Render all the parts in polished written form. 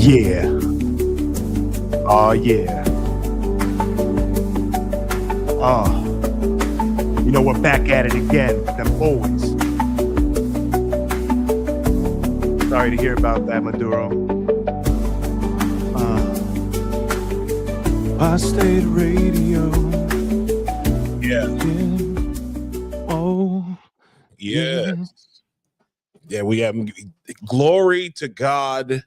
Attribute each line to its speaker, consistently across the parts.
Speaker 1: Yeah. Oh, yeah. You know, we're back at it again with them boys. Sorry to hear about that, Maduro. Apostate Radio.
Speaker 2: Yeah.
Speaker 1: Oh.
Speaker 2: Yes. Yeah, we have glory to God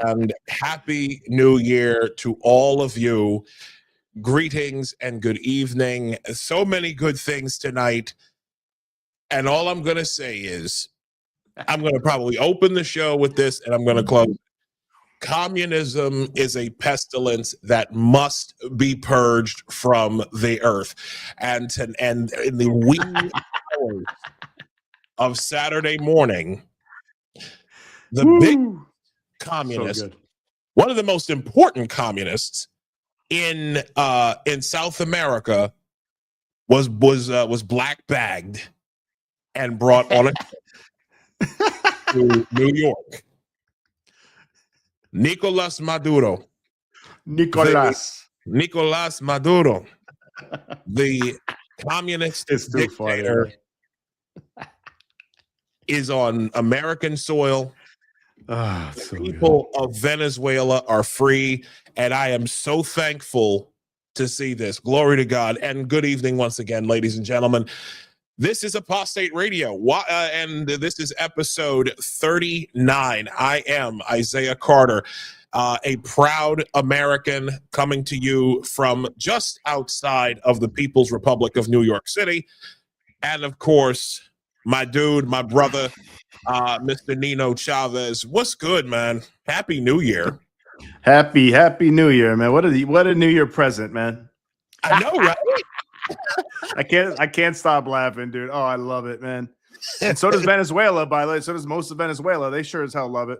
Speaker 2: and happy new year to all of you. Greetings and good evening. So many good things tonight. And all I'm going to say is I'm going to probably open the show with this and I'm going to close. Communism is a pestilence that must be purged from the earth. And in the wee hours of Saturday morning, the big communist, one of the most important communists in South America, was black bagged and brought on to New York. Nicolas Maduro, the communist dictator, is on American soil. The people of Venezuela are free, and I am so thankful to see this. Glory to God, and good evening once again, ladies and gentlemen. This is Apostate Radio, and this is episode 39. I am Isaiah Carter, a proud American coming to you from just outside of the People's Republic of New York City. And of course, my dude, my brother, Mr. Nino Chavez. What's good, man? Happy New Year.
Speaker 1: Happy New Year, man. What a New Year present, man.
Speaker 2: I know, right?
Speaker 1: I can't stop laughing, dude. Oh, I love it, man. And so does Venezuela, by the way. So does most of Venezuela. They sure as hell love it.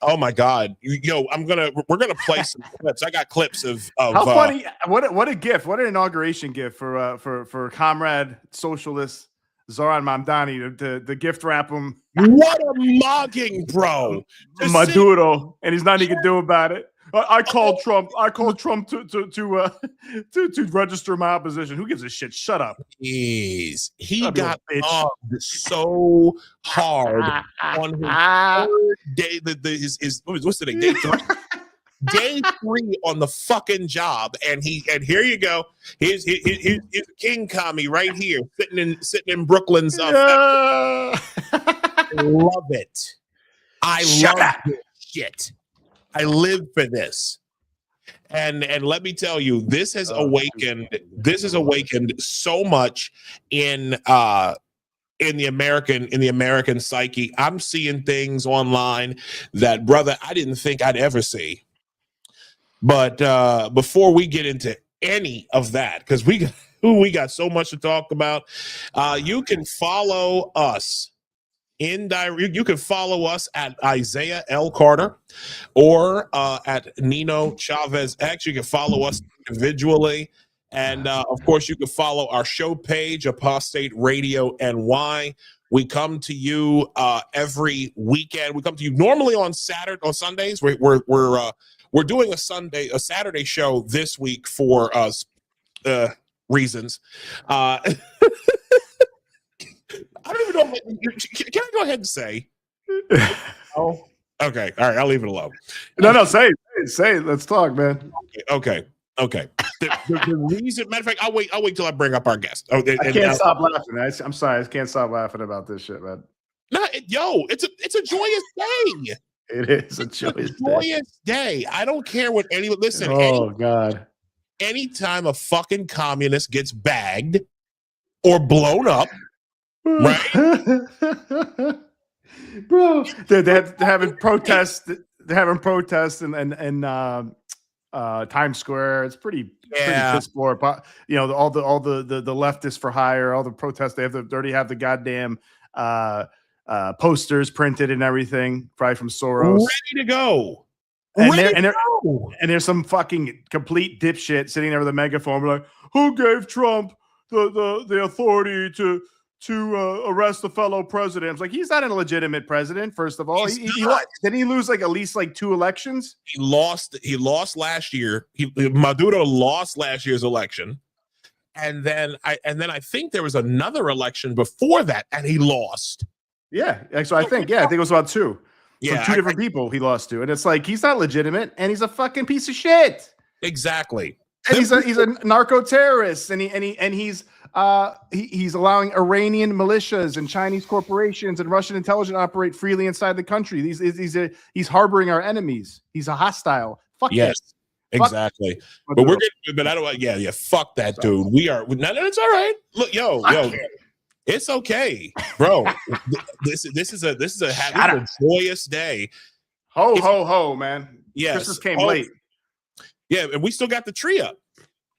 Speaker 2: Oh my God. Yo, we're gonna play some clips. I got clips of
Speaker 1: how funny. What a gift. What an inauguration gift for Comrade Socialist Zoran Mamdani to gift wrap him.
Speaker 2: What a mugging, bro.
Speaker 1: Maduro, and he's nothing he can do about it. I called Trump. I called Trump to register my opposition. Who gives a shit? Shut up.
Speaker 2: Jeez. He got mugged so hard on his third day. What's today? Day 3? Day 3 on the fucking job, and here you go. Here's King Kami right here, sitting in Brooklyn's. I love it. I love this shit. I live for this, and let me tell you, this has awakened so much in the American psyche. I'm seeing things online that, brother, I didn't think I'd ever see. But before we get into any of that, because we got so much to talk about, you can follow us. You can follow us at Isaiah L. Carter or at Nino Chavez X. You can follow us individually. And of course, you can follow our show page, Apostate Radio NY. We come to you every weekend. We come to you normally on Sundays. We're doing a Saturday show this week for reasons. I don't even know. Can I go ahead and say? Oh, okay. All right. I'll leave it alone.
Speaker 1: No. Say it. Let's talk, man.
Speaker 2: Okay. The reason, matter of fact, I'll wait till I bring up our guest.
Speaker 1: I can't stop laughing. I'm sorry. I can't stop laughing about this shit, man.
Speaker 2: No, it's a joyous day.
Speaker 1: It is a joyous
Speaker 2: day. I don't care what anyone. Listen.
Speaker 1: God.
Speaker 2: Anytime a fucking communist gets bagged or blown up. Right,
Speaker 1: bro. They're having protests. They're having protests and Times Square. It's pretty piss poor. You know, all the leftists for hire, all the protests. They already have the goddamn posters printed and everything, probably from Soros,
Speaker 2: ready to go.
Speaker 1: And there's some fucking complete dipshit sitting there with a megaphone, like, who gave Trump the authority to to arrest the fellow president. It's like, he's not a legitimate president. First of all, didn't he lose like at least like 2 elections?
Speaker 2: He lost last year. Maduro lost last year's election. And then I think there was another election before that, and he lost.
Speaker 1: Yeah. So I think it was about 2.
Speaker 2: Yeah,
Speaker 1: from 2 different people he lost to. And it's like, he's not legitimate, and he's a fucking piece of shit.
Speaker 2: Exactly.
Speaker 1: And he's a narco terrorist, and he's allowing Iranian militias and Chinese corporations and Russian intelligence operate freely inside the country. He's harboring our enemies. He's a hostile. Fuck
Speaker 2: yes, exactly. But we're gonna. But I don't. Yeah. Fuck that dude. We are. No, it's all right. Look, yo. It's okay, bro. This is a joyous day.
Speaker 1: Ho ho ho, man.
Speaker 2: Yes.
Speaker 1: Christmas came late.
Speaker 2: Yeah, and we still got the tree up.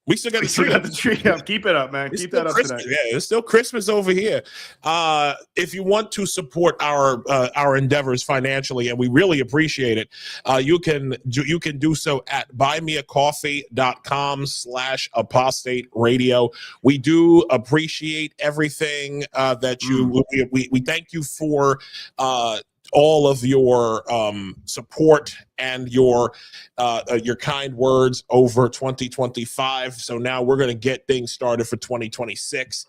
Speaker 2: We still got
Speaker 1: the tree up. Keep it up, man. Keep that up
Speaker 2: Christmas
Speaker 1: today.
Speaker 2: Yeah, it's still Christmas over here. If you want to support our endeavors financially, and we really appreciate it, you can do so at buymeacoffee.com/apostate radio. We do appreciate everything that you. We thank you for all of your support and your kind words over 2025. So now we're going to get things started for 2026.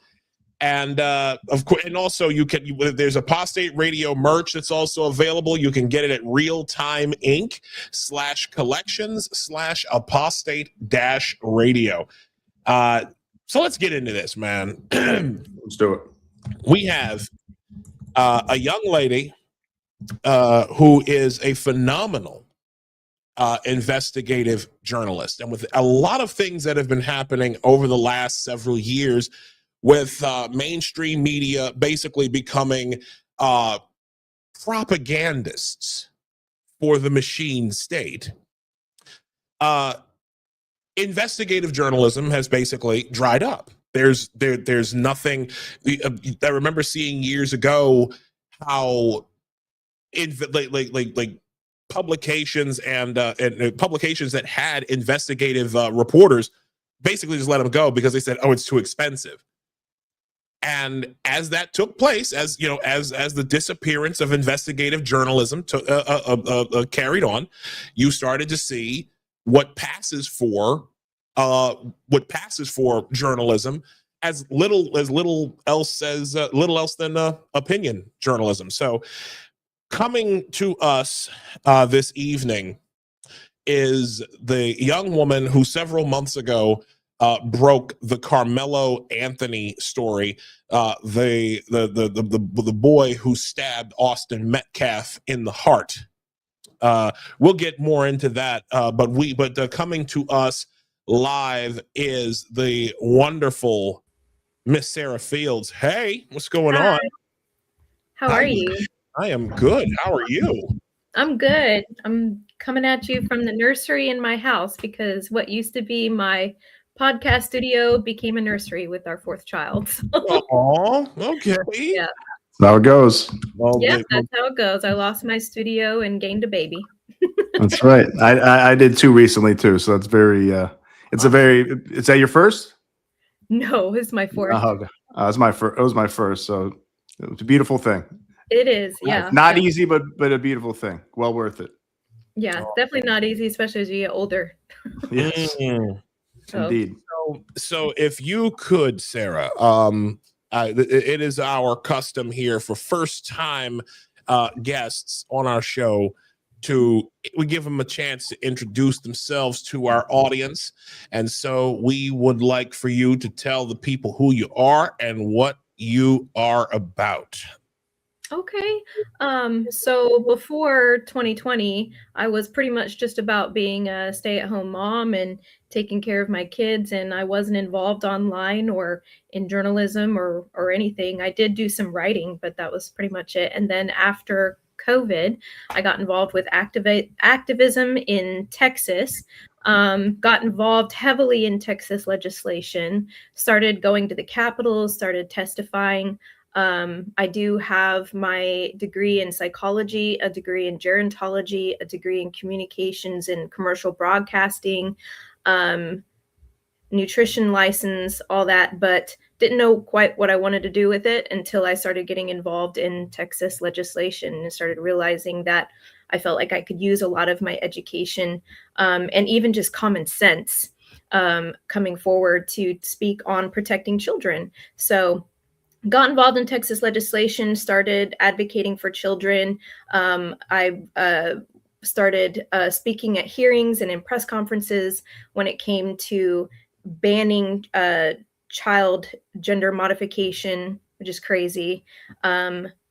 Speaker 2: And of course, and also there's Apostate Radio merch that's also available. You can get it at Realtime Inc. /collections/apostate-radio. So let's get into this, man.
Speaker 1: Let's do it.
Speaker 2: We have a young lady who is a phenomenal investigative journalist. And with a lot of things that have been happening over the last several years with mainstream media basically becoming propagandists for the machine state, investigative journalism has basically dried up. There's nothing. I remember seeing years ago how like publications and publications that had investigative reporters basically just let them go because they said, oh, it's too expensive. And as that took place, as the disappearance of investigative journalism carried on, you started to see what passes for journalism as little else than opinion journalism. So coming to us this evening is the young woman who several months ago broke the Carmelo Anthony story, the boy who stabbed Austin Metcalf in the heart. We'll get more into that, but coming to us live is the wonderful Miss Sarah Fields. Hey, what's going on?
Speaker 3: How are you?
Speaker 2: I am good. How are you?
Speaker 3: I'm good. I'm coming at you from the nursery in my house because what used to be my podcast studio became a nursery with our 4th child.
Speaker 2: Oh, okay.
Speaker 3: Yeah.
Speaker 1: That's how it goes.
Speaker 2: Well,
Speaker 3: yeah, that's how it goes. I lost my studio and gained a baby.
Speaker 1: That's right. I did 2 recently too. So that's very. Is that your first?
Speaker 3: No, it's my 4th.
Speaker 1: It was my first. It was my first. So it was a beautiful thing.
Speaker 3: It is, yeah.
Speaker 1: Not easy, but a beautiful thing. Well worth it.
Speaker 3: Yeah, definitely not easy, especially as you get older.
Speaker 1: Yes, indeed.
Speaker 2: So if you could, Sarah, it is our custom here for first-time guests on our show we give them a chance to introduce themselves to our audience. And so we would like for you to tell the people who you are and what you are about.
Speaker 3: Okay. So before 2020, I was pretty much just about being a stay-at-home mom and taking care of my kids, and I wasn't involved online or in journalism or anything. I did do some writing, but that was pretty much it. And then after COVID, I got involved with activism in Texas, got involved heavily in Texas legislation, started going to the Capitol, started testifying. I do have my degree in psychology, a degree in gerontology, a degree in communications and commercial broadcasting. nutrition license, all that, but didn't know quite what I wanted to do with it until I started getting involved in Texas legislation and started realizing that I felt like I could use a lot of my education and even just common sense coming forward to speak on protecting children. So got involved in Texas legislation, started advocating for children. I started speaking at hearings and in press conferences when it came to banning child gender modification, which is crazy,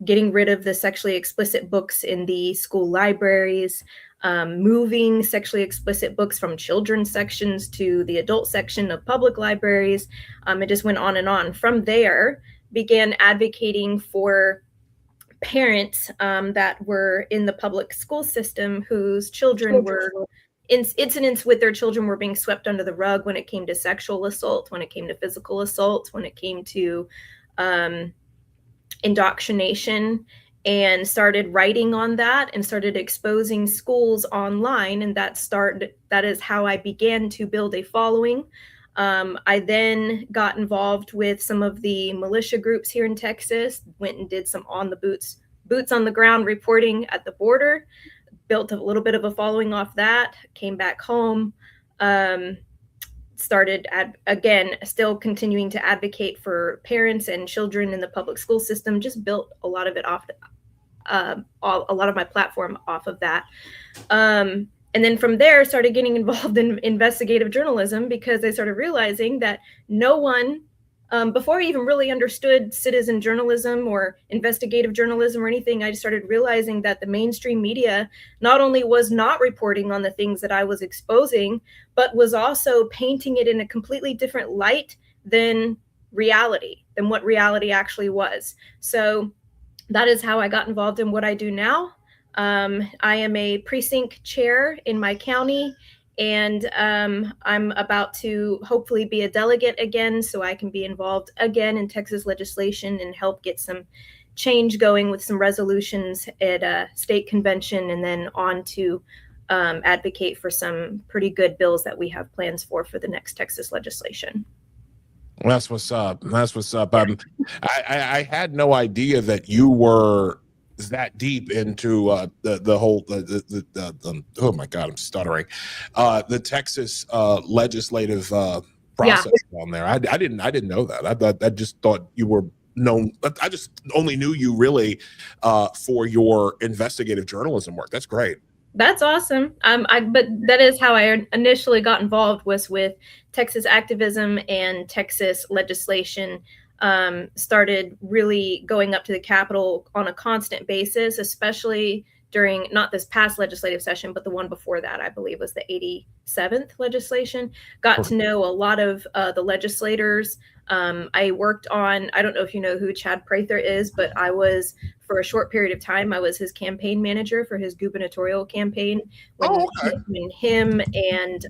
Speaker 3: getting rid of the sexually explicit books in the school libraries, moving sexually explicit books from children's sections to the adult section of public libraries. It just went on and on. From there, began advocating for parents that were in the public school system whose children were incidents with their children were being swept under the rug when it came to sexual assault, when it came to physical assault, when it came to indoctrination, and started writing on that and started exposing schools online. And that is how I began to build a following. I then got involved with some of the militia groups here in Texas, went and did some on the boots on the ground reporting at the border, built a little bit of a following off that, came back home, started again, still continuing to advocate for parents and children in the public school system, just built a lot of it off, a lot of my platform off of that. And then from there, started getting involved in investigative journalism because I started realizing that no one, before I even really understood citizen journalism or investigative journalism or anything, I just started realizing that the mainstream media not only was not reporting on the things that I was exposing, but was also painting it in a completely different light than reality, than what reality actually was. So that is how I got involved in what I do now. I am a precinct chair in my county, and I'm about to hopefully be a delegate again so I can be involved again in Texas legislation and help get some change going with some resolutions at a state convention, and then on to advocate for some pretty good bills that we have plans for the next Texas legislation.
Speaker 2: That's what's up. That's what's up. I had no idea that you were that deep into the whole oh my God, I'm stuttering. The Texas legislative process down there. I didn't know that. I just thought you were known. I just only knew you really for your investigative journalism work. That's great.
Speaker 3: That's awesome. But that is how I initially got involved, was with Texas activism and Texas legislation. Started really going up to the Capitol on a constant basis, especially during not this past legislative session, but the one before that, I believe was the 87th legislation. Got to know a lot of the legislators. I worked on, I don't know if you know who Chad Prather is, but I was, for a short period of time, I was his campaign manager for his gubernatorial campaign when him and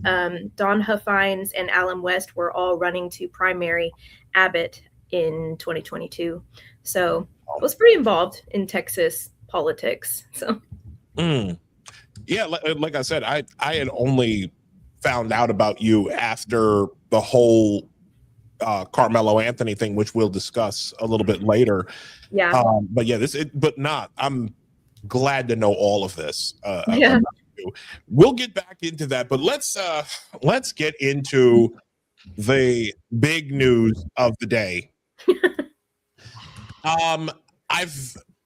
Speaker 3: Don Huffines and Alan West were all running to primary Abbott in 2022. So I was pretty involved in Texas politics. So
Speaker 2: yeah, like I said, I had only found out about you after the whole Carmelo Anthony thing, which we'll discuss a little bit later.
Speaker 3: Yeah.
Speaker 2: But yeah, I'm glad to know all of this.
Speaker 3: Yeah.
Speaker 2: We'll get back into that, but let's get into the big news of the day.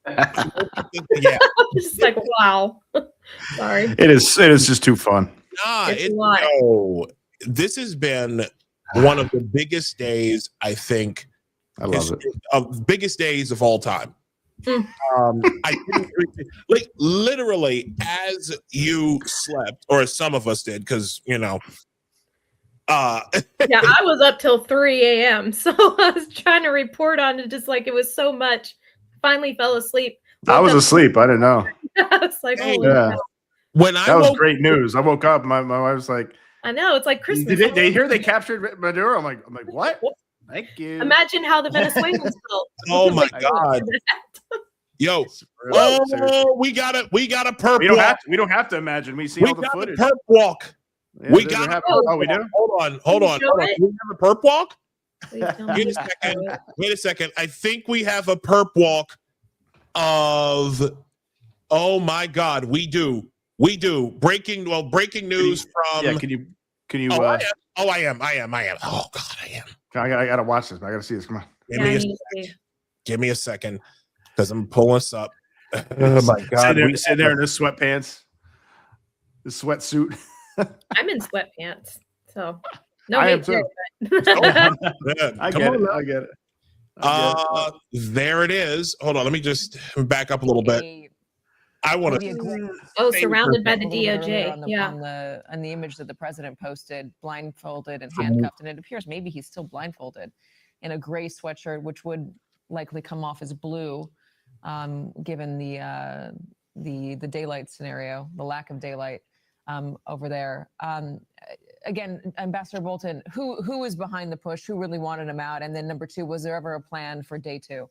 Speaker 3: Yeah. Just like, wow. Sorry.
Speaker 1: It is just too fun.
Speaker 2: This has been one of the biggest days, I think.
Speaker 1: I love it.
Speaker 2: Of biggest days of all time. I didn't like literally as you slept, or as some of us did, because yeah,
Speaker 3: I was up till 3 a.m. So I was trying to report on it, just like it was so much. Finally fell asleep.
Speaker 1: I was asleep. I didn't know.
Speaker 3: I was like, holy
Speaker 1: yeah.
Speaker 3: God.
Speaker 1: That was great news. I woke up. My wife was like,
Speaker 3: I know, it's like Christmas.
Speaker 1: Did they hear they captured Maduro? I'm like, what? Thank you.
Speaker 3: Imagine how the Venezuelans felt.
Speaker 2: Oh my God. Yo, we got a perp walk.
Speaker 1: We don't have to imagine. We see all the footage.
Speaker 2: Perp walk.
Speaker 1: Yeah,
Speaker 2: we
Speaker 1: they're
Speaker 2: got.
Speaker 1: happy.
Speaker 2: Oh,
Speaker 1: we do.
Speaker 2: Hold on.
Speaker 3: show it?
Speaker 2: Do we have a perp walk?
Speaker 3: Please tell me
Speaker 2: Wait a
Speaker 3: you
Speaker 2: second.
Speaker 3: show it.
Speaker 2: Wait a second. I think we have a perp walk of. Oh my God, we do. Breaking news from.
Speaker 1: Yeah, can you?
Speaker 2: I am. Oh God, I am.
Speaker 1: I gotta watch this. I gotta see this. Come on.
Speaker 2: Give me a second, because I'm pulling this up. Oh my God,
Speaker 1: sitting there in his sweatpants, the sweatsuit.
Speaker 3: I'm in sweatpants, so no.
Speaker 1: I am too. I get it.
Speaker 2: There it is. Hold on, let me just back up a little bit. I want to.
Speaker 3: Oh, surrounded by the DOJ.
Speaker 4: On the image that the president posted, blindfolded and handcuffed, and it appears maybe he's still blindfolded in a gray sweatshirt, which would likely come off as blue, given the daylight scenario, the lack of daylight over there. Again, Ambassador Bolton, who is behind the push? Who really wanted him out? And then number two, was there ever a plan for day two?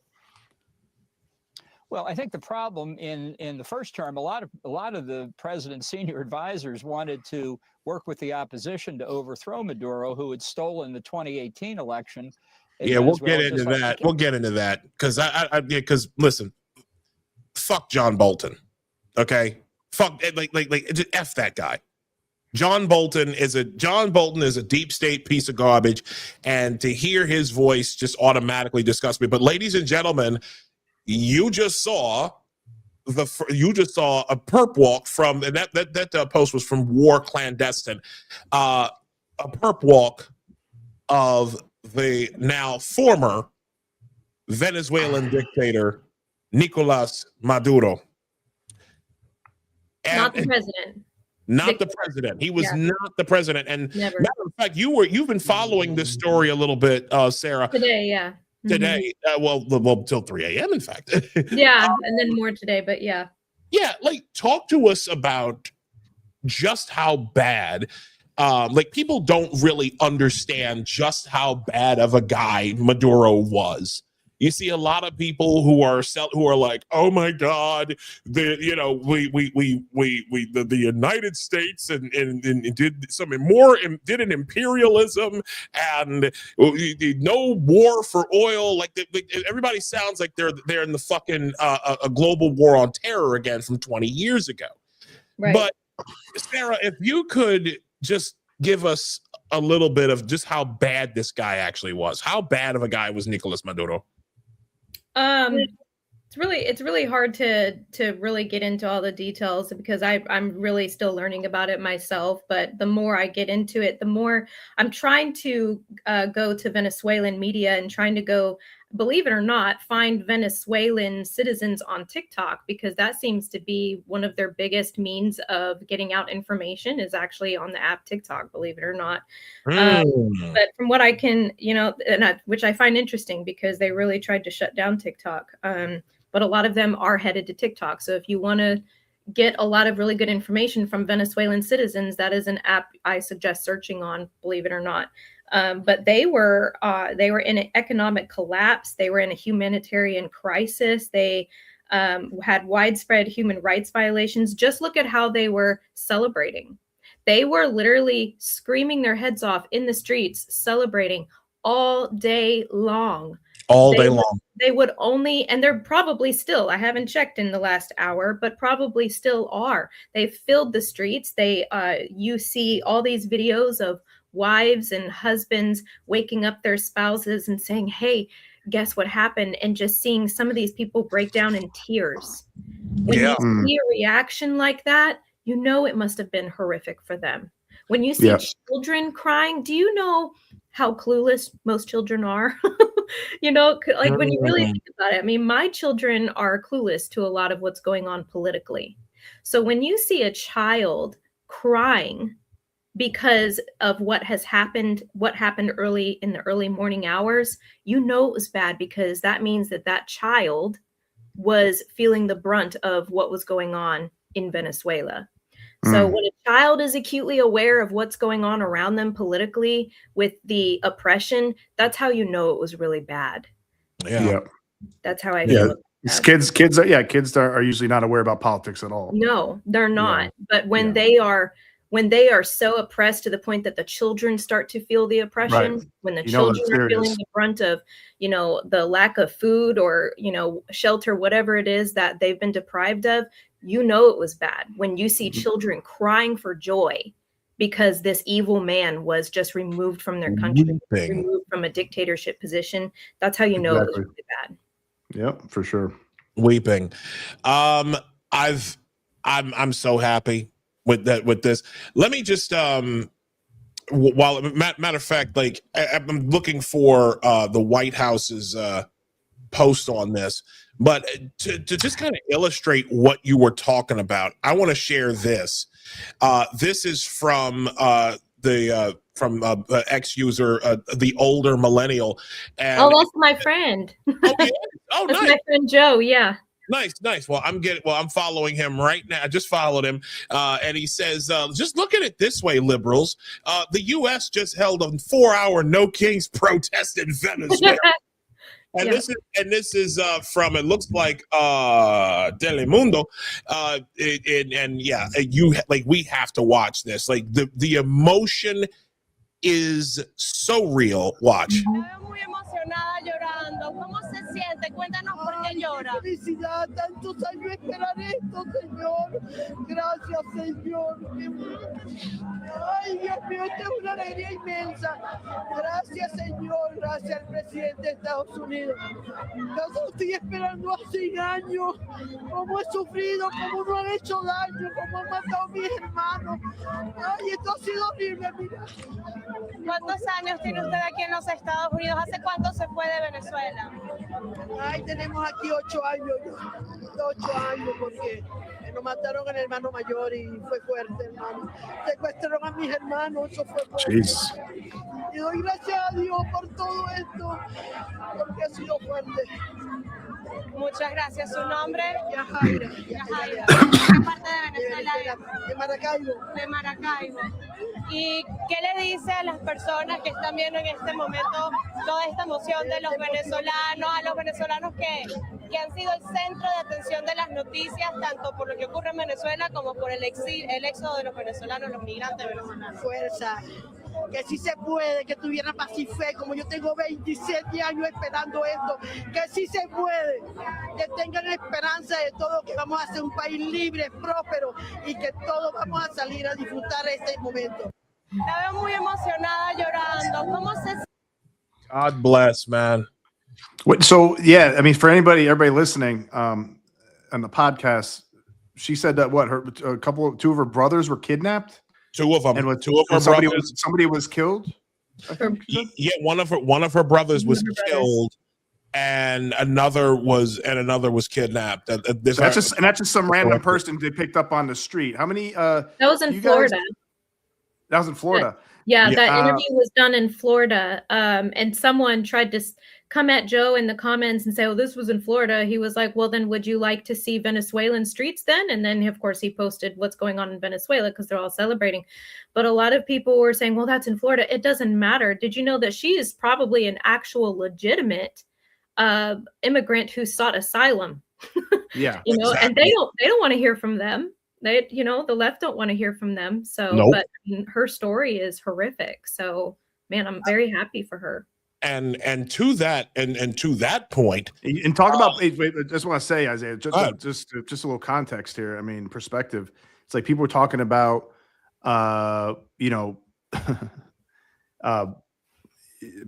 Speaker 5: Well, I think the problem in the first term, a lot of the president's senior advisors wanted to work with the opposition to overthrow Maduro, who had stolen the 2018 election.
Speaker 2: Yeah, we'll get into that. We'll get into that because listen, fuck John Bolton, okay? Fuck like F that guy. John Bolton is a deep state piece of garbage, and to hear his voice just automatically disgusts me. But ladies and gentlemen, you just saw a perp walk from, and that post was from War Clandestine, a perp walk of the now former Venezuelan dictator Nicolas Maduro.
Speaker 3: Not the president.
Speaker 2: Not the president. He was not the president. And matter of fact, you've been following this story a little bit, Sarah.
Speaker 3: Today, yeah.
Speaker 2: Today, well, till 3 a.m. in fact.
Speaker 3: Yeah, and then more today, but yeah.
Speaker 2: Yeah, like talk to us about just how bad. Like people don't really understand just how bad of a guy Maduro was. You see a lot of people who are like, oh my God, the United States and did something more, did an imperialism and no war for oil. Like everybody sounds like they're in the fucking a global war on terror again from 20 years ago.
Speaker 3: Right.
Speaker 2: But Sarah, if you could just give us a little bit of just how bad this guy actually was. How bad of a guy was Nicolas Maduro?
Speaker 3: It's really hard to really get into all the details because I'm really still learning about it myself. But the more I get into it, the more I'm trying to go to Venezuelan media and trying to go, believe it or not, find Venezuelan citizens on TikTok, because that seems to be one of their biggest means of getting out information is actually on the app TikTok, believe it or not. But from what I can, which I find interesting because they really tried to shut down TikTok. But a lot of them are headed to TikTok. So if you want to get a lot of really good information from Venezuelan citizens, that is an app I suggest searching on, believe it or not. But they were in an economic collapse. They were in a humanitarian crisis. They had widespread human rights violations. Just look at how they were celebrating. They were literally screaming their heads off in the streets, celebrating all day long.
Speaker 2: All day long.
Speaker 3: They would only, and they're probably still, I haven't checked in the last hour, but probably still are. They've filled the streets. You see all these videos of wives and husbands waking up their spouses and saying, hey, guess what happened? And just seeing some of these people break down in tears. When you see a reaction like that, you know it must have been horrific for them. When you see children crying, do you know how clueless most children are? When you really think about it, I mean, my children are clueless to a lot of what's going on politically. So when you see a child crying because of what happened early in the early morning hours, you know it was bad, because that means that child was feeling the brunt of what was going on in Venezuela. So when a child is acutely aware of what's going on around them politically with the oppression, that's how you know it was really bad.
Speaker 1: Yeah.
Speaker 3: That's how I feel.
Speaker 1: Kids are usually not aware about politics at all.
Speaker 3: No, they're not. But when they are when they are so oppressed to the point that the children start to feel the oppression,
Speaker 1: Right.
Speaker 3: when the
Speaker 1: You know
Speaker 3: children
Speaker 1: that's
Speaker 3: are feeling
Speaker 1: serious.
Speaker 3: the brunt of, the lack of food or, shelter, whatever it is that they've been deprived of, it was bad. When you see children crying for joy because this evil man was just removed from their country, removed from a dictatorship position, that's how it was really bad.
Speaker 1: Yep, for sure.
Speaker 2: Weeping. I'm so happy with this. Let me just while matter of fact, like I'm looking for the White House's post on this, but to just kind of illustrate what you were talking about, I want to share this. This is from the ex user, the older millennial. And
Speaker 3: that's my friend.
Speaker 2: Oh, yeah? Oh,
Speaker 3: that's
Speaker 2: nice.
Speaker 3: my friend Joe. Yeah.
Speaker 2: Nice. Well, I'm following him right now. I just followed him. And he says, just look at it this way, liberals. The U.S. just held a 4-hour no kings protest in Venezuela. And this is from, it looks like Telemundo. We have to watch this. Like the emotion is so real. Watch.
Speaker 6: Muy emocionada llorando. ¿Cómo se siente? Cuéntanos por qué llora.
Speaker 7: Felicidad, tantos años esperar esto, Señor. Gracias, Señor. Ay, Dios mío, esta es una alegría inmensa. Gracias, Señor. Gracias al presidente de Estados Unidos. Yo solo estoy esperando hace años. Cómo he sufrido, cómo no han hecho daño, cómo han matado a mis hermanos. Ay, esto ha sido horrible, mira.
Speaker 6: ¿Cuántos años tiene usted aquí en los Estados Unidos? ¿Hace cuánto se fue de Venezuela?
Speaker 7: Ay, tenemos aquí 8 años, 8 años, porque nos mataron al hermano mayor y fue fuerte, hermano. Secuestraron a mis hermanos, eso fue fuerte.
Speaker 1: Jeez.
Speaker 7: Y doy gracias a Dios por todo esto, porque ha sido fuerte.
Speaker 6: Muchas gracias. ¿Su nombre?
Speaker 7: Yajaira.
Speaker 6: Yajaira. ¿Qué parte de Venezuela es?
Speaker 7: De Maracaibo.
Speaker 6: De Maracaibo. ¿Y qué le dice a las personas que están viendo en este momento toda esta emoción de los venezolanos, a los venezolanos que han sido el centro de atención de las noticias, tanto por lo que ocurre en Venezuela como por el éxodo de los venezolanos, los migrantes venezolanos?
Speaker 7: Fuerza. Que sí se puede, que tuvieran paz y fe, como yo tengo 27 años esperando esto, que sí se puede, que tengan esperanza de todo, que vamos a ser un país libre, próspero y que todos vamos a salir a disfrutar este momento.
Speaker 6: La veo muy emocionada, llorando. ¿Cómo se siente?
Speaker 2: God bless, man.
Speaker 1: So yeah, I mean, for everybody listening on the podcast, she said that two of her brothers were kidnapped.
Speaker 2: Two of them.
Speaker 1: And
Speaker 2: two of her brothers.
Speaker 1: Somebody was killed.
Speaker 2: Yeah, one of her brothers was killed, and another was kidnapped.
Speaker 1: That's just some random person they picked up on the street. How many?
Speaker 3: That was in Florida.
Speaker 1: That was in Florida.
Speaker 3: Yeah, that interview was done in Florida. And someone tried to come at Joe in the comments and say, "Oh, this was in Florida." He was like, "Well, then would you like to see Venezuelan streets then?" And then, of course, he posted what's going on in Venezuela because they're all celebrating. But a lot of people were saying, "Well, that's in Florida. It doesn't matter." Did you know that she is probably an actual legitimate immigrant who sought asylum?
Speaker 1: Yeah,
Speaker 3: exactly. And they don't want to hear from them. They, the left don't want to hear from them. So,
Speaker 2: nope.
Speaker 3: But her story is horrific. So, man, I'm very happy for her.
Speaker 2: And to that point,
Speaker 1: and talk about. I just want to say, Isaiah, just a little context here. I mean, perspective. It's like people were talking about,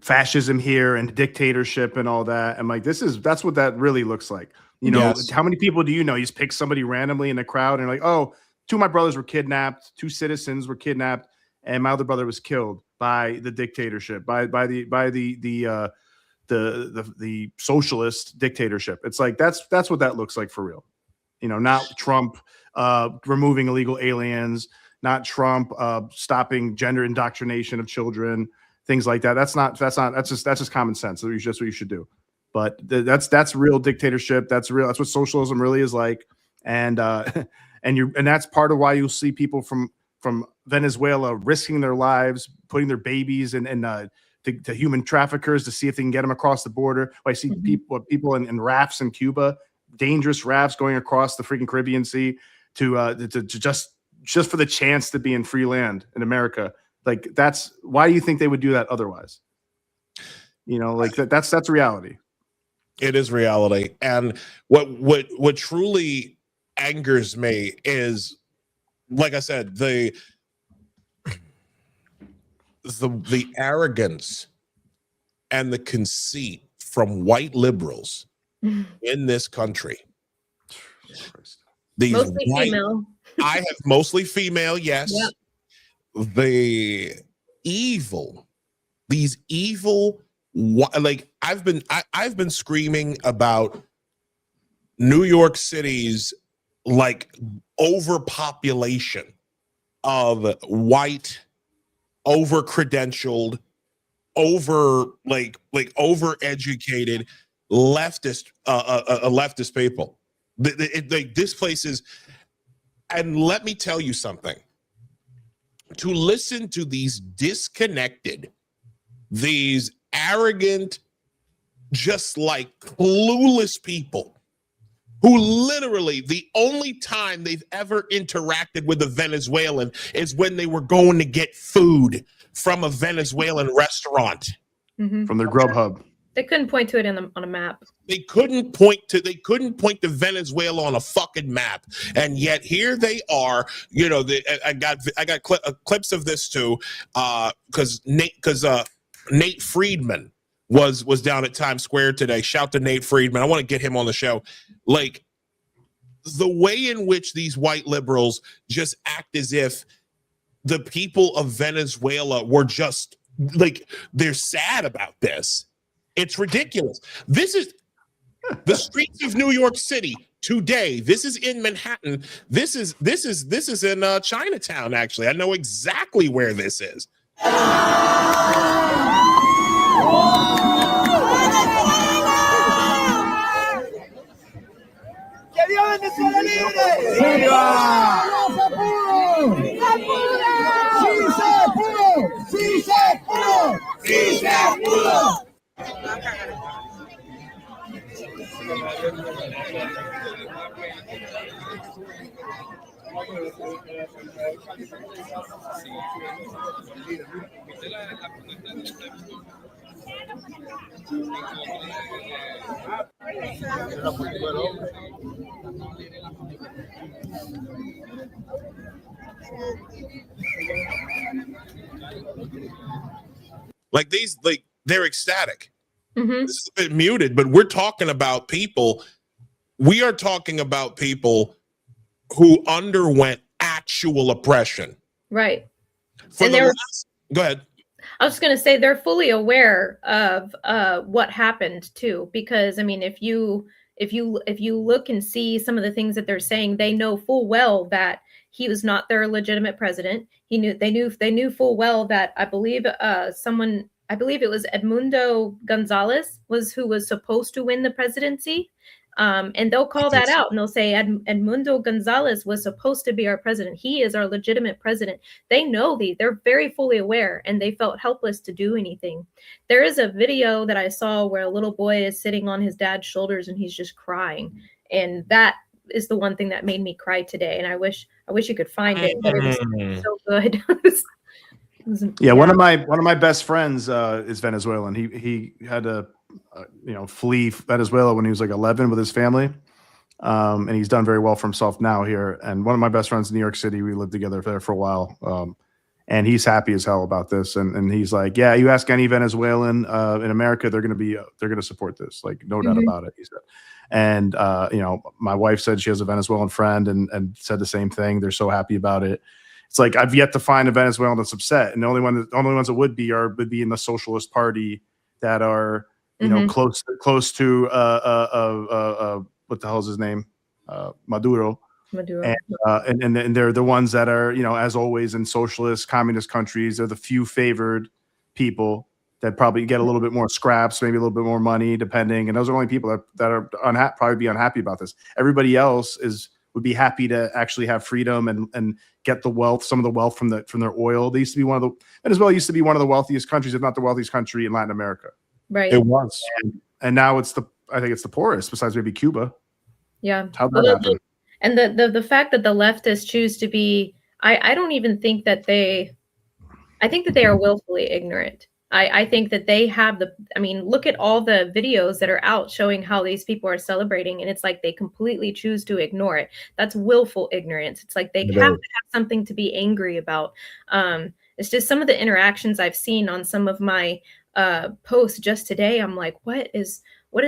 Speaker 1: fascism here and dictatorship and all that. And like, that's what that really looks like.
Speaker 2: Yes.
Speaker 1: How many people do you know? You just pick somebody randomly in the crowd and like, oh, 2 of my brothers were kidnapped, 2 citizens were kidnapped, and my other brother was killed by the dictatorship, by the socialist dictatorship. It's like that's what that looks like for real. Not Trump removing illegal aliens, not Trump stopping gender indoctrination of children, things like that. That's just common sense. That's just what you should do. But that's real dictatorship. That's what socialism really is like. And that's part of why you'll see people from Venezuela risking their lives, putting their babies to human traffickers to see if they can get them across the border. I see people in rafts in Cuba, dangerous rafts going across the freaking Caribbean Sea to just just for the chance to be in free land in America. Like, that's why do you think they would do that otherwise? You know, like that's reality.
Speaker 2: It is reality. And what truly angers me is, like I said, the arrogance and the conceit from white liberals in this country. These
Speaker 3: mostly female.
Speaker 2: I have mostly female, yes.
Speaker 3: Yep.
Speaker 2: These evil, like I've been screaming about New York City's like overpopulation of white, over-credentialed, over-educated leftist people. This place is, and let me tell you something. To listen to these disconnected, these arrogant, just like clueless people who literally the only time they've ever interacted with a Venezuelan is when they were going to get food from a Venezuelan restaurant.
Speaker 1: From their Grubhub.
Speaker 3: They couldn't point to it on a map.
Speaker 2: They couldn't point to Venezuela on a fucking map, and yet here they are. You know, I got clips of this too, because Nate Friedman was down at Times Square today. Shout to Nate Friedman. I want to get him on the show. Like the way in which these white liberals just act as if the people of Venezuela were just like they're sad about this. It's ridiculous. This is the streets of New York City today. This is in Manhattan. This is in Chinatown. Actually, I know exactly where this is.
Speaker 7: ¡Que viva Venezuela libre! ¡Viva! ¡Sí se pudo! ¡Sí se pudo!
Speaker 2: Like these, like they're ecstatic. This is a bit muted, but we're talking about people. We are talking about people who underwent actual oppression.
Speaker 3: Right.
Speaker 2: And go ahead.
Speaker 3: I was going to say they're fully aware of what happened too, because I mean, if you look and see some of the things that they're saying, they know full well that he was not their legitimate president. They knew full well that I believe it was Edmundo Gonzalez who was supposed to win the presidency. And they'll call that out and they'll say Edmundo Gonzalez was supposed to be our president. He is our legitimate president. They know they're very fully aware, and they felt helpless to do anything. There is a video that I saw where a little boy is sitting on his dad's shoulders and he's just crying. And that is the one thing that made me cry today. And I wish you could find it, but it was so good.
Speaker 1: Yeah, one of my best friends is Venezuelan. He had to flee Venezuela when he was like 11 with his family, and he's done very well for himself now here. And one of my best friends in New York City, we lived together there for a while, and he's happy as hell about this. And he's like, yeah, you ask any Venezuelan in America, they're gonna support this, like no doubt about it. He said. And my wife said she has a Venezuelan friend and said the same thing. They're so happy about it. It's like I've yet to find a Venezuelan that's upset, and the only ones that would be in the Socialist Party that are close to what the hell is his name, Maduro. And they're the ones that are as always in socialist communist countries, they're the few favored people that probably get a little bit more scraps, maybe a little bit more money, depending. And those are only people that are probably be unhappy about this. Everybody else would be happy to actually have freedom and get the wealth, some of the wealth from their oil. Venezuela used to be one of the wealthiest countries, if not the wealthiest country in Latin America.
Speaker 3: Right.
Speaker 2: It was.
Speaker 1: And now I think it's the poorest, besides maybe Cuba.
Speaker 3: Yeah.
Speaker 1: How'd that happen?
Speaker 3: And the fact that the leftists choose to be I don't even think that I think that they are willfully ignorant. I think that they have look at all the videos that are out showing how these people are celebrating, and it's like they completely choose to ignore it. That's willful ignorance. It's like they have to have something to be angry about. It's just some of the interactions I've seen on some of my posts just today. I'm like, what is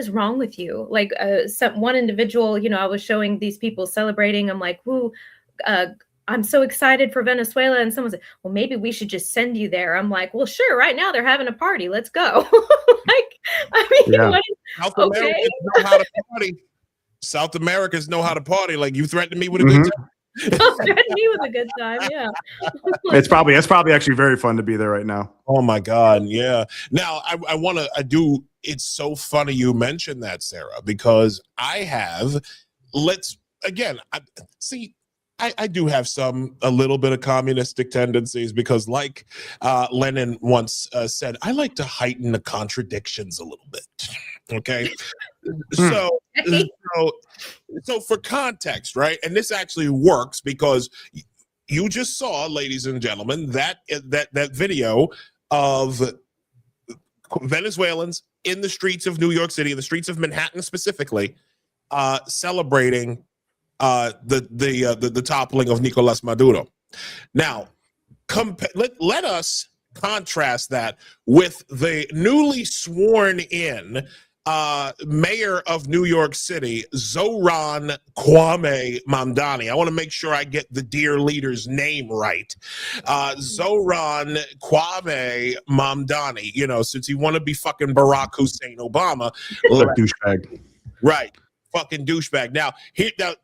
Speaker 3: wrong with you? Like one individual, I was showing these people celebrating. I'm like, woo, I'm so excited for Venezuela. And someone said, well, maybe we should just send you there. I'm like, well, sure. Right now they're having a party. Let's go.
Speaker 2: South Americans know how to party. South Americans know how to party. Like, you threatened me with a good time.
Speaker 3: Threatened me with a good time. Yeah.
Speaker 1: It's probably actually very fun to be there right now.
Speaker 2: Oh my God. Yeah. Now it's so funny you mentioned that, Sarah, because I do have a little bit of communistic tendencies, because like Lenin once said, I like to heighten the contradictions a little bit. Okay. So for context, right? And this actually works because you just saw, ladies and gentlemen, that video of Venezuelans in the streets of New York City, in the streets of Manhattan specifically, celebrating the toppling of Nicolas Maduro. Now, let us contrast that with the newly sworn in mayor of New York City, Zoran Kwame Mamdani. I want to make sure I get the dear leader's name right. Zoran Kwame Mamdani, since you want to be fucking Barack Hussein Obama.
Speaker 1: Douchebag.
Speaker 2: Right. Fucking douchebag. Now,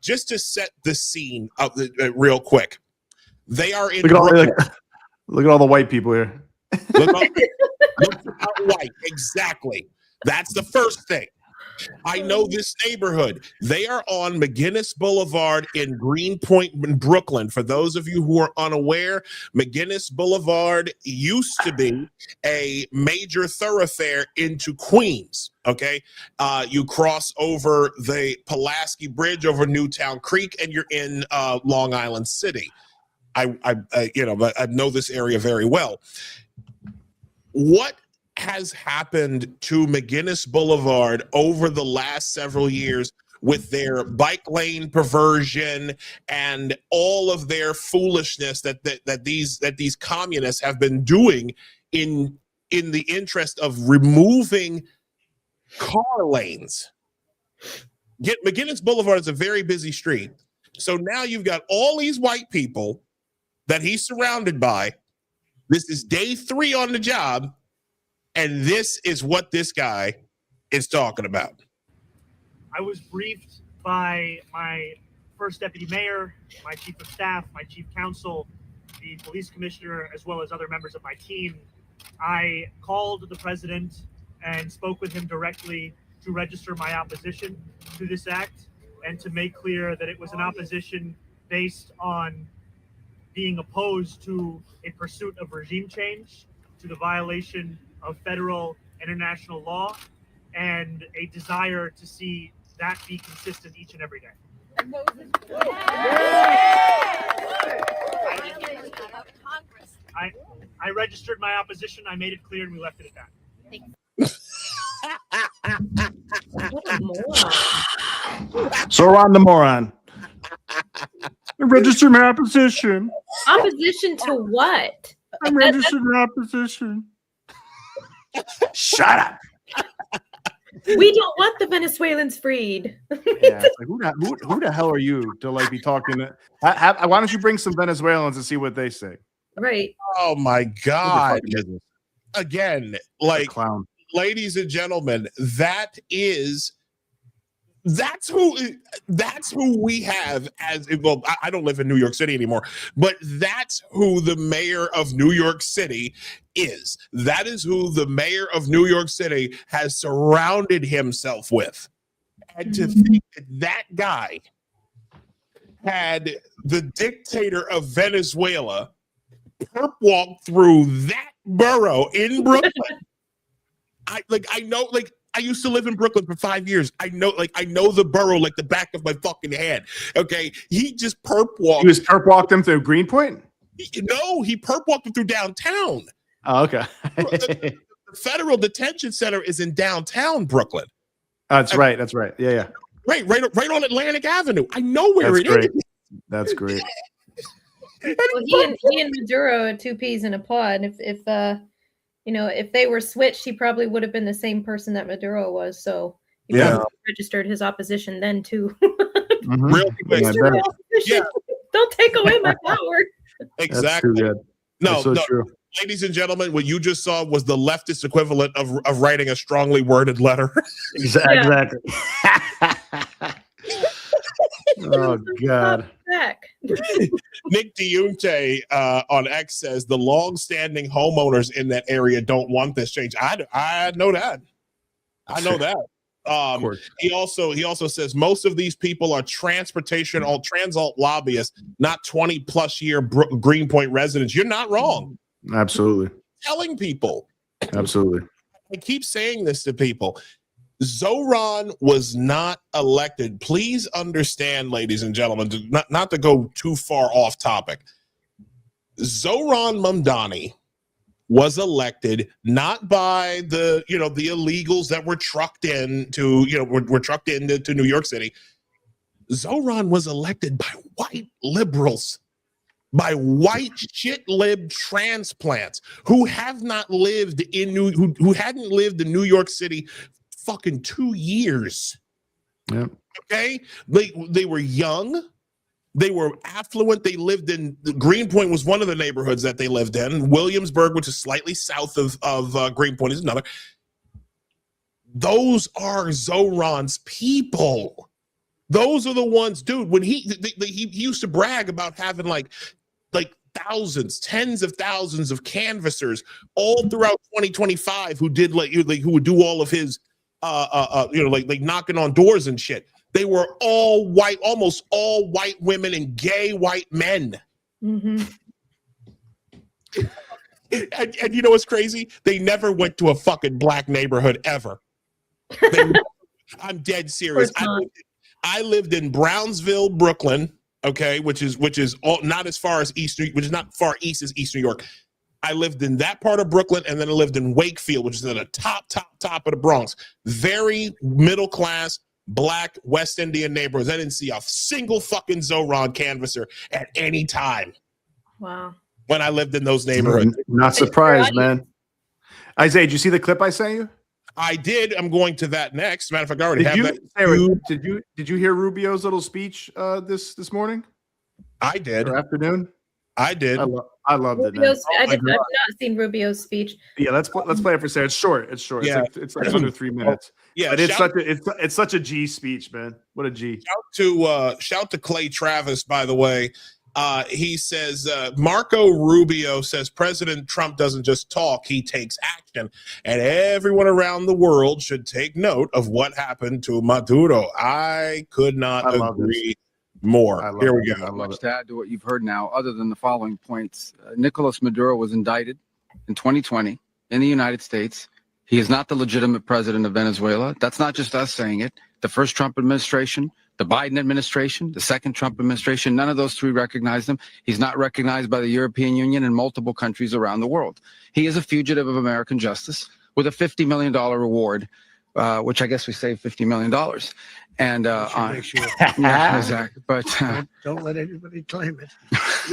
Speaker 2: just to set the scene of real quick, they are in.
Speaker 1: Look at all the white people here.
Speaker 2: Look how white. Exactly. That's the first thing. I know this neighborhood. They are on McGinnis Boulevard in Greenpoint, in Brooklyn. For those of you who are unaware, McGinnis Boulevard used to be a major thoroughfare into Queens. Okay, you cross over the Pulaski Bridge over Newtown Creek, and you're in Long Island City. I know this area very well. What has happened to McGinnis Boulevard over the last several years with their bike lane perversion and all of their foolishness that these communists have been doing in the interest of removing car lanes? McGinnis Boulevard is a very busy street. So now you've got all these white people that he's surrounded by. This is day 3 on the job. And this is what this guy is talking about.
Speaker 8: I was briefed by my first deputy mayor, my chief of staff, my chief counsel, the police commissioner, as well as other members of my team. I called the president and spoke with him directly to register my opposition to this act and to make clear that it was an opposition based on being opposed to a pursuit of regime change, to the violation of federal international law, and a desire to see that be consistent each and every day. I registered my opposition, I made it clear, and we left it at that.
Speaker 3: What a moron.
Speaker 1: Zoran the moron. I registered my opposition.
Speaker 3: Opposition to what?
Speaker 1: I registered my opposition. Shut up.
Speaker 3: We don't want the Venezuelans freed.
Speaker 1: Yeah, it's like, who the hell are you to be talking to? Why don't you bring some Venezuelans and see what they say?
Speaker 3: Right.
Speaker 2: Oh my God. Again,
Speaker 1: clown.
Speaker 2: Ladies and gentlemen, that's who we have as well. I don't live in New York City anymore, but that's who the mayor of New York City is. That is who the mayor of New York City has surrounded himself with. And to think that guy had the dictator of Venezuela perp walk through that borough in Brooklyn. I know, I used to live in Brooklyn for 5 years. I know the borough like the back of my fucking hand. Okay, he just perp walked.
Speaker 1: He was perp walked him through Greenpoint.
Speaker 2: No, he perp walked him through downtown.
Speaker 1: Oh, okay.
Speaker 2: The federal detention center is in downtown Brooklyn.
Speaker 1: That's right. That's right. Yeah.
Speaker 2: Right on Atlantic Avenue. I know where it is.
Speaker 1: That's great.
Speaker 3: Well, he and Maduro are two peas in a pod. If they were switched, he probably would have been the same person that Maduro was. So he probably registered his opposition then too.
Speaker 2: Real quick.
Speaker 3: Don't take away my power.
Speaker 2: Exactly.
Speaker 1: No, true.
Speaker 2: Ladies and gentlemen, what you just saw was the leftist equivalent of writing a strongly worded letter.
Speaker 1: Exactly. Oh God.
Speaker 2: Nick Diunte on X says the long-standing homeowners in that area don't want this change. I know that. I know that. He also says most of these people are transalt lobbyists, not 20+ year Greenpoint residents. You're not wrong.
Speaker 1: Absolutely.
Speaker 2: Telling people.
Speaker 1: Absolutely.
Speaker 2: I keep saying this to people. Zoran was not elected. Please understand, ladies and gentlemen, not to go too far off topic. Zoran Mamdani was elected not by the illegals that were trucked into New York City. Zoran was elected by white liberals, by white shit lib transplants who have not lived in who hadn't lived in New York City fucking 2 years.
Speaker 1: Yeah. Okay.
Speaker 2: They were young. They were affluent. They lived in Greenpoint was one of the neighborhoods that they lived in. Williamsburg, which is slightly south of Greenpoint, is another. Those are Zoran's people. Those are the ones, dude. When he used to brag about having like thousands, tens of thousands of canvassers all throughout 2025 who did who would do all of his knocking on doors and shit. They were all white, almost all white women and gay white men.
Speaker 3: Mm-hmm.
Speaker 2: And you know what's crazy? They never went to a fucking black neighborhood ever. I'm dead serious. I lived in Brownsville, Brooklyn, okay, which is not as far as which is not far east as East New York. I lived in that part of Brooklyn, and then I lived in Wakefield, which is at the top of the Bronx. Very middle class, black West Indian neighborhoods. I didn't see a single fucking Zoran canvasser at any time.
Speaker 3: Wow.
Speaker 2: When I lived in those neighborhoods.
Speaker 1: Not surprised, man. Isaiah, did you see the clip I sent you?
Speaker 2: I did. I'm going to that next. Matter of fact, I already have that.
Speaker 1: Sarah, did you hear Rubio's little speech this morning?
Speaker 2: I did.
Speaker 1: Or afternoon?
Speaker 2: I did.
Speaker 1: I loved it.
Speaker 3: I've not seen Rubio's speech.
Speaker 1: Yeah, let's play it for Sarah. It's short.
Speaker 2: Yeah.
Speaker 1: It's like under 3 minutes.
Speaker 2: Yeah,
Speaker 1: but it's such a G speech, man. What a G.
Speaker 2: Shout to Clay Travis, by the way. He says Marco Rubio says President Trump doesn't just talk, he takes action, and everyone around the world should take note of what happened to Maduro. I could not agree more. Here we go.
Speaker 9: Not much to add to what you've heard now, other than the following points. Nicolas Maduro was indicted in 2020 in the United States. He is not the legitimate president of Venezuela. That's not just us saying it. The first Trump administration, the Biden administration, the second Trump administration, none of those three recognized him. He's not recognized by the European Union and multiple countries around the world. He is a fugitive of American justice with a $50 million reward, which I guess we saved $50 million. And yeah, exactly. But
Speaker 10: don't let anybody claim it.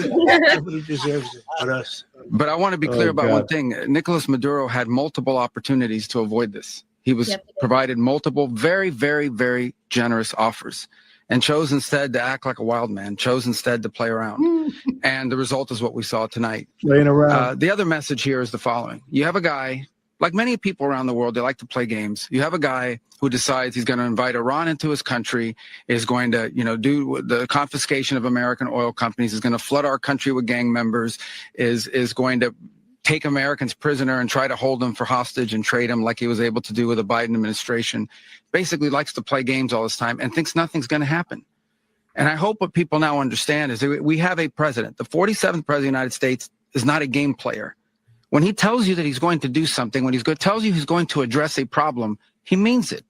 Speaker 10: Nobody deserves it but us.
Speaker 9: But I want to be clear about one thing. Nicolas Maduro had multiple opportunities to avoid this. He was provided multiple very, very, very generous offers and chose instead to act like a wild man, chose instead to play around. And the result is what we saw tonight.
Speaker 1: Playing around.
Speaker 9: The other message here is the following. You have a guy, like many people around the world, they like to play games. You have a guy who decides he's going to invite Iran into his country, is going to, do the confiscation of American oil companies, is going to flood our country with gang members, is going to take Americans prisoner and try to hold them for hostage and trade them like he was able to do with the Biden administration. Basically likes to play games all this time and thinks nothing's going to happen. And I hope what people now understand is that we have a president. The 47th president of the United States is not a game player. When he tells you that he's going to do something, when tells you he's going to address a problem, he means it.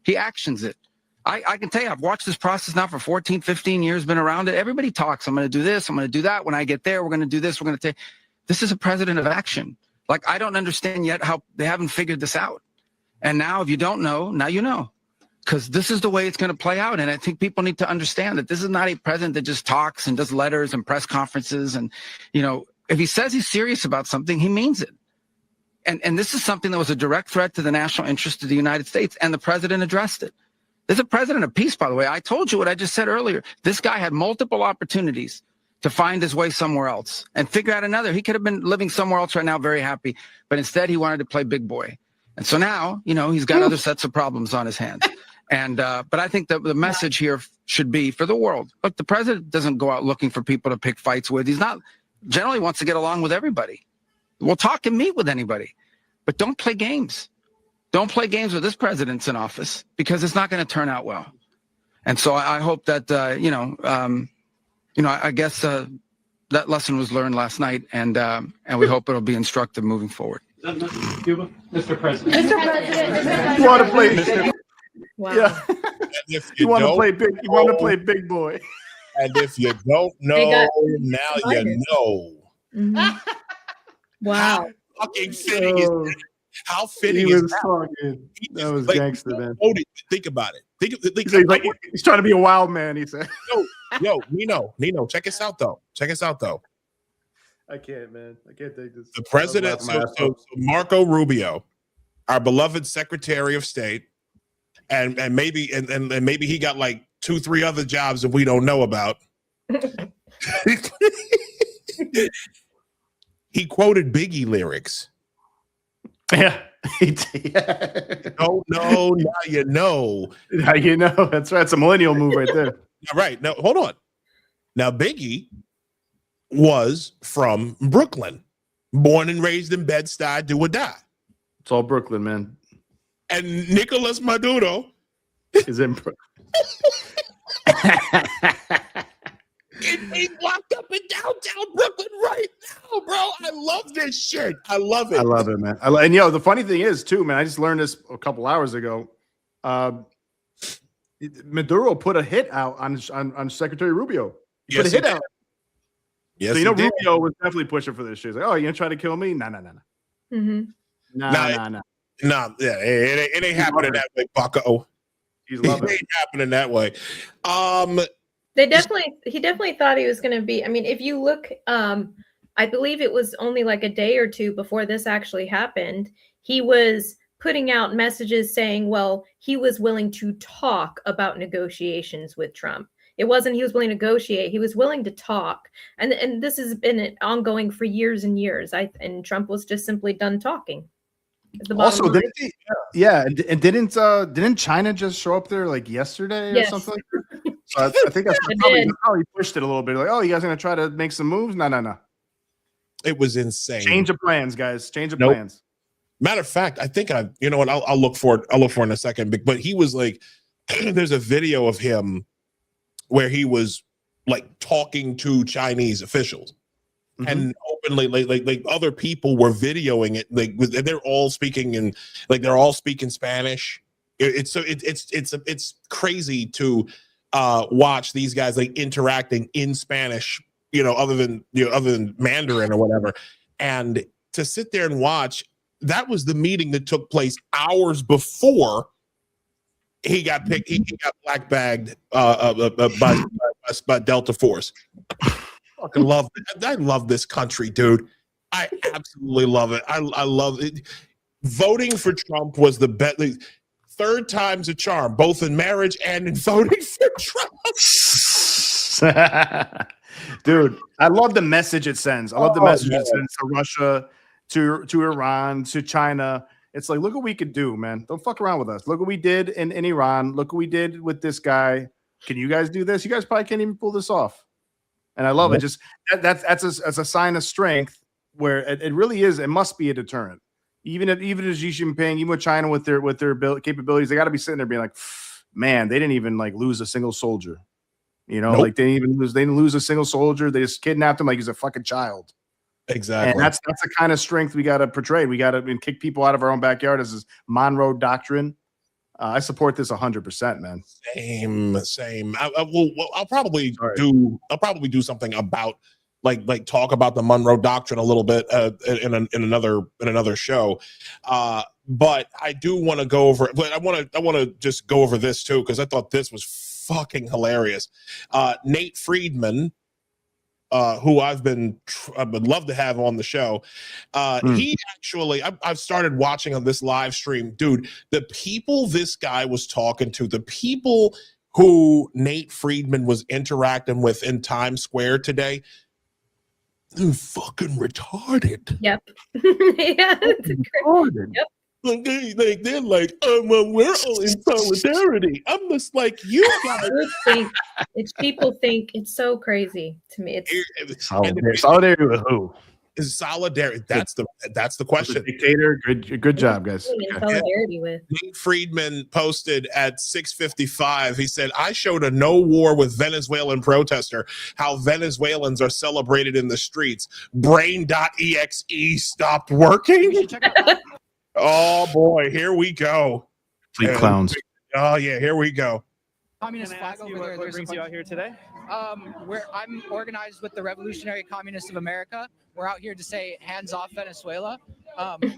Speaker 9: He actions it. I can tell you, I've watched this process now for 14, 15 years, been around it. Everybody talks. I'm going to do this. I'm going to do that. When I get there, we're going to do this. We're going to take. This is a president of action. Like, I don't understand yet how they haven't figured this out. And now, if you don't know, now you know. Because this is the way it's going to play out. And I think people need to understand that this is not a president that just talks and does letters and press conferences. And, you know, if he says he's serious about something, he means it. And this is something that was a direct threat to the national interest of the United States. And the president addressed it. There's a president of peace, by the way. I told you what I just said earlier. This guy had multiple opportunities to find his way somewhere else and figure out another. He could have been living somewhere else right now, very happy. But instead, he wanted to play big boy. And so now, you know, he's got other sets of problems on his hands. And but I think that the message here should be for the world. Look, the president doesn't go out looking for people to pick fights with. He's not generally wants to get along with everybody. We'll talk and meet with anybody, but don't play games. Don't play games with this president's in office, because it's not going to turn out well. And so I hope that I guess that lesson was learned last night, and we hope it'll be instructive moving forward.
Speaker 11: Mr. President.
Speaker 3: Mr. President.
Speaker 1: You want to play?
Speaker 3: Wow.
Speaker 1: Yeah. You want to play big? You want to play big boy?
Speaker 2: And if you don't know, now you know.
Speaker 3: Mm-hmm. Wow.
Speaker 2: How fucking fitting is that? How fitting
Speaker 1: he
Speaker 2: is
Speaker 1: was
Speaker 2: that?
Speaker 1: Talking. That was gangster, man.
Speaker 2: Think about it.
Speaker 1: He's trying to be a wild man. He said.
Speaker 2: Yo, Nino, check us out though.
Speaker 1: I can't, man. I can't take this.
Speaker 2: The president, so Marco Rubio, our beloved Secretary of State, and maybe he got like 2-3 other jobs that we don't know about. He quoted Biggie lyrics.
Speaker 1: Yeah.
Speaker 2: Oh no, now you know.
Speaker 1: Now you know. That's right. It's a millennial move right there.
Speaker 2: All right. Now hold on. Now Biggie was from Brooklyn, born and raised in Bed-Stuy, do or die.
Speaker 1: It's all Brooklyn, man.
Speaker 2: And Nicolas Maduro
Speaker 1: is in Brooklyn.
Speaker 2: He's locked up in downtown Brooklyn right now, bro. I love this shit. I love it.
Speaker 1: I love it, man. And the funny thing is, too, man, I just learned this a couple hours ago. Maduro put a hit out on Secretary Rubio. He put a hit out.
Speaker 2: Yes,
Speaker 1: so Rubio was definitely pushing for this shit. He's like, oh, you gonna try to kill me? Nah.
Speaker 3: Mm-hmm.
Speaker 2: Nah. Yeah, it ain't happening that way, Bucko.
Speaker 1: He's loving
Speaker 2: it. Ain't happening that way.
Speaker 3: He definitely thought he was going to be. I mean, if you look, I believe it was only like a day or two before this actually happened. He was putting out messages saying, well, he was willing to talk about negotiations with Trump. It wasn't he was willing to negotiate. He was willing to talk. And this has been ongoing for years and years. And Trump was just simply done talking.
Speaker 1: Also, and didn't China just show up there like yesterday or something? So I think that's how he pushed it a little bit. Like, oh, you guys gonna try to make some moves? No.
Speaker 2: It was insane.
Speaker 1: Change of plans, guys. Change of plans.
Speaker 2: Matter of fact, I think you know what? I'll look for it. I'll look for it in a second. But he was like, there's a video of him where he was like talking to Chinese officials. Mm-hmm. And openly, like other people were videoing it. Like they're all speaking in, like they're all speaking Spanish. It's crazy to watch these guys like interacting in Spanish, other than Mandarin or whatever. And to sit there and watch, that was the meeting that took place hours before he got picked. He got black bagged by Delta Force. Fucking love it. I love this country, dude. I absolutely love it. I love it. Voting for Trump was the best. Third time's a charm, both in marriage and in voting for
Speaker 1: Trump. Dude, I love the message it sends. I love the message it sends to Russia, to Iran, to China. It's like, look what we could do, man. Don't fuck around with us. Look what we did in Iran. Look what we did with this guy. Can you guys do this? You guys probably can't even pull this off. And I love it. Just that's a sign of strength where it really is. It must be a deterrent. Even as Xi Jinping, even with China with their capabilities, they got to be sitting there being like, man, they didn't even like lose a single soldier. Like they didn't lose a single soldier. They just kidnapped him like he's a fucking child.
Speaker 2: Exactly.
Speaker 1: And that's the kind of strength we got to portray. We got to kick people out of our own backyard as this Monroe Doctrine. I support this 100%, man.
Speaker 2: Same. I'll probably do something about like talk about the Monroe Doctrine a little bit in another show. But I do want to go over. But I want to just go over this too, because I thought this was fucking hilarious. Nate Friedman, who I would love to have on the show. He actually, I've started watching on this live stream, dude. The people this guy was talking to, the people who Nate Friedman was interacting with in Times Square today, they're fucking retarded.
Speaker 3: Yep. Yeah, it's
Speaker 2: retarded.
Speaker 3: Yep.
Speaker 2: Like they're like, oh, well, we're all in solidarity. I'm just like, you guys
Speaker 3: people think it's so crazy to me. It's
Speaker 1: solidarity with who?
Speaker 2: Is solidarity? That's the question.
Speaker 1: Dictator, good job, guys.
Speaker 3: in solidarity with.
Speaker 2: Nate Friedman posted at 6:55. He said, "I showed a no war with Venezuelan protester how Venezuelans are celebrated in the streets. Brain.exe stopped working." Oh boy, here we go.
Speaker 1: Fleet clowns.
Speaker 2: Oh yeah, here we go.
Speaker 12: Communist flag over there.
Speaker 11: What brings you out here today?
Speaker 12: I'm organized with the Revolutionary Communists of America. We're out here to say hands off Venezuela,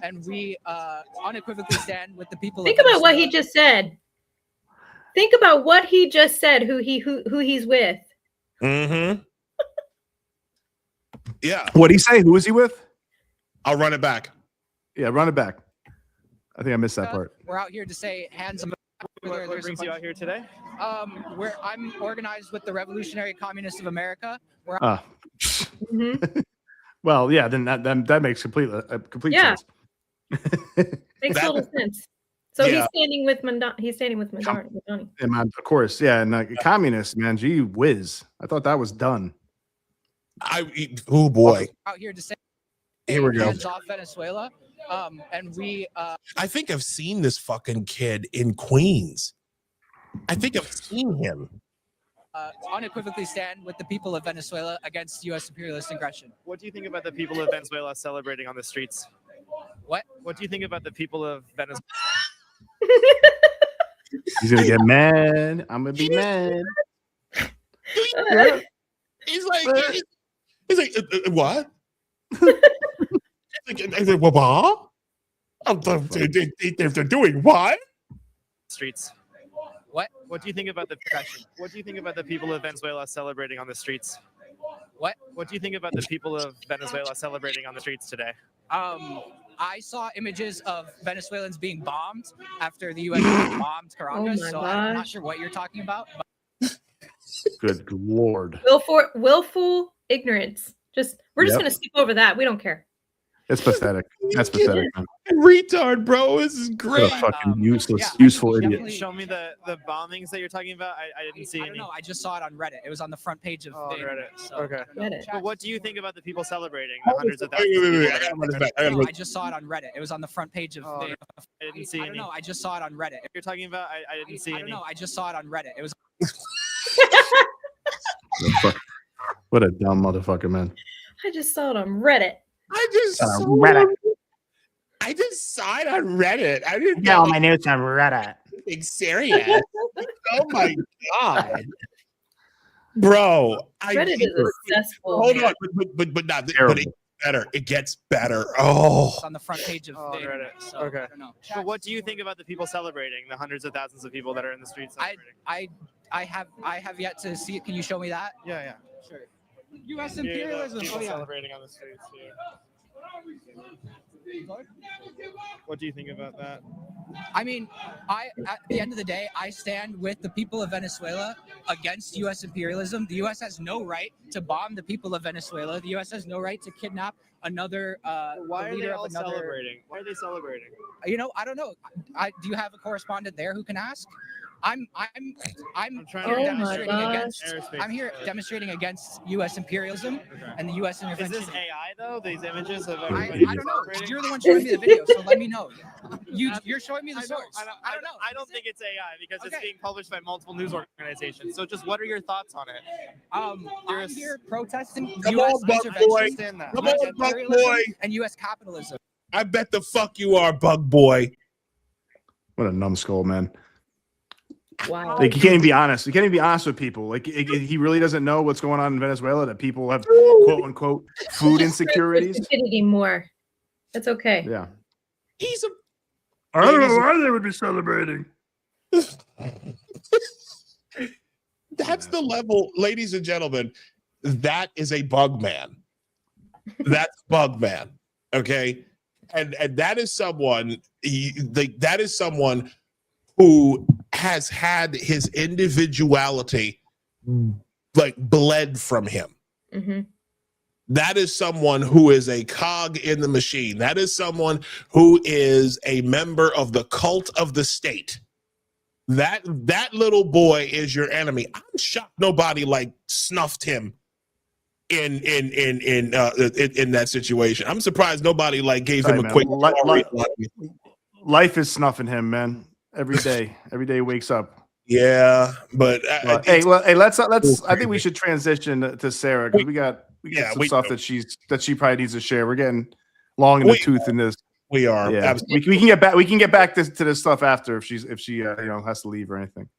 Speaker 12: and we unequivocally stand with the people.
Speaker 3: Think about what he just said. Think about what he just said. Who he's with.
Speaker 2: Mm-hmm. Yeah.
Speaker 1: What'd he say? Who was he with?
Speaker 2: I'll run it back.
Speaker 1: Yeah, run it back. I think I missed that part.
Speaker 12: We're out here to say hands off.
Speaker 11: What brings you out here today?
Speaker 12: I'm organized with the Revolutionary Communists of America.
Speaker 1: Well, yeah, then that makes complete sense.
Speaker 3: Makes total sense. So he's standing with Madani.
Speaker 1: And of course, yeah, and communists, man, gee whiz. I thought that was done.
Speaker 2: Oh boy.
Speaker 12: Out here to say
Speaker 1: here we go.
Speaker 12: Hands off Venezuela. And we
Speaker 2: I think I've seen this fucking kid in Queens. I think I've seen him.
Speaker 12: Unequivocally stand with the people of Venezuela against U.S. imperialist aggression.
Speaker 11: What do you think about the people of Venezuela celebrating on the streets?
Speaker 12: What?
Speaker 11: What do you think about the people of Venezuela?
Speaker 1: He's gonna get mad. I'm gonna be mad.
Speaker 2: He's like, what? What? They're doing what?
Speaker 11: Streets.
Speaker 12: What?
Speaker 11: What do you think about the aggression? What do you think about the people of Venezuela celebrating on the streets?
Speaker 12: What?
Speaker 11: What do you think about the people of Venezuela celebrating on the streets today?
Speaker 12: I saw images of Venezuelans being bombed after the U.S. bombed Caracas, so I'm not sure what you're talking about.
Speaker 1: Good Lord.
Speaker 3: Willful ignorance. We're just gonna skip over that. We don't care.
Speaker 1: It's pathetic. That's pathetic, man.
Speaker 2: Retard, bro. This is great.
Speaker 1: What a fucking useful idiot.
Speaker 11: Show me the bombings that you're talking about. I didn't see any.
Speaker 12: I don't know. I just saw it on Reddit. It was on the front page of
Speaker 11: Reddit.
Speaker 12: So
Speaker 11: okay.
Speaker 3: Reddit.
Speaker 11: But what do you think about the people celebrating? The hundreds of thousands.
Speaker 12: I just saw it on Reddit. It was on the front page of
Speaker 11: I didn't see any.
Speaker 12: I don't know. I just saw it on Reddit.
Speaker 11: You're talking about? I didn't see any.
Speaker 12: I don't know. I just saw it on Reddit. It was.
Speaker 1: What a dumb motherfucker, man.
Speaker 3: I just saw it on Reddit.
Speaker 2: I just saw
Speaker 1: Reddit.
Speaker 2: I just saw it on Reddit. I didn't
Speaker 1: get all my notes on Reddit.
Speaker 2: Being serious. Oh my god, bro!
Speaker 3: Reddit is a cesspool.
Speaker 2: Hold on, but not. But it gets better. It gets better. Oh,
Speaker 12: it's on the front page of
Speaker 11: Reddit.
Speaker 12: So
Speaker 11: okay.
Speaker 12: I don't know.
Speaker 11: But what do you think about the people celebrating? The hundreds of thousands of people that are in the streets celebrating?
Speaker 12: I have yet to see it. Can you show me that?
Speaker 11: Yeah.
Speaker 12: Sure. U.S. imperialism.
Speaker 11: People celebrating on the streets. What do you think about that?
Speaker 12: I mean, at the end of the day, I stand with the people of Venezuela against U.S. imperialism. The U.S. has no right to bomb the people of Venezuela. The U.S. has no right to kidnap another
Speaker 11: Why are they all
Speaker 12: another...
Speaker 11: celebrating? Why are they celebrating?
Speaker 12: You know, I don't know. Do you have a correspondent there who can ask? I'm here demonstrating against U.S. imperialism and the U.S. intervention.
Speaker 11: Is this AI though? These images of
Speaker 12: I don't know. You're the one showing me the video, so let me know. You're showing me the source.
Speaker 11: I don't know. I don't think it's AI because it's being published by multiple news organizations. So just what are your thoughts on it?
Speaker 12: I'm here protesting
Speaker 2: Come
Speaker 12: U.S.
Speaker 2: on, Bug Boy. Come on, Bug Boy.
Speaker 12: And U.S. capitalism.
Speaker 2: I bet the fuck you are, Bug Boy.
Speaker 1: What a numbskull, man.
Speaker 3: Wow.
Speaker 1: Like, he can't even be honest. He can't even be honest with people. Like, he really doesn't know what's going on in Venezuela, that people have quote unquote food insecurities.
Speaker 3: More. That's okay.
Speaker 1: Yeah.
Speaker 2: He's a.
Speaker 1: I don't know why they would be celebrating.
Speaker 2: That's the level, ladies and gentlemen. That is a bug man. That's bug man. Okay. And that is someone, that is someone who has had his individuality like bled from him.
Speaker 3: Mm-hmm.
Speaker 2: That is someone who is a cog in the machine. That is someone who is a member of the cult of the state. That little boy is your enemy. I'm shocked nobody like snuffed him in that situation. I'm surprised nobody like gave him a quick.
Speaker 1: Life is snuffing him, man. Every day he wakes up.
Speaker 2: Yeah, but
Speaker 1: let's. I think we should transition to Sarah, because we got some stuff that she probably needs to share. We're getting long in the tooth in this.
Speaker 2: We are.
Speaker 1: Yeah, we can get back. We can get back to this stuff after if she has to leave or anything.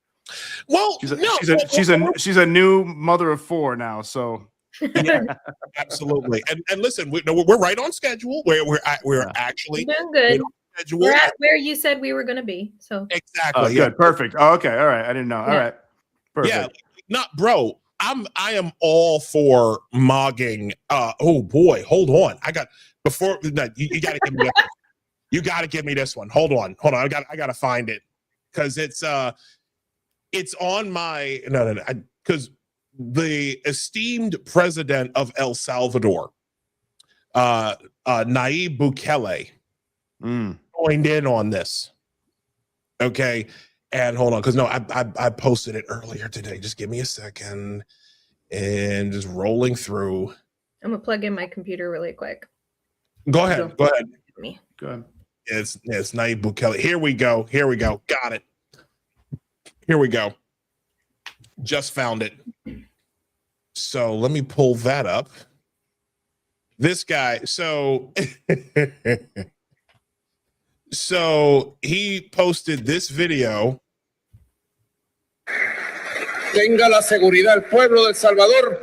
Speaker 2: Well,
Speaker 1: she's a new mother of 4 now, so.
Speaker 2: Yeah, absolutely. And listen, we're right on schedule. We're actually
Speaker 3: doing good.
Speaker 2: We're
Speaker 3: at where you said we were going to be. So
Speaker 2: exactly.
Speaker 1: Good. Perfect. Oh, okay. All right. I didn't know.
Speaker 3: Yeah.
Speaker 1: All right. Perfect.
Speaker 2: Yeah. Not, bro. I am all for mogging. Oh boy, hold on. I got before. No, you got to give me this. You got to give me this one. Hold on. I got to find it because it's on my because the esteemed president of El Salvador, Nayib Bukele, joined in on this. Okay. And hold on, because no, I posted it earlier today. Just give me a second. And just rolling through.
Speaker 3: I'm gonna plug in my computer really quick.
Speaker 2: Go ahead. Go ahead.
Speaker 3: Me.
Speaker 1: Go ahead.
Speaker 2: It's Nayib Bukele. Here we go. Got it. Here we go. Just found it. So let me pull that up. This guy, so he posted this video.
Speaker 13: Tenga la seguridad el pueblo de El Salvador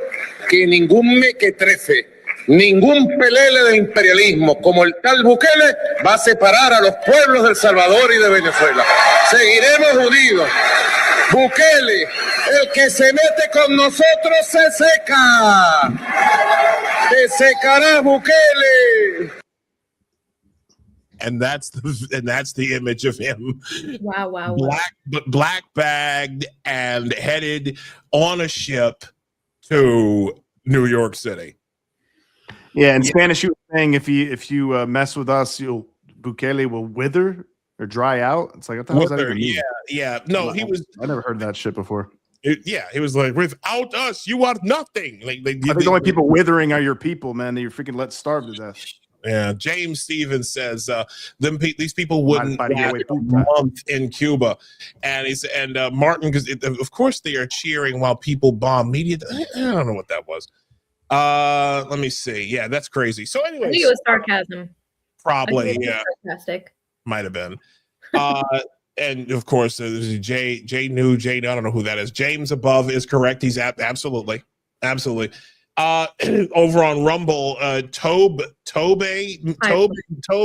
Speaker 13: que ningún mequetrefe, ningún pelele de imperialismo como el tal Bukele va a separar a los pueblos de El Salvador y de Venezuela. Seguiremos unidos. Bukele, el que se mete con nosotros se seca. Te secará, Bukele.
Speaker 2: And that's the image of him.
Speaker 3: Wow.
Speaker 2: Black bagged and headed on a ship to New York City.
Speaker 1: Yeah, in Spanish, you were saying if you mess with us, Bukele will wither or dry out. It's like, what the hell does that even mean?
Speaker 2: Yeah. No,
Speaker 1: I never heard that shit before.
Speaker 2: He was like, without us, you are nothing. I think
Speaker 1: the only people withering are your people, man. That you're freaking let starve to death.
Speaker 2: Yeah, James Stevens says these people wouldn't last a month in Cuba, and he said, and Martin, because of course they are cheering while people bomb media. I don't know what that was. Let me see. Yeah, that's crazy. So anyway,
Speaker 3: I think it was sarcasm.
Speaker 2: Probably, yeah,
Speaker 3: sarcastic.
Speaker 2: Might have been. And of course, there's J New. I don't know who that is. James above is correct. He's absolutely. Over on Rumble, Tobe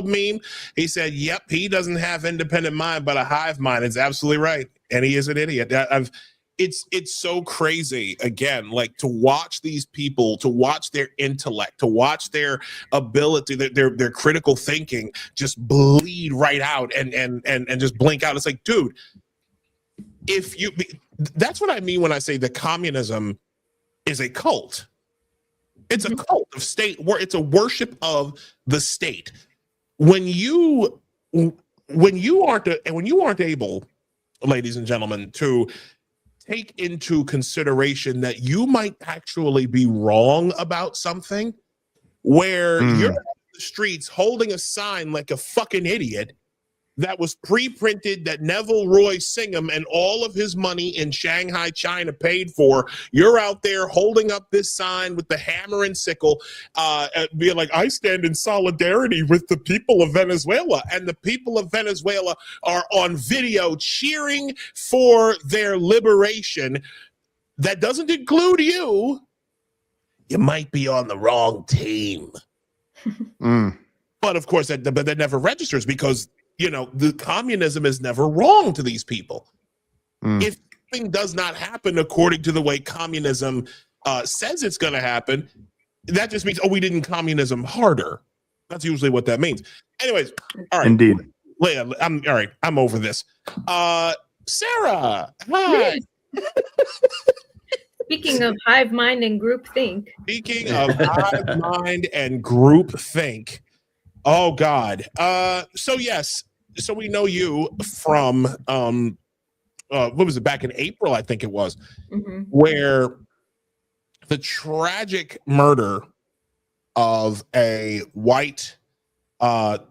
Speaker 2: meme. He said, "Yep, he doesn't have independent mind, but a hive mind." It's absolutely right, and he is an idiot. It's so crazy. Again, like to watch these people, to watch their intellect, to watch their ability, their critical thinking just bleed right out and just blink out. It's like, dude, that's what I mean when I say that communism is a cult. It's a cult of state. It's a worship of the state. When you aren't able, ladies and gentlemen, to take into consideration that you might actually be wrong about something, where you're in the streets holding a sign like a fucking idiot that was pre-printed that Neville Roy Singham and all of his money in Shanghai, China paid for. You're out there holding up this sign with the hammer and sickle, being like, I stand in solidarity with the people of Venezuela. And the people of Venezuela are on video cheering for their liberation. That doesn't include you. You might be on the wrong team. But of course, that never registers because, you know, the communism is never wrong to these people. If something does not happen according to the way communism says it's going to happen, that just means, oh, we didn't communism harder. That's usually what that means. Anyways, all right.
Speaker 1: Indeed.
Speaker 2: Leah, all right. I'm over this. Sarah, hi.
Speaker 3: Speaking of hive mind and group think.
Speaker 2: Speaking of hive mind and group think. Oh God. So yes. So we know you from what was it, back in April, I think it was, where the tragic murder of a white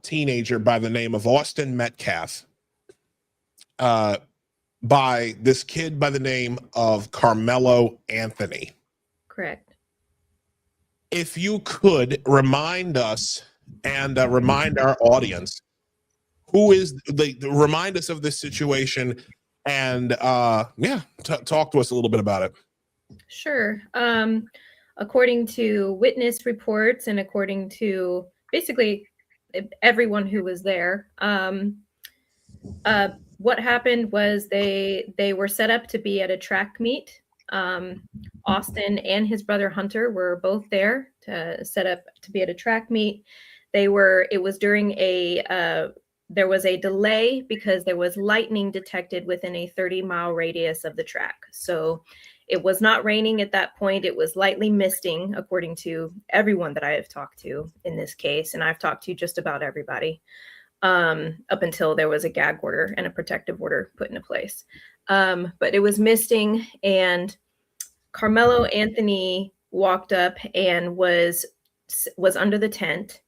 Speaker 2: teenager by the name of Austin Metcalf by this kid by the name of Carmelo Anthony.
Speaker 3: Correct.
Speaker 2: If you could remind us and remind our audience, who is remind us of this situation and talk to us a little bit about it.
Speaker 3: Sure. According to witness reports and according to basically everyone who was there, what happened was they were set up to be at a track meet. Austin and his brother Hunter were both there to set up to be at a track meet. It was during there was a delay because there was lightning detected within a 30-mile radius of the track. So it was not raining at that point. It was lightly misting, according to everyone that I have talked to in this case. And I've talked to just about everybody up until there was a gag order and a protective order put into place. But it was misting, and Carmelo Anthony walked up and was under the tent.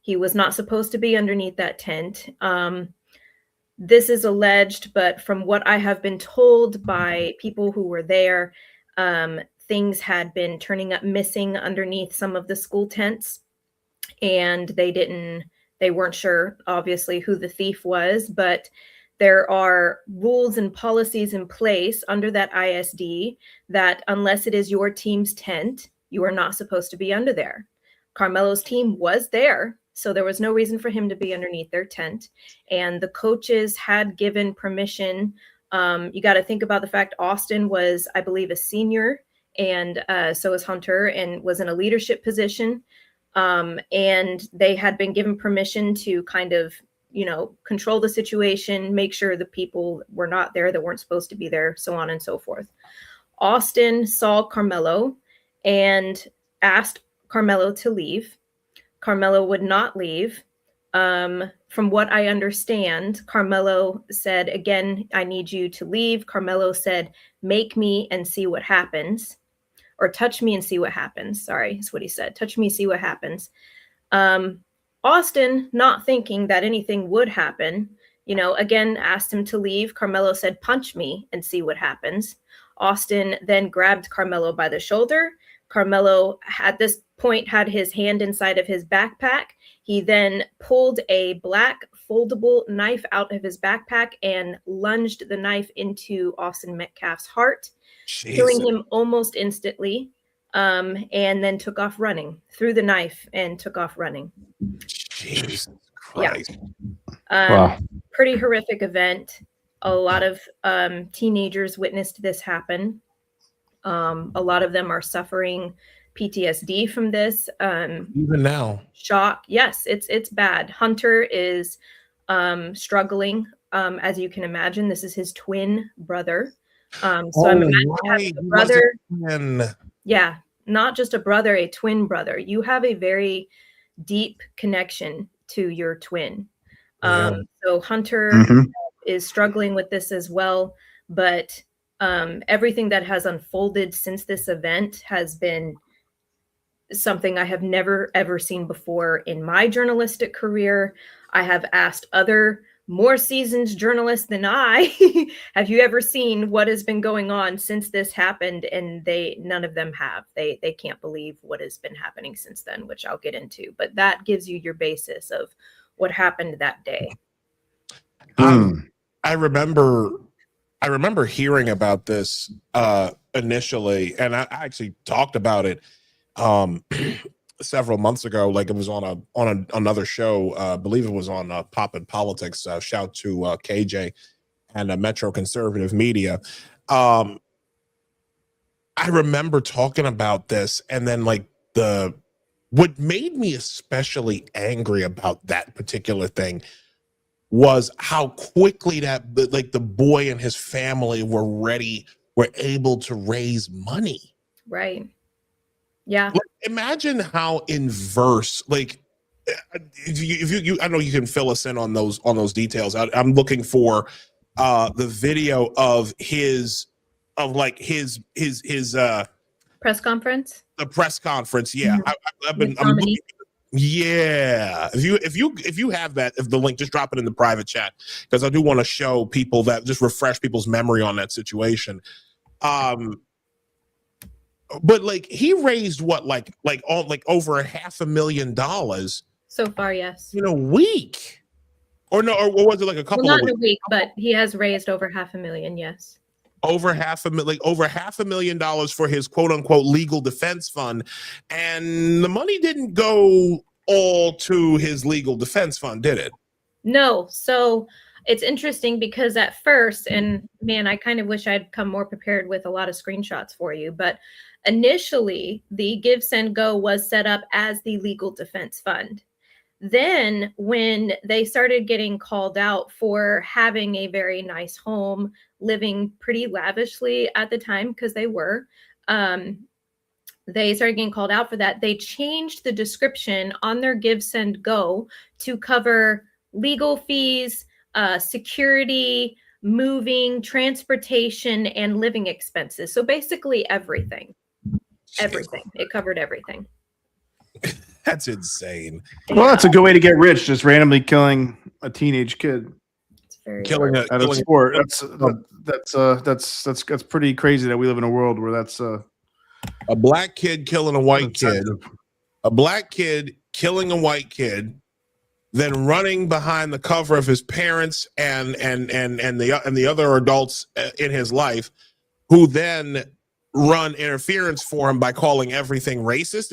Speaker 3: He was not supposed to be underneath that tent. This is alleged, but from what I have been told by people who were there, things had been turning up missing underneath some of the school tents, and they weren't sure, obviously, who the thief was, but there are rules and policies in place under that ISD that unless it is your team's tent, you are not supposed to be under there. Carmelo's team was there, so there was no reason for him to be underneath their tent. And the coaches had given permission. You got to think about the fact Austin was, I believe, a senior, and so was Hunter, and was in a leadership position. And they had been given permission to kind of, control the situation, make sure the people were not there that weren't supposed to be there, so on and so forth. Austin saw Carmelo and asked Carmelo to leave. Carmelo would not leave. From what I understand, Carmelo said, again, I need you to leave. Carmelo said, make me and see what happens. Or touch me and see what happens. Sorry, that's what he said. Touch me, see what happens. Austin, not thinking that anything would happen, again, asked him to leave. Carmelo said, punch me and see what happens. Austin then grabbed Carmelo by the shoulder. Carmelo, at this point, had his hand inside of his backpack. He then pulled a black foldable knife out of his backpack and lunged the knife into Austin Metcalf's heart, killing him almost instantly, and then took off running, threw the knife and took off running.
Speaker 2: Jesus Christ.
Speaker 3: Yeah.
Speaker 1: Wow.
Speaker 3: Pretty horrific event. A lot of teenagers witnessed this happen. A lot of them are suffering PTSD from this.
Speaker 2: Even now.
Speaker 3: Shock. Yes, it's bad. Hunter is struggling, as you can imagine. This is his twin brother. I'm imagining having a brother. Yeah, not just a brother, a twin brother. You have a very deep connection to your twin. So Hunter is struggling with this as well, but everything that has unfolded since this event has been something I have never, ever seen before in my journalistic career. I have asked other more seasoned journalist than I, have you ever seen what has been going on since this happened? And none of them have. They can't believe what has been happening since then, which I'll get into. But that gives you your basis of what happened that day.
Speaker 2: I remember hearing about this initially, and I actually talked about it several months ago. Like it was on another show. I believe it was on Pop and Politics. Shout to KJ and Metro Conservative Media. I remember talking about this, and then like what made me especially angry about that particular thing was how quickly the boy and his family were able to raise money.
Speaker 3: Right. Yeah.
Speaker 2: Like, imagine how inverse, like, if you I know you can fill us in on those details. I'm looking for the video of his
Speaker 3: press conference.
Speaker 2: The press conference. Yeah.
Speaker 3: Mm-hmm.
Speaker 2: I'm looking. Yeah, if you have that, if the link, just drop it in the private chat, because I do want to show people that, just refresh people's memory on that situation. But like he raised what, like over $500,000
Speaker 3: so far, yes,
Speaker 2: in a week, or no, or was it like a couple?
Speaker 3: Well, not
Speaker 2: of
Speaker 3: in a week, but he has raised over $500,000. Yes.
Speaker 2: Over $500,000 for his quote unquote legal defense fund. And the money didn't go all to his legal defense fund, did it?
Speaker 3: No. So it's interesting because at first, and man, I kind of wish I'd come more prepared with a lot of screenshots for you, but initially the Give, Send, Go was set up as the legal defense fund. Then when they started getting called out for having a very nice home, living pretty lavishly at the time, because they started getting called out for that. They changed the description on their Give, Send, Go to cover legal fees, security, moving, transportation, and living expenses. So basically everything. It covered everything.
Speaker 2: That's insane.
Speaker 1: Well, that's a good way to get rich, just randomly killing a teenage kid.
Speaker 3: It's very
Speaker 1: killing out of sport. That's pretty crazy that we live in a world where that's
Speaker 2: a black kid killing a white kid, a black kid killing a white kid, then running behind the cover of his parents and the other adults in his life, who then run interference for him by calling everything racist.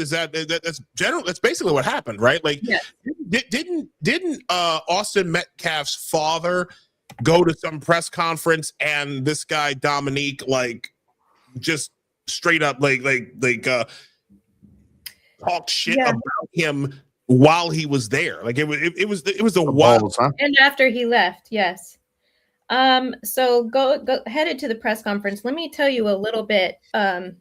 Speaker 2: That's basically what happened, right? Like,
Speaker 3: yeah.
Speaker 2: didn't Austin Metcalf's father go to some press conference and this guy Dominique like just straight up like talked shit about him while he was there? Like it was a wild,
Speaker 3: and after he left, yes. So go headed to the press conference. Let me tell you a little bit. I'll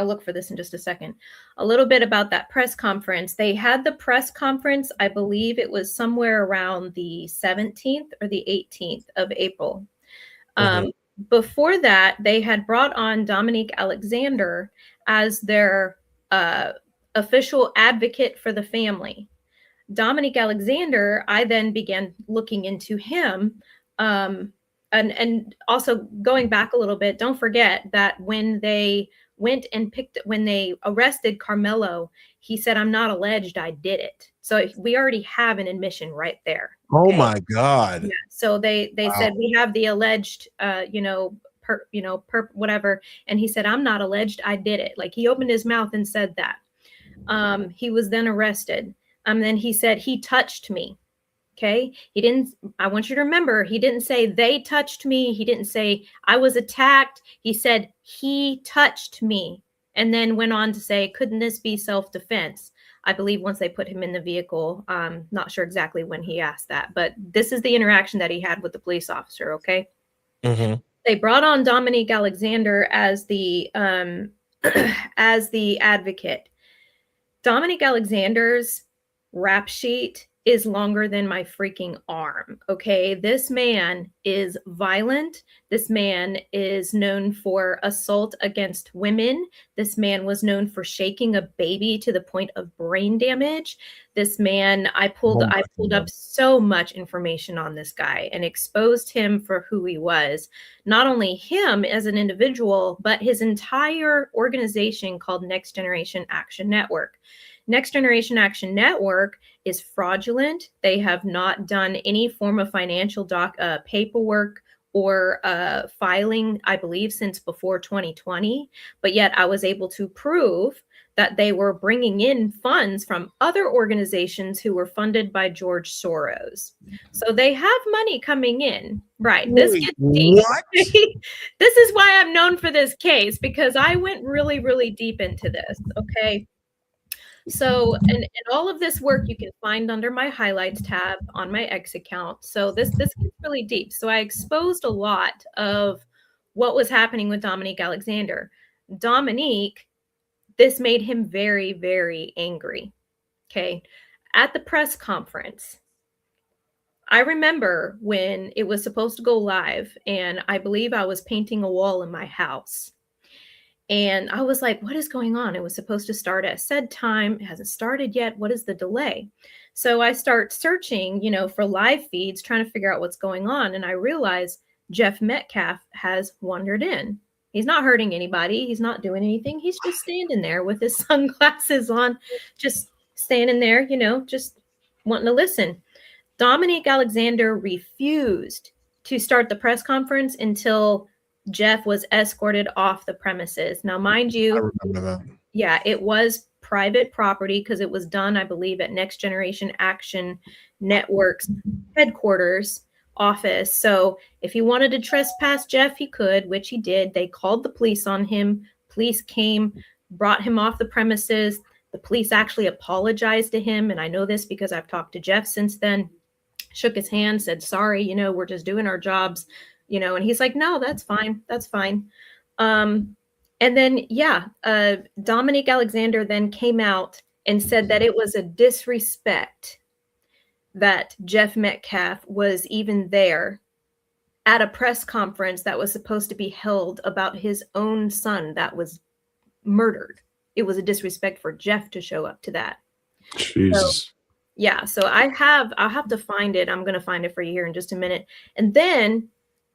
Speaker 3: look for this in just a second. A little bit about that press conference. They had the press conference, I believe it was somewhere around the 17th or the 18th of April. Before that, they had brought on Dominique Alexander as their official advocate for the family. Dominique Alexander, I then began looking into him. And also going back a little bit, don't forget that when they when they arrested Carmelo, he said, "I'm not alleged, I did it." So we already have an admission right there.
Speaker 2: Oh my God.
Speaker 3: Yeah. So they said, we have the alleged, whatever. And he said, "I'm not alleged, I did it." Like he opened his mouth and said that. He was then arrested. Then he said, "He touched me." Okay. I want you to remember, he didn't say they touched me. He didn't say I was attacked. He said he touched me, and then went on to say, "Couldn't this be self-defense?" I believe once they put him in the vehicle. Not sure exactly when he asked that, but this is the interaction that he had with the police officer. Okay.
Speaker 2: Mm-hmm.
Speaker 3: They brought on Dominique Alexander as the advocate. Dominique Alexander's rap sheet is longer than my freaking arm. Okay. This man is violent. This man is known for assault against women. This man was known for shaking a baby to the point of brain damage. This man, I pulled up so much information on this guy and exposed him for who he was. Not only him as an individual, but his entire organization called Next Generation Action Network. Next Generation Action Network is fraudulent. They have not done any form of financial paperwork or filing, I believe, since before 2020. But yet I was able to prove that they were bringing in funds from other organizations who were funded by George Soros. So they have money coming in. Right. This gets deep. This is why I'm known for this case, because I went really, really deep into this. Okay. So, and all of this work you can find under my highlights tab on my X account. So this gets really deep. So I exposed a lot of what was happening with Dominique Alexander. Dominique, this made him very, very angry. Okay. At the press conference, I remember when it was supposed to go live, and I believe I was painting a wall in my house. And I was like, what is going on? It was supposed to start at said time. It hasn't started yet. What is the delay? So I start searching, for live feeds, trying to figure out what's going on. And I realize Jeff Metcalf has wandered in. He's not hurting anybody. He's not doing anything. He's just standing there with his sunglasses on, just standing there, just wanting to listen. Dominique Alexander refused to start the press conference until Jeff was escorted off the premises. Now, mind you,
Speaker 2: I remember that.
Speaker 3: Yeah, it was private property because it was done, I believe, at Next Generation Action Network's headquarters office. So if he wanted to trespass Jeff, he could, which he did. They called the police on him. Police came, brought him off the premises. The police actually apologized to him. And I know this because I've talked to Jeff since then. Shook his hand, said, sorry, we're just doing our jobs. And he's like, no, that's fine. That's fine. And then, Dominique Alexander then came out and said that it was a disrespect that Jeff Metcalf was even there at a press conference that was supposed to be held about his own son that was murdered. It was a disrespect for Jeff to show up to that.
Speaker 1: Jesus.
Speaker 3: So I'll have to find it. I'm going to find it for you here in just a minute. And then,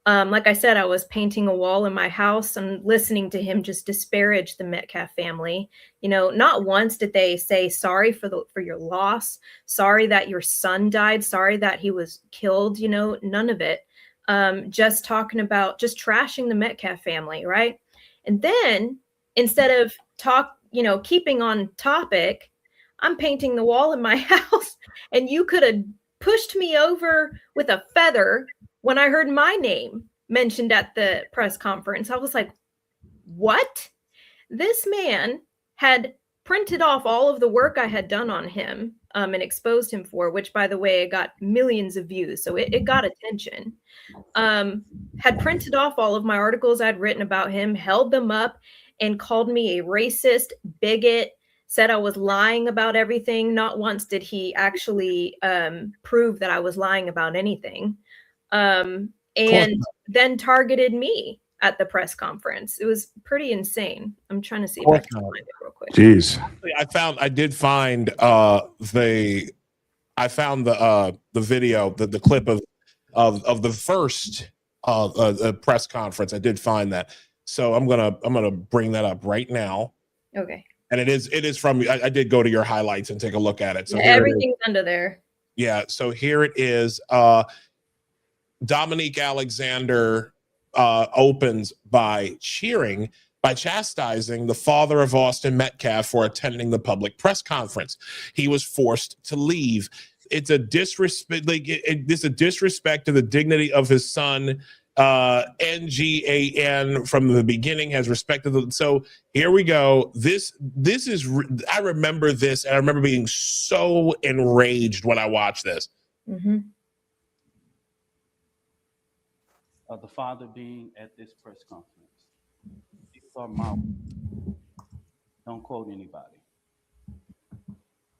Speaker 3: like I said, I was painting a wall in my house and listening to him just disparage the Metcalf family. Not once did they say sorry for your loss, sorry that your son died, sorry that he was killed, none of it. Just talking about just trashing the Metcalf family, right? And then instead of keeping on topic, I'm painting the wall in my house, and you could have pushed me over with a feather when I heard my name mentioned at the press conference. I was like, what? This man had printed off all of the work I had done on him and exposed him for, which, by the way, it got millions of views. So it got attention. Had printed off all of my articles I'd written about him, held them up, and called me a racist, bigot, said I was lying about everything. Not once did he actually prove that I was lying about anything. And then targeted me at the press conference. It was pretty insane. I'm trying to see if I can find it real quick.
Speaker 1: Jeez.
Speaker 2: I did find the video, the clip of the first press conference. I did find that. So I'm gonna bring that up right now.
Speaker 3: Okay.
Speaker 2: And it is from, I did go to your highlights and take a look at it. So
Speaker 3: everything's under there.
Speaker 2: Yeah. So here it is. Dominique Alexander opens by chastising the father of Austin Metcalf for attending the public press conference. He was forced to leave. It's a disrespect. It's a disrespect to the dignity of his son. NGAN from the beginning has respected them. So here we go. This is, I remember this, and I remember being so enraged when I watched this.
Speaker 3: Mm-hmm.
Speaker 14: The father being at this press conference. These are my, don't quote anybody.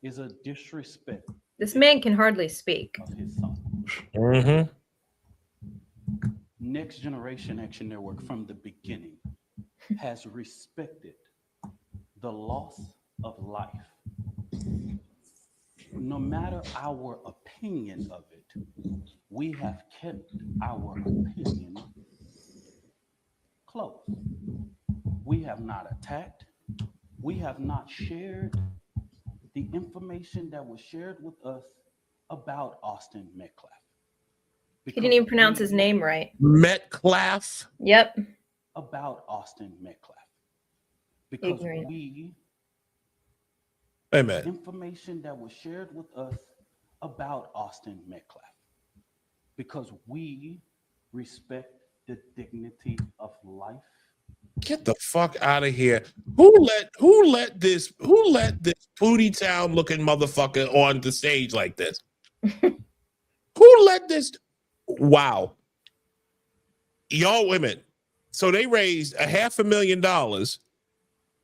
Speaker 14: Is a disrespect
Speaker 3: This man can hardly speak.
Speaker 14: of his son.
Speaker 2: Mm-hmm.
Speaker 14: Next Generation Action Network from the beginning has respected the loss of life. No matter our opinion of it, we have kept our opinion close. We have not attacked. We have not shared the information that was shared with us about Austin Metcalf.
Speaker 3: He didn't even pronounce his name right.
Speaker 2: Metcalf?
Speaker 3: Yep.
Speaker 14: About Austin Metcalf. Because
Speaker 3: Ignorant.
Speaker 2: Amen.
Speaker 14: Information that was shared with us about Austin Metcalf. Because we respect the dignity of life.
Speaker 2: Get the fuck out of here. Who let this Pootie Town looking motherfucker on the stage like this? Who let this? Wow. Y'all women. So they raised $500,000,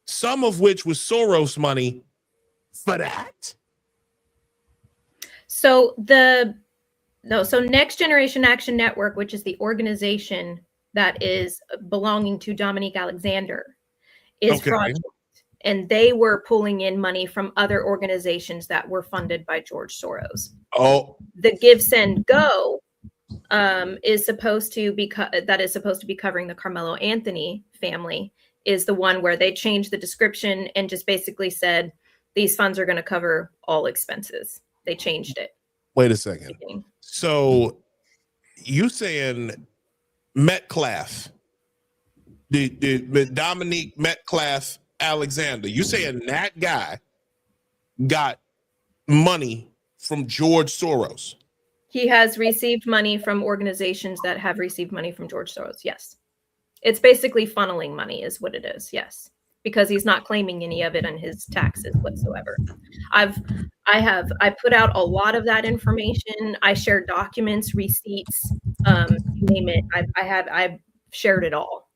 Speaker 2: some of which was Soros money for that.
Speaker 3: So Next Generation Action Network, which is the organization that is belonging to Dominique Alexander, is fraudulent. And they were pulling in money from other organizations that were funded by George Soros.
Speaker 2: Oh.
Speaker 3: The Give, Send, Go is supposed to be covering the Carmelo Anthony family, is the one where they changed the description and just basically said these funds are going to cover all expenses. They changed it.
Speaker 2: Wait a second. So you saying Metcalf, the Dominique Metcalf Alexander, you saying that guy got money from George Soros?
Speaker 3: He has received money from organizations that have received money from George Soros. Yes. It's basically funneling money is what it is. Yes. Because he's not claiming any of it on his taxes whatsoever. I put out a lot of that information. I shared documents, receipts, you name it. I've shared it all.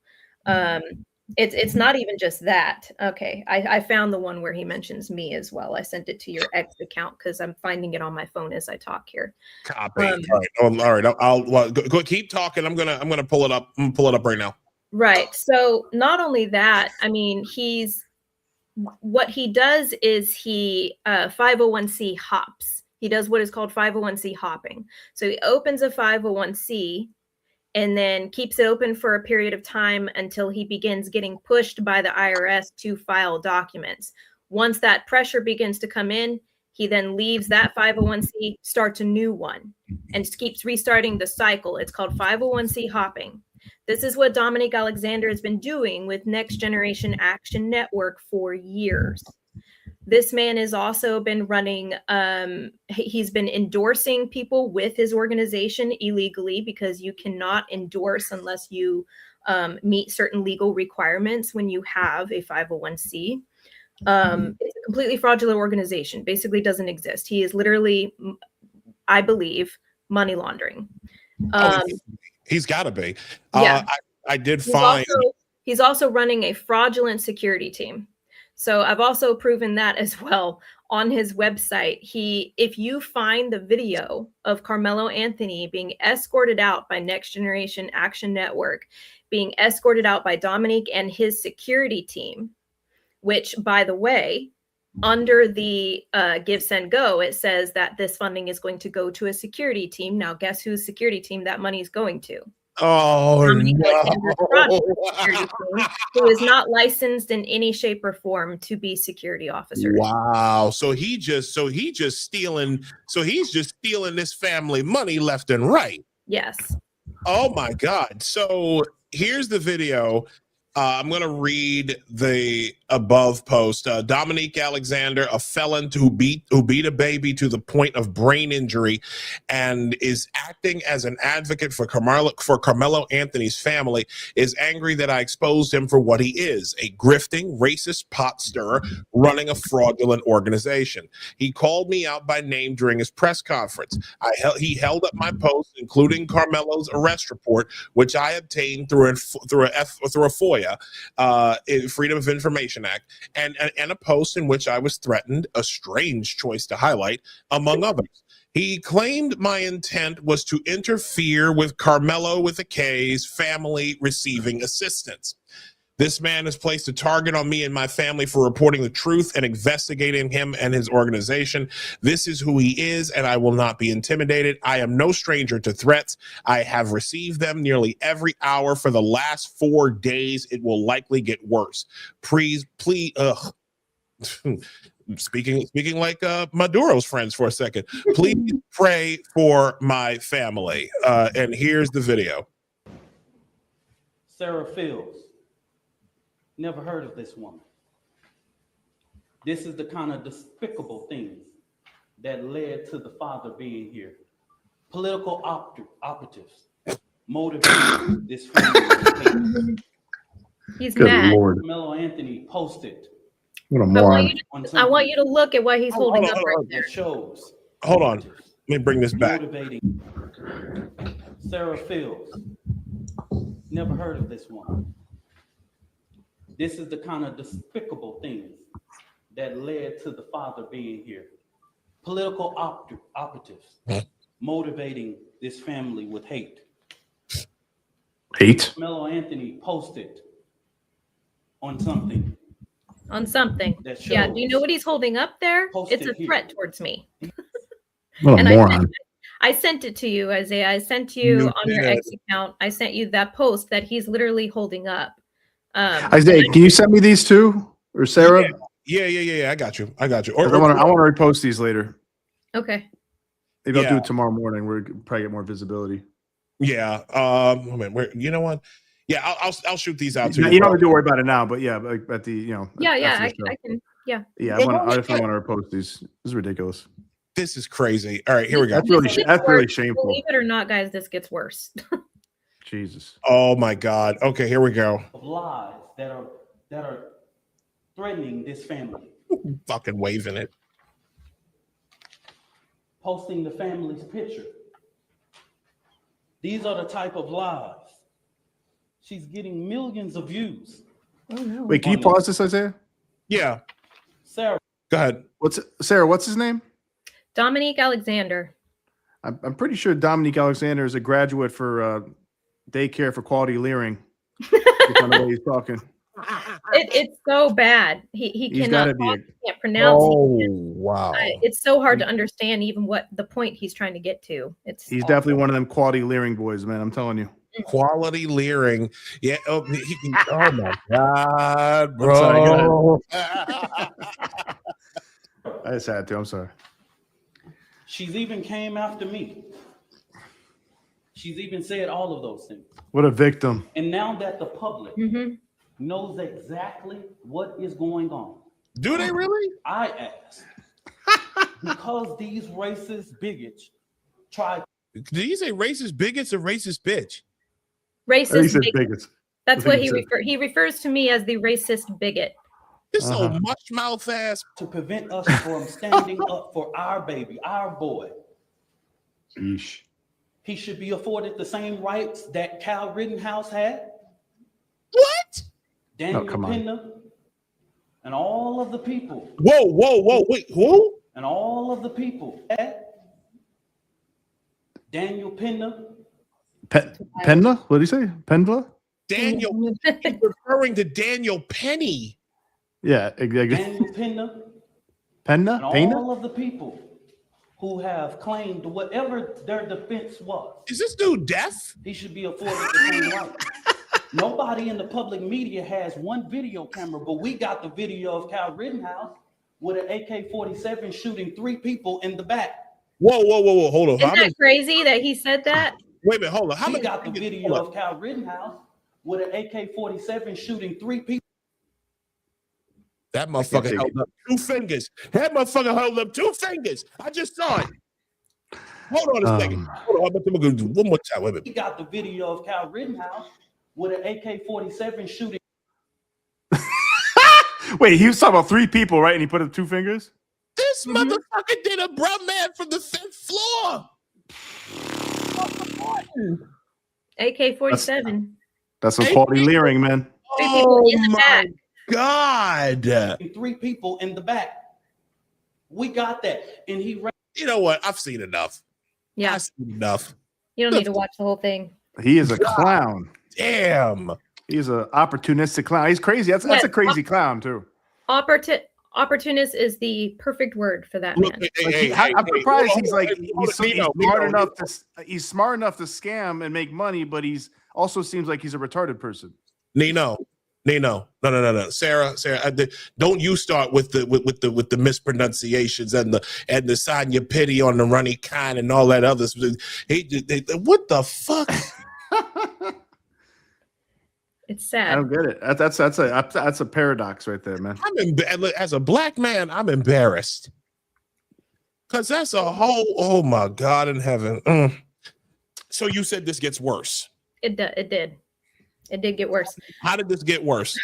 Speaker 3: It's not even just that. Okay, I found the one where he mentions me as well. I sent it to your X account because I'm finding it on my phone as I talk here.
Speaker 2: Copy. All right. I'll go keep talking. I'm gonna pull it up. I'm gonna pull it up right now.
Speaker 3: Right. So not only that, I mean, what he does is he 501c hops. He does what is called 501c hopping. So he opens a 501c and then keeps it open for a period of time until he begins getting pushed by the IRS to file documents. Once that pressure begins to come in, he then leaves that 501c, starts a new one, and keeps restarting the cycle. It's called 501c hopping. This is what Dominique Alexander has been doing with Next Generation Action Network for years. This man has also been running, he's been endorsing people with his organization illegally because you cannot endorse unless you meet certain legal requirements when you have a 501c. It's a completely fraudulent organization, basically doesn't exist. He is literally, I believe, money laundering.
Speaker 2: He's got to be.
Speaker 3: Yeah.
Speaker 2: I did find.
Speaker 3: He's also running a fraudulent security team. So I've also proven that as well on his website. If you find the video of Carmelo Anthony being escorted out by Next Generation Action Network, being escorted out by Dominique and his security team, which, by the way, under the Give, Send, Go, it says that this funding is going to go to a security team. Now, guess whose security team that money is going to?
Speaker 2: Oh, no.
Speaker 3: Who is not licensed in any shape or form to be security officers.
Speaker 2: Wow. So he's just stealing this family money left and right.
Speaker 3: Yes.
Speaker 2: Oh my God. So here's the video. I'm going to read the above post. Dominique Alexander, a felon who beat a baby to the point of brain injury and is acting as an advocate for Carmelo Anthony's family, is angry that I exposed him for what he is, a grifting, racist pot stirrer running a fraudulent organization. He called me out by name during his press conference. He held up my post, including Carmelo's arrest report, which I obtained through a FOIA, Freedom of Information Discrimination Act, and a post in which I was threatened, a strange choice to highlight, among others. He claimed my intent was to interfere with Carmelo with a K's family receiving assistance. This man has placed a target on me and my family for reporting the truth and investigating him and his organization. This is who he is, and I will not be intimidated. I am no stranger to threats. I have received them nearly every hour for the last 4 days. It will likely get worse. Please, speaking like Maduro's friends for a second. Please pray for my family. And here's the video.
Speaker 14: Sarah Fields. Never heard of this woman. This is the kind of despicable things that led to the father being here. Political operatives motivated this family.
Speaker 3: He's mad.
Speaker 1: Lord.
Speaker 14: Carmelo Anthony posted.
Speaker 1: What a moron.
Speaker 3: I want you to look at what he's holding up right there.
Speaker 14: Shows.
Speaker 2: Hold on. Let me bring this back.
Speaker 14: Motivating Sarah Fields. Never heard of this woman. This is the kind of despicable things that led to the father being here. Political operatives motivating this family with hate.
Speaker 1: Hate?
Speaker 14: Carmelo Anthony posted on something.
Speaker 3: On something. Yeah, do you know what he's holding up there? It's a threat towards me.
Speaker 1: What a moron.
Speaker 3: I sent it to you, Isaiah. I sent you on your X account. I sent you that post that he's literally holding up.
Speaker 1: Isaiah, can you send me these too, or Sarah?
Speaker 2: Yeah. I got you. I want
Speaker 1: to repost these later.
Speaker 3: Okay.
Speaker 1: Maybe I'll do it tomorrow morning. We're probably get more visibility.
Speaker 2: Yeah. You know what? Yeah, I'll shoot these out too.
Speaker 1: You don't have to worry about it now, but yeah, at the
Speaker 3: I can. Yeah.
Speaker 1: Yeah, I definitely want to repost these. This is ridiculous.
Speaker 2: This is crazy. All right, here we go.
Speaker 1: That's really shameful.
Speaker 3: Believe it or not, guys, this gets worse.
Speaker 1: Jesus.
Speaker 2: Oh my God. Okay, here we go.
Speaker 14: Of lies that are threatening this family.
Speaker 2: Fucking waving it.
Speaker 14: Posting the family's picture. These are the type of lies. She's getting millions of views.
Speaker 3: Oh, no.
Speaker 1: Wait, can you pause this, Isaiah?
Speaker 2: Yeah.
Speaker 14: Sarah.
Speaker 2: Go ahead.
Speaker 1: What's his name?
Speaker 3: Dominique Alexander.
Speaker 1: I'm pretty sure Dominique Alexander is a graduate for daycare for quality leering. On the way he's talking.
Speaker 3: It's so bad. He cannot talk, he can't pronounce.
Speaker 2: Wow.
Speaker 3: It's so hard to understand even what the point he's trying to get to.
Speaker 1: He's definitely one of them quality leering boys, man. I'm telling you.
Speaker 2: Quality leering. Yeah. Oh my God, bro.
Speaker 1: I just had to. I'm sorry.
Speaker 14: She's even came after me. She's even said all of those things.
Speaker 1: What a victim.
Speaker 14: And now that the public knows exactly what is going on.
Speaker 2: Do they really?
Speaker 14: I ask. Because these racist bigots try.
Speaker 2: Did he say racist bigots or racist bitch?
Speaker 3: Racist bigots. That's what he refers to me as the racist bigot.
Speaker 2: This old mush mouth ass.
Speaker 14: To prevent us from standing up for our baby, our boy.
Speaker 1: Yeesh.
Speaker 14: He should be afforded the same rights that Kyle Rittenhouse had.
Speaker 2: What?
Speaker 14: Daniel Pena and all of the people.
Speaker 2: Whoa. Wait, who?
Speaker 14: And all of the people. Daniel Pena.
Speaker 1: Penna? What did he say? Penva?
Speaker 2: Daniel. He's referring to Daniel Penny.
Speaker 1: Yeah, exactly.
Speaker 14: Daniel Pena.
Speaker 1: Penna?
Speaker 14: And all of the people who have claimed whatever their defense was.
Speaker 2: Is this dude deaf?
Speaker 14: He should be afforded the same rights. Nobody in the public media has one video camera, but we got the video of Kyle Rittenhouse with an AK-47 shooting 3 people in the back.
Speaker 2: Whoa. Hold on.
Speaker 3: Isn't that crazy that he said that?
Speaker 2: Wait a minute, hold on.
Speaker 14: We got the video of Kyle Rittenhouse with an AK-47 shooting 3 people.
Speaker 2: That motherfucker held up 2 fingers. That motherfucker held up 2 fingers. I just saw it. Hold on a second. Hold on. I'm going to do one more time. Wait a minute.
Speaker 14: We got the video of Kyle Rittenhouse with an AK-47 shooting.
Speaker 1: Wait, he was talking about 3 people, right? And he put up 2 fingers?
Speaker 2: This motherfucker did a brown man from the 5th floor.
Speaker 3: AK-47.
Speaker 1: That's some quality leering, man.
Speaker 3: 3 people in the back.
Speaker 2: God.
Speaker 14: 3 people in the back. We got that. And he ran.
Speaker 2: You know what? I've seen enough.
Speaker 3: Yeah.
Speaker 2: I've seen enough.
Speaker 3: You don't need to watch the whole thing.
Speaker 1: He is a clown.
Speaker 2: Damn.
Speaker 1: He's an opportunistic clown. He's crazy. That's a crazy clown too.
Speaker 3: Opportunist is the perfect word for that
Speaker 2: Look,
Speaker 3: man.
Speaker 1: I'm surprised he's like
Speaker 2: Nino.
Speaker 1: he's smart enough to scam and make money, but he's also seems like he's a retarded person.
Speaker 2: Nino. No. Sarah, don't you start with the mispronunciations and the sign your pity on the runny kind and all that other. What the fuck?
Speaker 3: It's sad.
Speaker 1: I don't get it. That's a paradox right there, man.
Speaker 2: As a black man, I'm embarrassed because that's a whole. Oh my God in heaven. So you said this gets worse.
Speaker 3: It did. It did get worse.
Speaker 2: How did this get worse?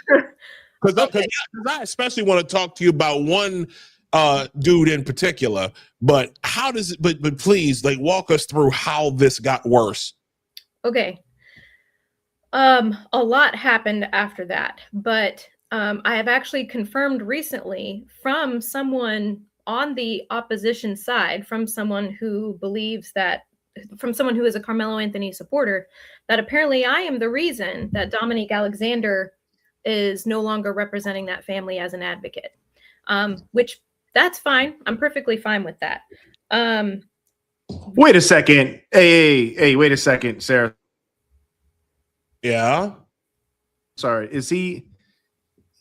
Speaker 2: Because I especially want to talk to you about one dude in particular. But how does it? But please, like, walk us through how this got worse.
Speaker 3: Okay. A lot happened after that, but I have actually confirmed recently from someone on the opposition side, from someone who is a Carmelo Anthony supporter, that apparently I am the reason that Dominique Alexander is no longer representing that family as an advocate, which that's fine. I'm perfectly fine with that.
Speaker 1: Wait a second. Hey, wait a second, Sarah.
Speaker 2: Yeah.
Speaker 1: Sorry.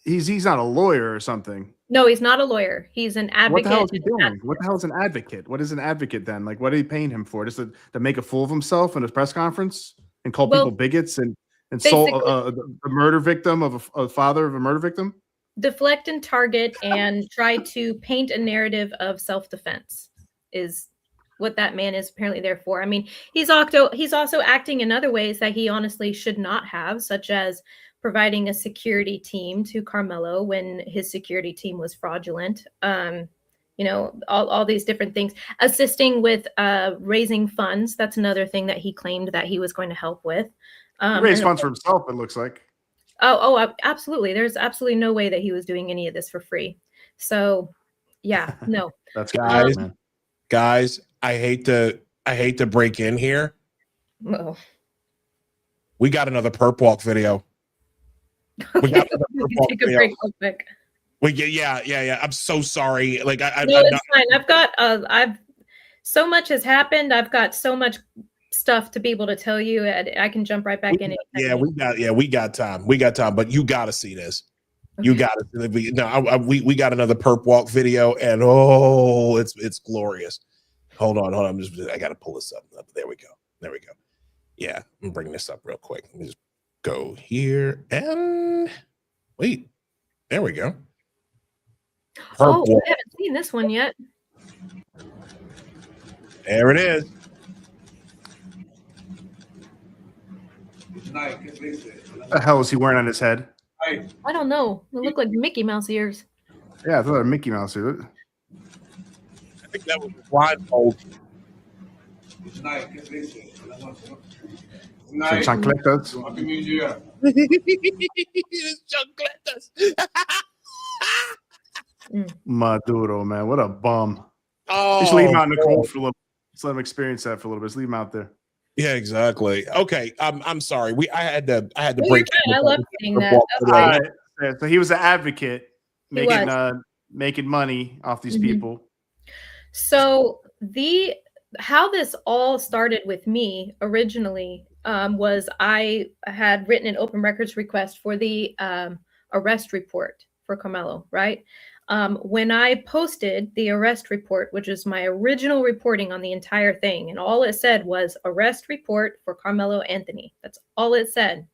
Speaker 1: He's not a lawyer or something.
Speaker 3: No, he's not a lawyer. He's an advocate.
Speaker 1: What the hell is he doing? What the hell is an advocate? What is an advocate then? Like, what are they paying him for? Just to make a fool of himself in his press conference and call people bigots and insult a murder victim of a father of a murder victim?
Speaker 3: Deflect and target and try to paint a narrative of self-defense is what that man is apparently there for. I mean, he's also acting in other ways that he honestly should not have, such as providing a security team to Carmelo when his security team was fraudulent. All these different things. Assisting with raising funds. That's another thing that he claimed that he was going to help with.
Speaker 1: He raised funds for himself, it looks like.
Speaker 3: Oh, absolutely. There's absolutely no way that he was doing any of this for free. So, yeah, no.
Speaker 1: That's
Speaker 2: guys. I hate to break in here.
Speaker 3: Oh.
Speaker 2: We got another perp walk video. We got another perp walk
Speaker 3: Take a
Speaker 2: video.
Speaker 3: break real quick.
Speaker 2: Yeah. I'm so sorry. Like
Speaker 3: it's fine. I've so much has happened. I've got so much stuff to be able to tell you. I can jump right back in.
Speaker 2: We got time. But you got to see this. Okay. You got to. We got another perp walk video, and it's glorious. Hold on. I got to pull this up. There we go. Yeah, I'm gonna bring this up real quick. Let me just go here and wait. There we go.
Speaker 3: I haven't seen this one yet.
Speaker 2: There it is.
Speaker 1: What the hell is he wearing on his head?
Speaker 3: I don't know. They look like Mickey Mouse ears.
Speaker 1: Yeah, I thought a Mickey Mouse ears.
Speaker 2: I think that was blindfold.
Speaker 1: Chancletas. Maduro, man, what a bum. Just leave him out in the cold for a little. Just let him experience that for a little bit. Just leave him out there.
Speaker 2: Yeah, exactly. Okay, I'm sorry. I had to break.
Speaker 3: I love seeing that.
Speaker 1: So he was an advocate, making money off these people.
Speaker 3: So how this all started with me originally was I had written an open records request for the arrest report for Carmelo, right? When I posted the arrest report, which is my original reporting on the entire thing, and all it said was arrest report for Carmelo Anthony. That's all it said.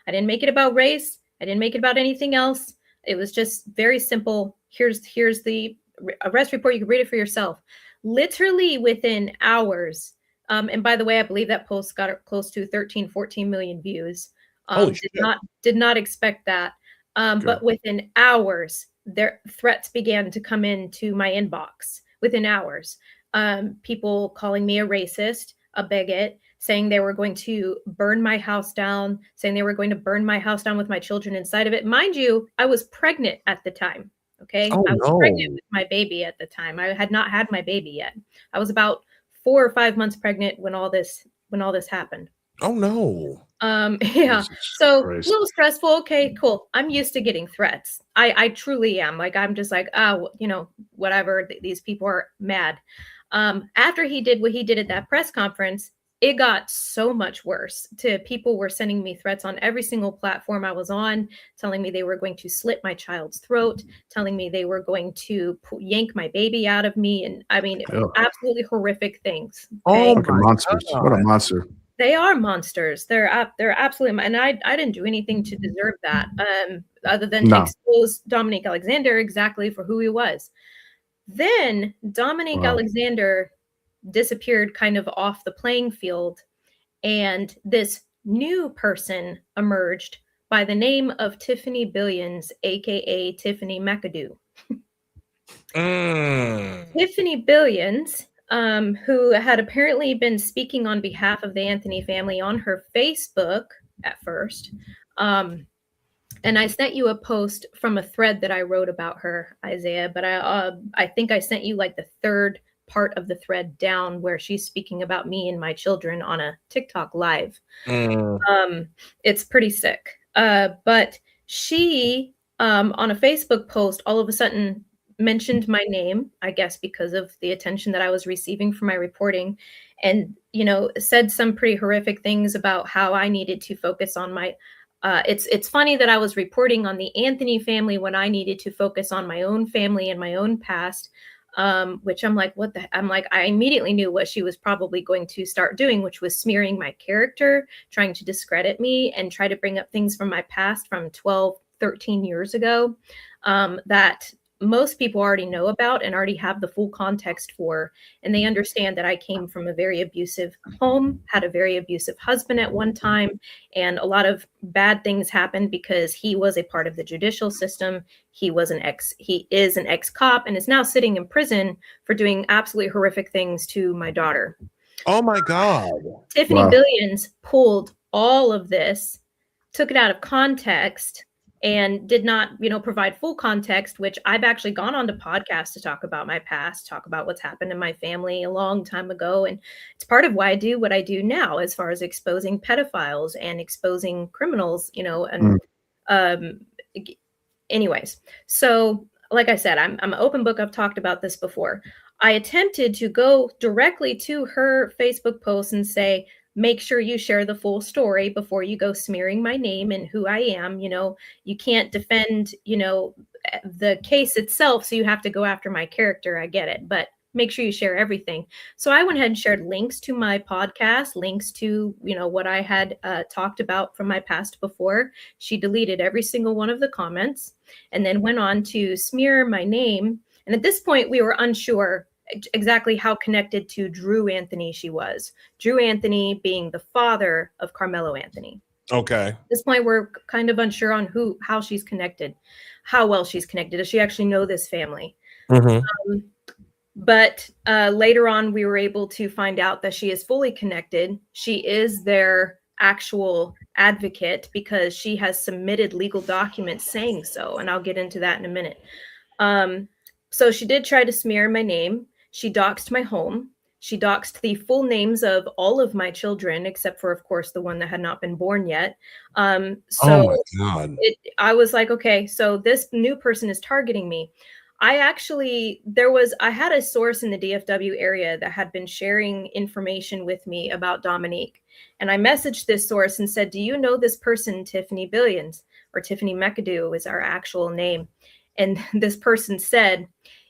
Speaker 3: I didn't make it about race. I didn't make it about anything else. It was just very simple. Here's the arrest report. You can read it for yourself. Literally within hours. And by the way, I believe that post got close to 13, 14 million views. Did not expect that. But within hours, their threats began to come into my inbox within hours. People calling me a racist, a bigot, saying they were going to burn my house down, saying they were going to burn my house down with my children inside of it. Mind you, I was pregnant at the time. Okay.
Speaker 2: Oh,
Speaker 3: I was pregnant with my baby at the time. I had not had my baby yet. I was about 4 or 5 months pregnant when all this happened.
Speaker 2: Oh no.
Speaker 3: Yeah. So
Speaker 1: Christ.
Speaker 3: a little stressful. Okay, cool. I'm used to getting threats. I truly am. Like, I'm just like, oh, whatever. These people are mad. After he did what he did at that press conference, it got so much worse. People were sending me threats on every single platform I was on, telling me they were going to slit my child's throat, telling me they were going to yank my baby out of me. And I mean, absolutely horrific things. Okay?
Speaker 2: Oh,
Speaker 1: Fucking monsters. What a monster.
Speaker 3: They are monsters. They're absolutely, and I didn't do anything to deserve that, other than to expose Dominique Alexander exactly for who he was. Then Dominique Alexander disappeared kind of off the playing field, and this new person emerged by the name of Tiffany Billions, aka Tiffany McAdoo. Tiffany Billions, who had apparently been speaking on behalf of the Anthony family on her Facebook at first. And I sent you a post from a thread that I wrote about her, Isaiah, but I think I sent you like the third part of the thread down where she's speaking about me and my children on a TikTok live. It's pretty sick. But she, on a Facebook post, all of a sudden mentioned my name, I guess because of the attention that I was receiving for my reporting, and said some pretty horrific things about how I needed to focus on my it's funny that I was reporting on the Anthony family when I needed to focus on my own family and my own past, which I'm like, I immediately knew what she was probably going to start doing, which was smearing my character, trying to discredit me and try to bring up things from my past from 12, 13 years ago, that most people already know about and already have the full context for, and they understand that I came from a very abusive home, had a very abusive husband at one time, and a lot of bad things happened because he was a part of the judicial system. He is an ex-cop and is now sitting in prison for doing absolutely horrific things to my daughter.
Speaker 2: Oh my God.
Speaker 3: Tiffany Billions pulled all of this, took it out of context, and did not, provide full context, which I've actually gone on to podcasts to talk about my past, talk about what's happened in my family a long time ago. And it's part of why I do what I do now, as far as exposing pedophiles and exposing criminals, anyways. So like I said, I'm an open book. I've talked about this before. I attempted to go directly to her Facebook post and say, make sure you share the full story before you go smearing my name and who I am. You can't defend, the case itself. So you have to go after my character. I get it, but make sure you share everything. So I went ahead and shared links to my podcast, links to, what I had talked about from my past before. She deleted every single one of the comments and then went on to smear my name. And at this point, we were unsure exactly how connected to Drew Anthony she was. Drew Anthony being the father of Carmelo Anthony.
Speaker 2: Okay.
Speaker 3: At this point, we're kind of unsure on how she's connected, how well she's connected. Does she actually know this family? But later on, we were able to find out that she is fully connected. She is their actual advocate because she has submitted legal documents saying so. And I'll get into that in a minute. So she did try to smear my name. She doxed my home. She doxed the full names of all of my children, except for, of course, the one that had not been born yet. Oh
Speaker 2: my God.
Speaker 3: I was like, okay, so this new person is targeting me. I had a source in the DFW area that had been sharing information with me about Dominique. And I messaged this source and said, do you know this person, Tiffany Billions, or Tiffany McAdoo is our actual name? And this person said,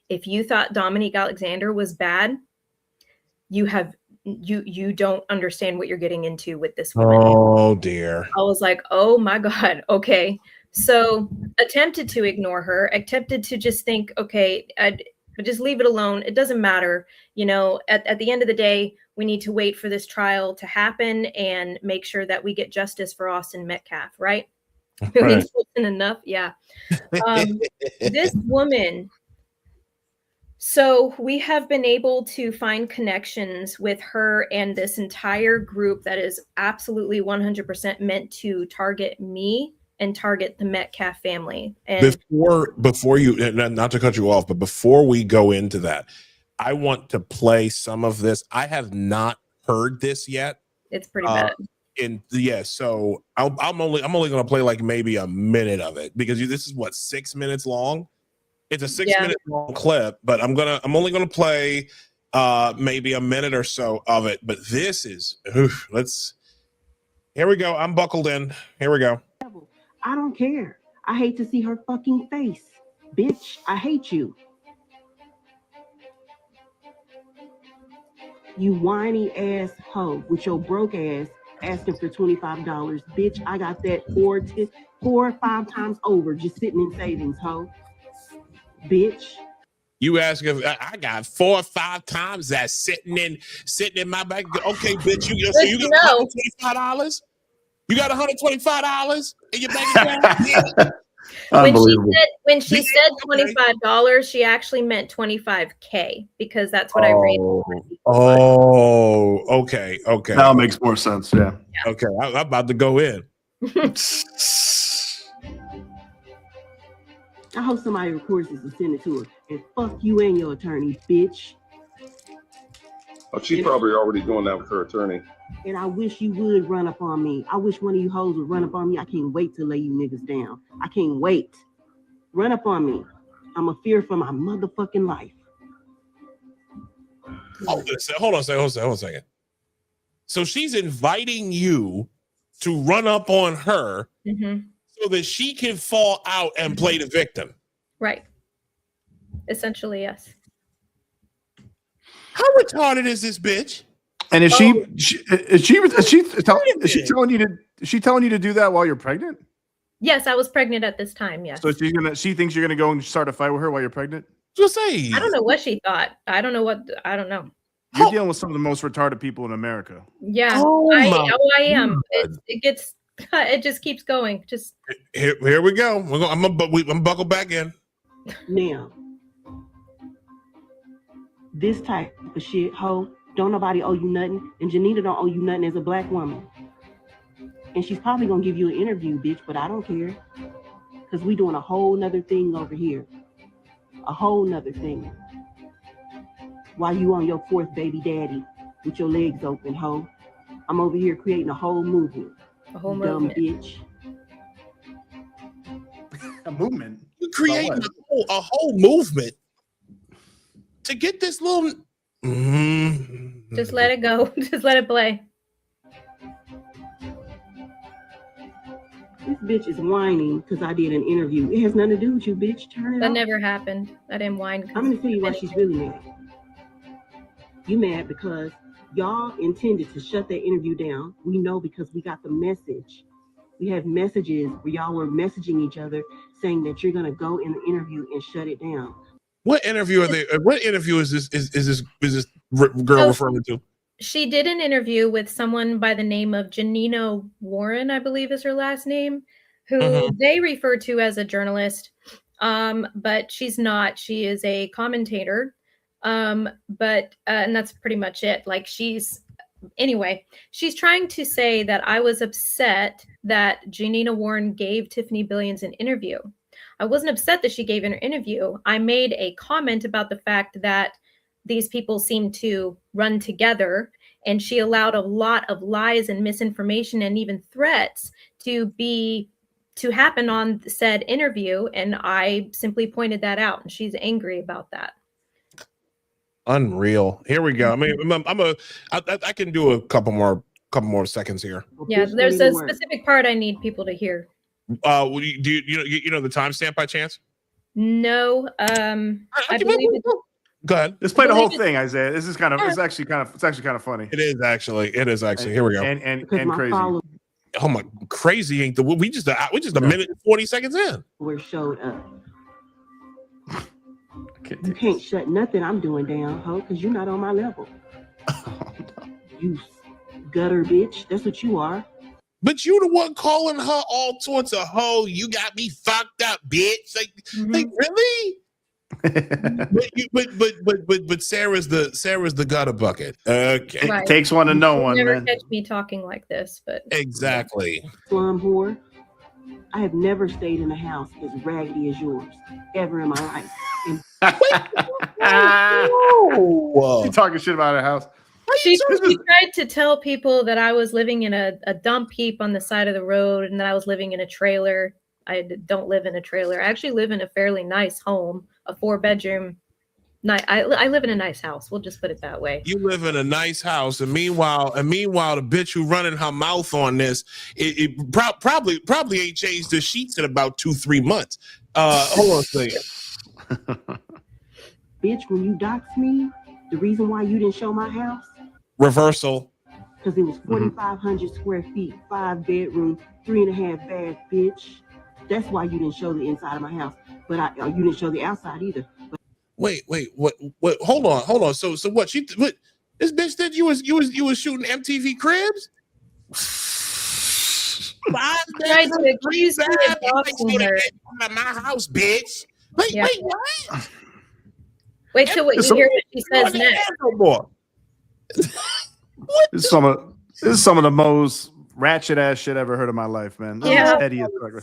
Speaker 3: if you thought Dominique Alexander was bad, you don't understand what you're getting into with this woman.
Speaker 2: Oh dear.
Speaker 3: I was like, oh my God. Okay. So attempted to ignore her, attempted to just think, okay, but just leave it alone. It doesn't matter. At the end of the day, we need to wait for this trial to happen and make sure that we get justice for Austin Metcalf, right? Enough. Yeah. This woman So we have been able to find connections with her and this entire group that is absolutely 100% meant to target me and target the Metcalf family. And
Speaker 2: before you, not to cut you off, but before we go into that, I want to play some of this. I have not heard this yet.
Speaker 3: It's pretty bad.
Speaker 2: So I'm only going to play like maybe a minute of it because this is what 6 minutes long. It's a 6 minute long clip, but I'm only gonna play maybe a minute or so of it. But this is here we go. I'm buckled in. Here we go.
Speaker 15: I don't care. I hate to see her fucking face. Bitch, I hate you. You whiny ass hoe with your broke ass asking for $25. Bitch, I got that 4 or 5 times over just sitting in savings, hoe. Bitch.
Speaker 2: You ask if I got 4 or 5 times that sitting in my bank. Okay, bitch, you got $125? You got $125 in your bank account?
Speaker 3: When she said $25, she actually meant $25K because that's what I raised.
Speaker 2: Oh, okay.
Speaker 1: That makes more sense. Yeah.
Speaker 2: Okay, I'm about to go in.
Speaker 15: I hope somebody records this and send it to her. And fuck you and your attorney, bitch.
Speaker 13: Oh, she's probably already doing that with her attorney.
Speaker 15: And I wish you would run up on me. I wish one of you hoes would run up on me. I can't wait to lay you niggas down. I can't wait. Run up on me. I'm a fear for my motherfucking life.
Speaker 2: Hold on a second. So she's inviting you to run up on her so that she can fall out and play the victim.
Speaker 3: Right. Essentially, yes.
Speaker 2: How retarded is this bitch?
Speaker 1: And is she telling you to do that while you're pregnant?
Speaker 3: Yes, I was pregnant at this time. Yes.
Speaker 1: So she thinks you're gonna go and start a fight with her while you're pregnant?
Speaker 2: Just say.
Speaker 3: I don't know what she thought. I don't know.
Speaker 1: You're dealing with some of the most retarded people in America.
Speaker 3: Yeah, I am. It just keeps going. Just
Speaker 2: here we go. I'm buckled back in.
Speaker 15: Now, this type of shit, ho, don't nobody owe you nothing, and Janita don't owe you nothing as a black woman. And she's probably gonna give you an interview, bitch, but I don't care. Because we doing a whole nother thing over here. A whole nother thing. While you on your 4th baby daddy with your legs open, ho. I'm over here creating a whole movement.
Speaker 3: A whole
Speaker 15: dumb
Speaker 3: movement.
Speaker 15: Bitch.
Speaker 1: A movement?
Speaker 2: You creating a whole movement to get this little...
Speaker 3: Just let it go. Just let it play.
Speaker 15: This bitch is whining because I did an interview. It has nothing to do with you, bitch. Turn it
Speaker 3: That
Speaker 15: off.
Speaker 3: never happened. I didn't whine.
Speaker 15: I'm going to tell you why she's really mad. You mad because y'all intended to shut that interview down. We know because we got the message. We have messages where y'all were messaging each other saying that you're going to go in the interview and shut it down.
Speaker 2: What interview are they? What interview is this girl referring to?
Speaker 3: She did an interview with someone by the name of Janina Warren, I believe is her last name, who they refer to as a journalist, but she's not. She is a commentator, and that's pretty much it. Like she's trying to say that I was upset that Janina Warren gave Tiffany Billions an interview. I wasn't upset that she gave an interview. I made a comment about the fact that these people seem to run together, and she allowed a lot of lies and misinformation and even threats to happen on said interview, and I simply pointed that out, and she's angry about that.
Speaker 2: Unreal. Here we go. I mean, I can do a couple more seconds here.
Speaker 3: Yeah, there's a specific part I need people to hear.
Speaker 2: Do you know the timestamp by chance?
Speaker 3: No. I believe it.
Speaker 2: Go ahead.
Speaker 1: Let's play the whole thing, Isaiah. This is it's actually kind of funny.
Speaker 2: It is actually. Here we go.
Speaker 1: And crazy.
Speaker 2: Oh my, crazy ain't we just a minute and 40 seconds in.
Speaker 15: We're showed up. You can't shut nothing I'm doing down, ho, because you're not on my level. You gutter bitch. That's what you are.
Speaker 2: But you the one calling her all sorts of hoe. You got me fucked up, bitch. Like really? but Sarah's the gutter bucket. Okay,
Speaker 3: Right.
Speaker 1: It takes one to know
Speaker 3: You'll
Speaker 1: one,
Speaker 3: never
Speaker 1: man.
Speaker 3: catch me talking like this, but
Speaker 2: exactly.
Speaker 15: Slum whore. I have never stayed in a house as raggedy as yours ever in my life. And
Speaker 1: You talking shit about her house?
Speaker 3: she tried to tell people that I was living in a dump heap on the side of the road and that I was living in a trailer. I don't live in a trailer. I actually live in a fairly nice home, a 4-bedroom. I live in a nice house. We'll just put it that way.
Speaker 2: You live in a nice house, and meanwhile, the bitch who running her mouth on this, it probably ain't changed the sheets in about 2-3 months. Hold on a second.
Speaker 15: bitch, when you doxed me, the reason why you didn't show my house,
Speaker 2: Reversal.
Speaker 15: because it was 4,500 square feet, 5 bedroom, 3.5 bath, bitch. That's why you didn't show the inside of my house, but you didn't show the outside either.
Speaker 2: Wait, what? Hold on. So what? This bitch said you was shooting MTV Cribs?
Speaker 3: Tried to accuse me of doxing her.
Speaker 2: At my house, bitch. Wait, what?
Speaker 3: Wait till what you hear what she says next.
Speaker 2: No more.
Speaker 1: This is some of the most ratchet ass shit I ever heard in my life, man. This
Speaker 3: Yeah.
Speaker 1: is petty as fuck.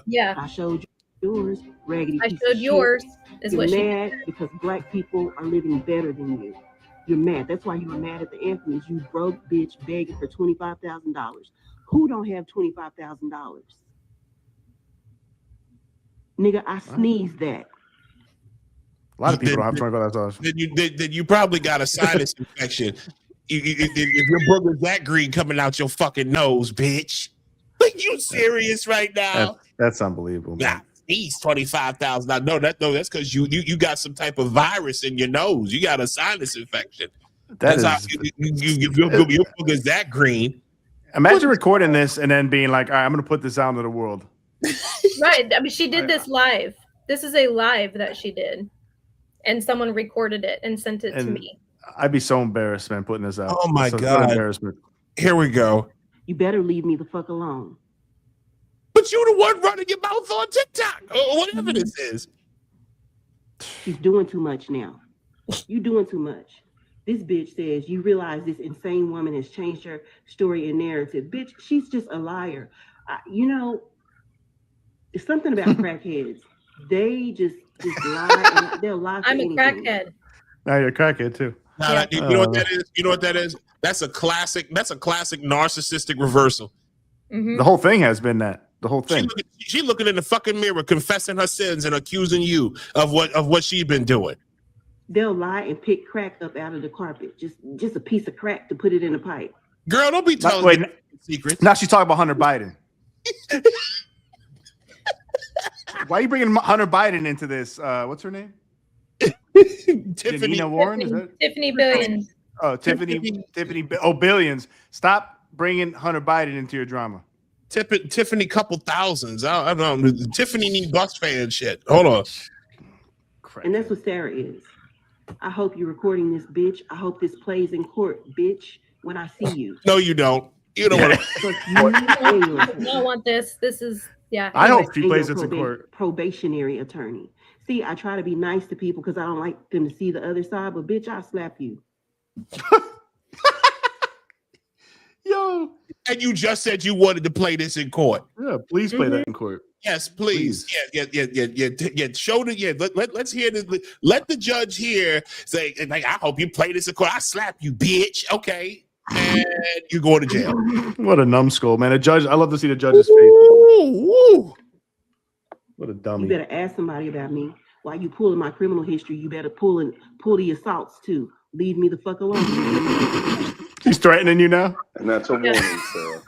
Speaker 3: Yeah.
Speaker 15: I showed you yours, raggedy.
Speaker 3: I
Speaker 15: piece
Speaker 3: showed
Speaker 15: of
Speaker 3: yours.
Speaker 15: shit.
Speaker 3: Is
Speaker 15: You're
Speaker 3: what she
Speaker 15: mad because black people are living better than you. You're mad. That's why you were mad at the Anthony's. You broke bitch begging for $25,000. Who don't have $25,000? Nigga, I sneezed that.
Speaker 1: A lot of people don't have $25,000.
Speaker 2: Then you probably got a sinus infection. If your brother's that green coming out your fucking nose, bitch. Like, you serious right now?
Speaker 1: That's unbelievable. Man.
Speaker 2: Nah, he's $25,000. No, that's because you got some type of virus in your nose. You got a sinus infection. That's how your brother's that green.
Speaker 1: Imagine recording this and then being like, all right, I'm going to put this out into the world.
Speaker 3: Right. I mean, she did this live. This is a live that she did. And someone recorded it and sent it to me.
Speaker 1: I'd be so embarrassed, man, putting this out.
Speaker 2: Oh my God.
Speaker 1: What embarrassment.
Speaker 2: Here we go.
Speaker 15: You better leave me the fuck alone.
Speaker 2: But you the one running your mouth on TikTok or whatever this is.
Speaker 15: She's doing too much now. You doing too much. This bitch says, you realize this insane woman has changed her story and narrative. Bitch, she's just a liar. It's something about crackheads. They just lie. And they'll lie for
Speaker 3: I'm
Speaker 15: anything.
Speaker 3: a crackhead.
Speaker 1: Now you're a crackhead too.
Speaker 2: You know what that is? You know what that is? That's a classic narcissistic reversal.
Speaker 3: Mm-hmm.
Speaker 1: The whole thing has been that. The whole thing.
Speaker 2: She looking in the fucking mirror, confessing her sins and accusing you of what she's been doing.
Speaker 15: They'll lie and pick crack up out of the carpet. Just a piece of crack to put it in a pipe.
Speaker 2: Girl, don't be telling me secrets.
Speaker 1: Now she's talking about Hunter Biden. Why are you bringing Hunter Biden into this? What's her name?
Speaker 2: Tiffany
Speaker 1: Warren? Is that?
Speaker 3: Tiffany Billions.
Speaker 1: Oh, Tiffany. Oh, Billions. Stop bringing Hunter Biden into your drama.
Speaker 2: Tiffany, couple thousands. I don't know. Tiffany need bus fan shit. Hold on.
Speaker 15: And that's what Sarah is. I hope you're recording this, bitch. I hope this plays in court, bitch, when I see you.
Speaker 2: No, you don't. You don't want
Speaker 3: I don't want this. This is, yeah.
Speaker 1: I hope she plays it in court.
Speaker 15: Probationary attorney. See, I try to be nice to people because I don't like them to see the other side, but bitch, I'll slap you.
Speaker 1: Yo.
Speaker 2: And you just said you wanted to play this in court.
Speaker 1: Yeah, please play that in court.
Speaker 2: Yes, please. Yeah. Show the let's hear this. Let the judge hear say, like, I hope you play this in court. I slap you, bitch. Okay. And you're going to jail.
Speaker 1: What a numbskull, man. A judge, I love to see the judge's face.
Speaker 2: Woo.
Speaker 1: What a dummy.
Speaker 15: You better ask somebody about me. While you pulling my criminal history, you better pull the assaults too. Leave me the fuck alone.
Speaker 1: She's threatening you now?
Speaker 16: And that's a warning, sir.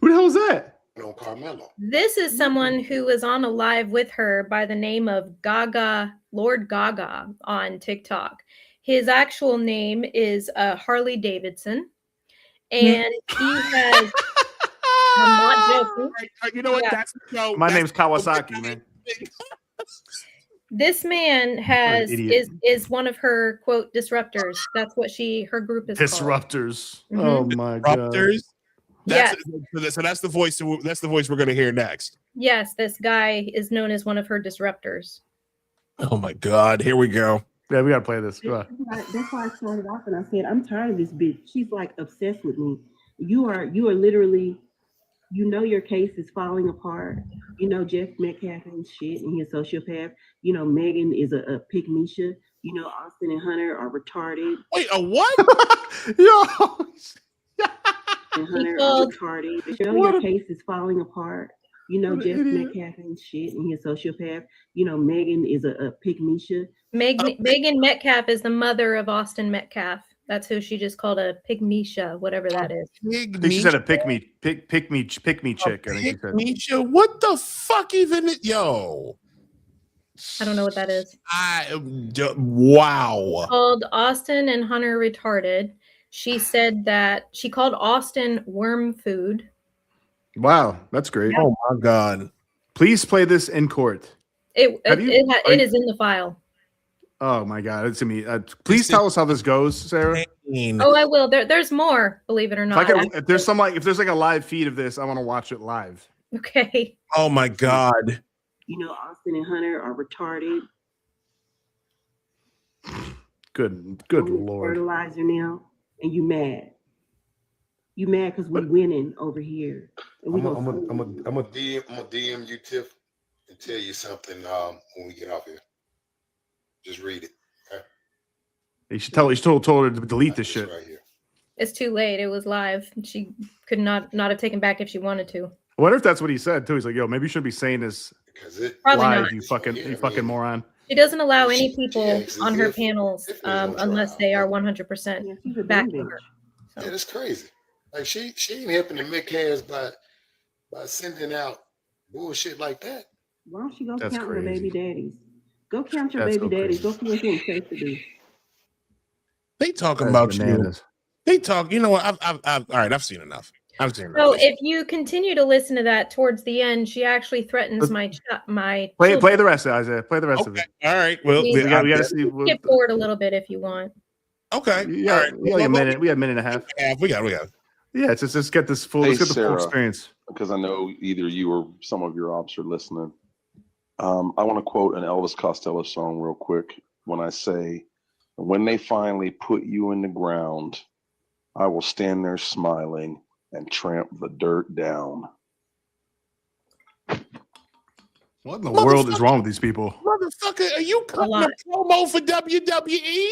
Speaker 1: Who the hell is that?
Speaker 16: No, Carmelo.
Speaker 3: This is someone who was on a live with her by the name of Lord Gaga on TikTok. His actual name is Harley Davidson. And he has... I'm not joking.
Speaker 2: You know what? That's the show.
Speaker 1: My name's Kawasaki, man.
Speaker 3: This man is one of her quote disruptors. That's what her group is
Speaker 1: Disruptors.
Speaker 3: called.
Speaker 1: Oh my god.
Speaker 2: Disruptors. So that's the voice. That's the voice we're gonna hear next.
Speaker 3: Yes, this guy is known as one of her disruptors.
Speaker 2: Oh my God, here we go.
Speaker 1: Yeah, we gotta play this. Go ahead.
Speaker 15: That's why I started off and I said, I'm tired of this bitch. She's like obsessed with me. You are literally, you know, your case is falling apart. You know, Jeff Metcalf ain't shit and he's a sociopath. You know, Megan is a pygmisha. You know, Austin and Hunter are retarded.
Speaker 2: Wait, a what?
Speaker 1: Yo.
Speaker 15: And Hunter are retarded. You know, your case is falling apart. You know, Jeff Metcalf ain't shit and he's a sociopath. You know, Megan is a pygmisha.
Speaker 3: Megan Metcalf is the mother of Austin Metcalf. That's who she just called a pygmisha, whatever that is.
Speaker 1: I think she said a pick me chick. I think she said.
Speaker 2: Misha, what the fuck even? Yo,
Speaker 3: I don't know what that is.
Speaker 2: Wow.
Speaker 3: Called Austin and Hunter retarded. She said that she called Austin worm food.
Speaker 1: Wow, that's great.
Speaker 2: Oh my God.
Speaker 1: Please play this in court.
Speaker 3: It is in the file.
Speaker 1: Oh my God, it's me. Please tell us how this goes, Sarah.
Speaker 3: Oh, I will. There's more, believe it or not.
Speaker 1: If there's a live feed of this, I want to watch it live.
Speaker 3: Okay.
Speaker 2: Oh my God.
Speaker 15: You know, Austin and Hunter are retarded.
Speaker 1: Good Lord.
Speaker 15: Fertilizer now, and you mad. You mad because we're winning over here. And
Speaker 16: I'm gonna DM you, Tiff, and tell you something when we get off here. Just read it. Okay?
Speaker 1: You should told her to delete this shit.
Speaker 16: Right here.
Speaker 3: It's too late. It was live. She could not have taken back if she wanted to.
Speaker 1: I wonder if that's what he said too. He's like, "Yo, maybe you shouldn't be saying this
Speaker 3: Probably
Speaker 1: live,
Speaker 3: not.
Speaker 1: you fucking moron."
Speaker 3: She doesn't allow any people on her panels unless they are 100% back to her.
Speaker 16: Yeah, that's crazy. Like she ain't helping the Metcalfs by sending out bullshit like that.
Speaker 15: Why don't you go
Speaker 16: That's
Speaker 15: count your
Speaker 16: crazy.
Speaker 15: baby daddies? Go count your
Speaker 16: That's
Speaker 15: baby
Speaker 16: so
Speaker 15: daddies.
Speaker 16: crazy.
Speaker 15: Go see what's in safe to do.
Speaker 2: They talking
Speaker 1: That's
Speaker 2: about
Speaker 1: bananas.
Speaker 2: you. They talk. You know what? All right. I've seen enough. I've seen enough.
Speaker 3: So if you continue to listen to that towards the end, she actually threatens my
Speaker 1: Play
Speaker 3: children.
Speaker 1: the rest, Isaiah. Play the rest of it.
Speaker 2: All right. Well,
Speaker 3: We
Speaker 1: gotta see.
Speaker 3: skip forward a little bit if you want.
Speaker 2: Okay.
Speaker 1: Yeah,
Speaker 2: All right.
Speaker 1: we got like a minute. We got a minute and a half.
Speaker 2: Yeah, we got.
Speaker 1: Yeah, it's just let's get this full.
Speaker 17: Hey,
Speaker 1: Let's get the full
Speaker 17: Sarah,
Speaker 1: experience.
Speaker 17: because I know either you or some of your ops are listening. I want to quote an Elvis Costello song real quick. When I say, "When they finally put you in the ground, I will stand there smiling and tramp the dirt down."
Speaker 1: What in the world is wrong with these people?
Speaker 2: Motherfucker, are you cutting a promo for WWE?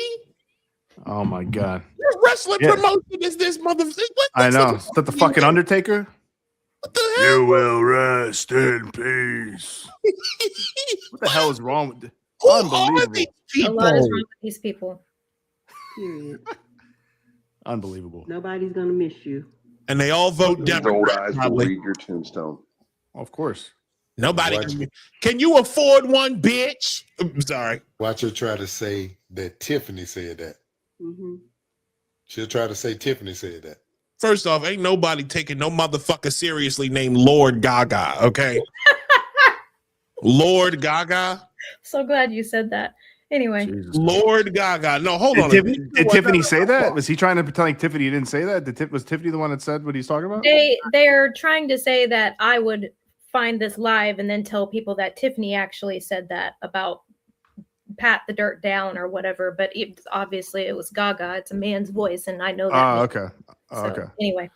Speaker 1: Oh my God.
Speaker 2: Your wrestling
Speaker 1: Yeah.
Speaker 2: promotion is this motherfucker?
Speaker 1: I know. Is that the fucking Undertaker? You will rest in peace. What the hell is wrong with this? Unbelievable.
Speaker 3: A lot is wrong with these people.
Speaker 15: Period.
Speaker 1: Unbelievable.
Speaker 15: Nobody's gonna miss you.
Speaker 2: And they all vote
Speaker 17: These old
Speaker 2: Democrat.
Speaker 17: eyes will
Speaker 2: Probably.
Speaker 17: read your tombstone.
Speaker 1: Of course.
Speaker 2: Nobody. Can you afford one, bitch? I'm sorry.
Speaker 16: Watch her try to say that Tiffany said that.
Speaker 15: Mm-hmm.
Speaker 16: She'll try to say Tiffany said that.
Speaker 2: First off, ain't nobody taking no motherfucker seriously named Lord Gaga, okay? Lord Gaga?
Speaker 3: So glad you said that. Anyway.
Speaker 2: Lord Gaga. No, hold on.
Speaker 1: Did Tiffany say that? Was he trying to pretend like Tiffany didn't say that? Was Tiffany the one that said what he's talking about?
Speaker 3: They're trying to say that I would find this live and then tell people that Tiffany actually said that about pat the dirt down or whatever, but obviously it was Gaga. It's a man's voice, and I know that.
Speaker 1: Oh, okay. Oh,
Speaker 3: So,
Speaker 1: okay.
Speaker 3: Anyway.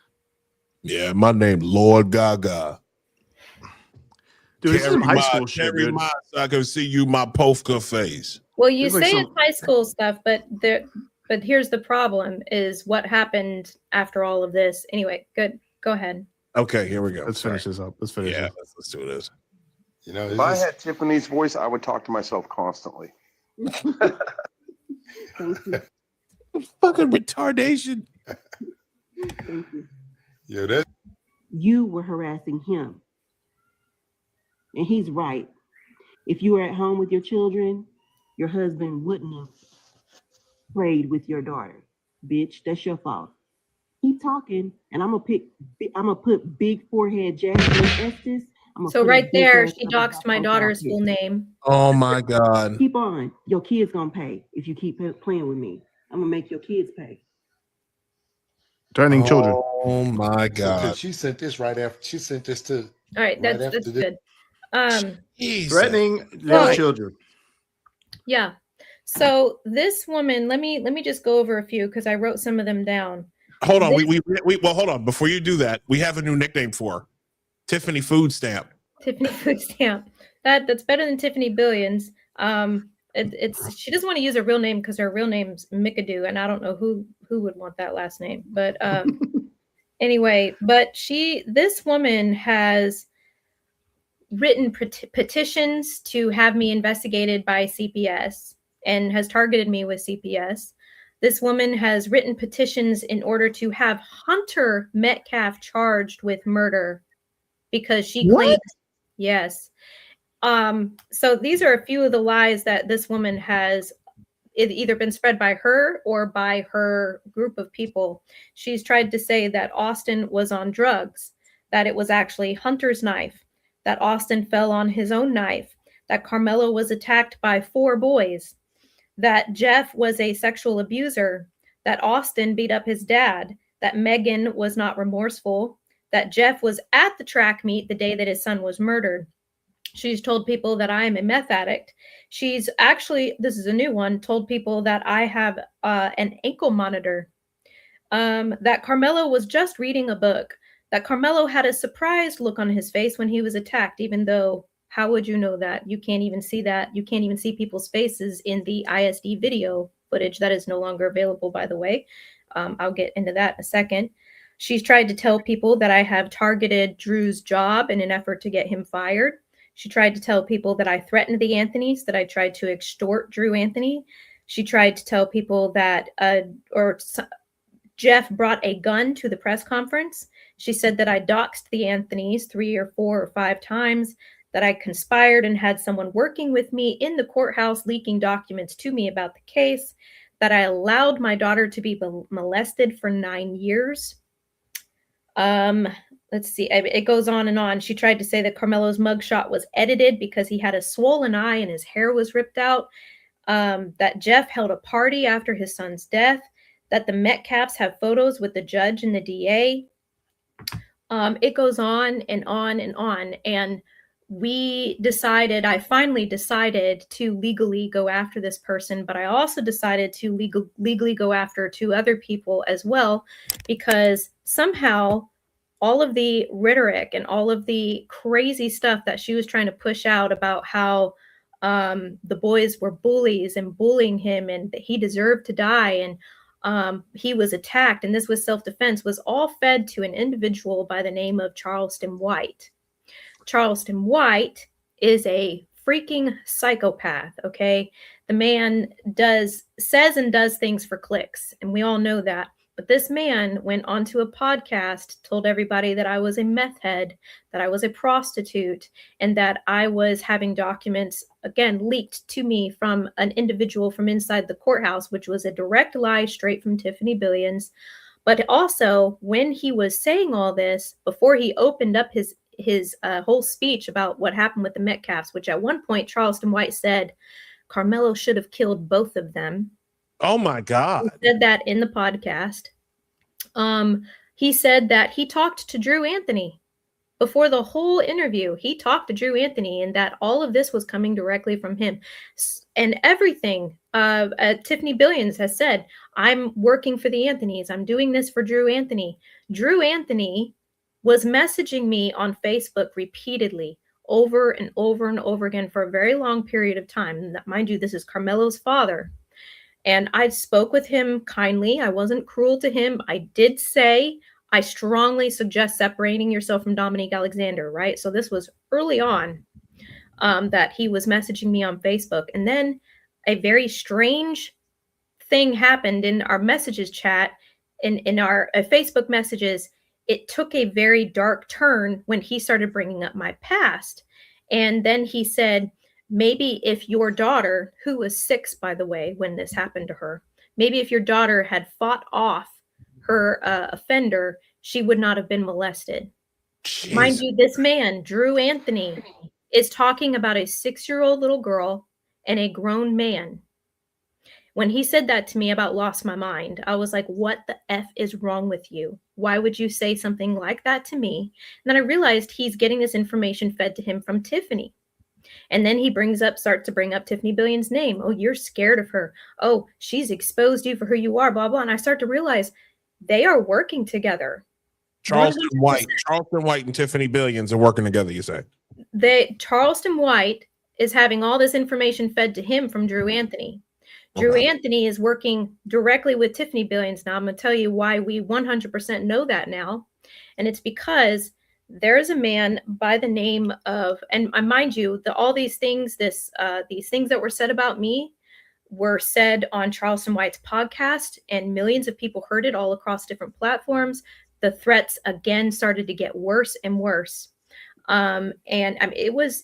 Speaker 2: Yeah, my name Lord Gaga.
Speaker 1: Dude, this is some high school shit,
Speaker 2: Carry
Speaker 1: dude.
Speaker 2: my so I can see you my Pofka face.
Speaker 3: Well, you
Speaker 1: There's like
Speaker 3: say
Speaker 1: some-
Speaker 3: it's high school stuff, but here's the problem: is what happened after all of this. Anyway, good. Go ahead.
Speaker 2: Okay, here we go.
Speaker 1: Let's finish this up. Let's finish
Speaker 2: Yeah,
Speaker 1: it.
Speaker 2: let's do this.
Speaker 16: You know,
Speaker 17: If I had Tiffany's voice, I would talk to myself constantly.
Speaker 2: Fucking retardation.
Speaker 15: Thank you.
Speaker 16: Yeah, that
Speaker 15: You were harassing him. And he's right. If you were at home with your children, your husband wouldn't have prayed with your daughter. Bitch, that's your fault. Keep talking, and I'm gonna put big forehead Jasmine Estes.
Speaker 3: So right there, she doxed my daughter's full name.
Speaker 2: Oh my God.
Speaker 15: Keep on. Your kids gonna pay if you keep playing with me. I'm gonna make your kids pay.
Speaker 1: Threatening children.
Speaker 2: Oh my
Speaker 16: So,
Speaker 2: God.
Speaker 16: she sent this right after. She sent this to.
Speaker 3: All right,
Speaker 16: right
Speaker 3: that's
Speaker 16: after
Speaker 3: good.
Speaker 1: Threatening little children.
Speaker 3: Yeah. So this woman, let me just go over a few because I wrote some of them down.
Speaker 2: Hold on. Well, hold on. Before you do that, we have a new nickname for her. Tiffany Food Stamp.
Speaker 3: Tiffany Food Stamp. That's better than Tiffany Billions. It's she doesn't want to use her real name because her real name's McAdoo, and I don't know who would want that last name. But anyway, but this woman has written petitions to have me investigated by CPS and has targeted me with CPS. This woman has written petitions in order to have Hunter Metcalf charged with murder because she claims, yes. So these are a few of the lies that this woman has either been spread by her or by her group of people. She's tried to say that Austin was on drugs, that it was actually Hunter's knife, that Austin fell on his own knife, that Carmelo was attacked by 4 boys, that Jeff was a sexual abuser, that Austin beat up his dad, that Megan was not remorseful, that Jeff was at the track meet the day that his son was murdered. She's told people that I am a meth addict. She's actually, this is a new one, told people that I have an ankle monitor, that Carmelo was just reading a book, that Carmelo had a surprised look on his face when he was attacked, even though, how would you know that? You can't even see that. You can't even see people's faces in the ISD video footage that is no longer available, by the way. I'll get into that in a second. She's tried to tell people that I have targeted Drew's job in an effort to get him fired. She tried to tell people that I threatened the Anthonys, that I tried to extort Drew Anthony. She tried to tell people that Jeff brought a gun to the press conference. She said that I doxed the Anthonys 3 or 4 or 5 times, that I conspired and had someone working with me in the courthouse leaking documents to me about the case, that I allowed my daughter to be molested for 9 years. Let's see, it goes on and on. She tried to say that Carmelo's mugshot was edited because he had a swollen eye and his hair was ripped out, that Jeff held a party after his son's death, that the Metcalfs have photos with the judge and the DA. It goes on and on and on. And I finally decided to legally go after this person, but I also decided to legally go after 2 other people as well, because somehow all of the rhetoric and all of the crazy stuff that she was trying to push out about how the boys were bullies and bullying him and that he deserved to die and he was attacked and this was self-defense was all fed to an individual by the name of Charleston White. Charleston White is a freaking psychopath, okay? The man says and does things for clicks, and we all know that. But this man went onto a podcast, told everybody that I was a meth head, that I was a prostitute, and that I was having documents, again, leaked to me from an individual from inside the courthouse, which was a direct lie straight from Tiffany Billions. But also, when he was saying all this, before he opened up his whole speech about what happened with the Metcalfs, which at one point Charleston White said Carmelo should have killed both of them.
Speaker 2: Oh my God.
Speaker 3: He said that in the podcast. He said that he talked to Drew Anthony before the whole interview. He talked to Drew Anthony and that all of this was coming directly from him. And everything Tiffany Billions has said, I'm working for the Anthonys. I'm doing this for Drew Anthony. Drew Anthony was messaging me on Facebook repeatedly over and over and over again for a very long period of time. And mind you, this is Carmelo's father. And I spoke with him kindly. I wasn't cruel to him. I did say, I strongly suggest separating yourself from Dominique Alexander, right? So this was early on that he was messaging me on Facebook. And then a very strange thing happened in our messages chat, in our Facebook messages. It took a very dark turn when he started bringing up my past. And then he said, maybe if your daughter, who was 6, by the way, when this happened to her, maybe if your daughter had fought off her offender, she would not have been molested. Jeez. Mind you, this man, Drew Anthony, is talking about a 6-year-old little girl and a grown man. When he said that to me, about lost my mind. I was like, what the F is wrong with you? Why would you say something like that to me? And then I realized he's getting this information fed to him from Tiffany. And then he starts to bring up Tiffany Billion's name. Oh, you're scared of her. Oh, she's exposed you for who you are, blah, blah. And I start to realize they are working together.
Speaker 2: Charleston White and Tiffany Billions are working together, you say?
Speaker 3: Charleston White is having all this information fed to him from Drew Anthony. Drew Anthony is working directly with Tiffany Billions now. I'm going to tell you why we 100% know that now. And it's because there's a man by the name of, and mind you, all these things, these things that were said about me were said on Charleston White's podcast, and millions of people heard it all across different platforms. The threats again started to get worse and worse. And I mean, it was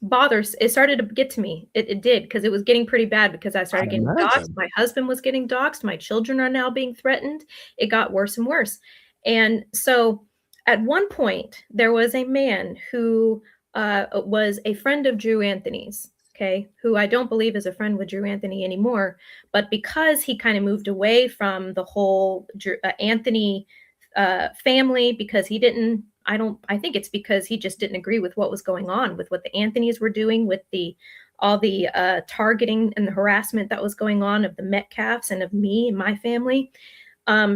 Speaker 3: bothers. It started to get to me. It did, because it was getting pretty bad, because I started getting doxxed. My husband was getting doxxed. My children are now being threatened. It got worse and worse. And so at one point, there was a man who was a friend of Drew Anthony's, okay, who I don't believe is a friend with Drew Anthony anymore. But because he kind of moved away from the whole Anthony family, because he didn't, I think it's because he just didn't agree with what was going on with what the Anthonys were doing, with all the targeting and the harassment that was going on of the Metcalfs and of me and my family.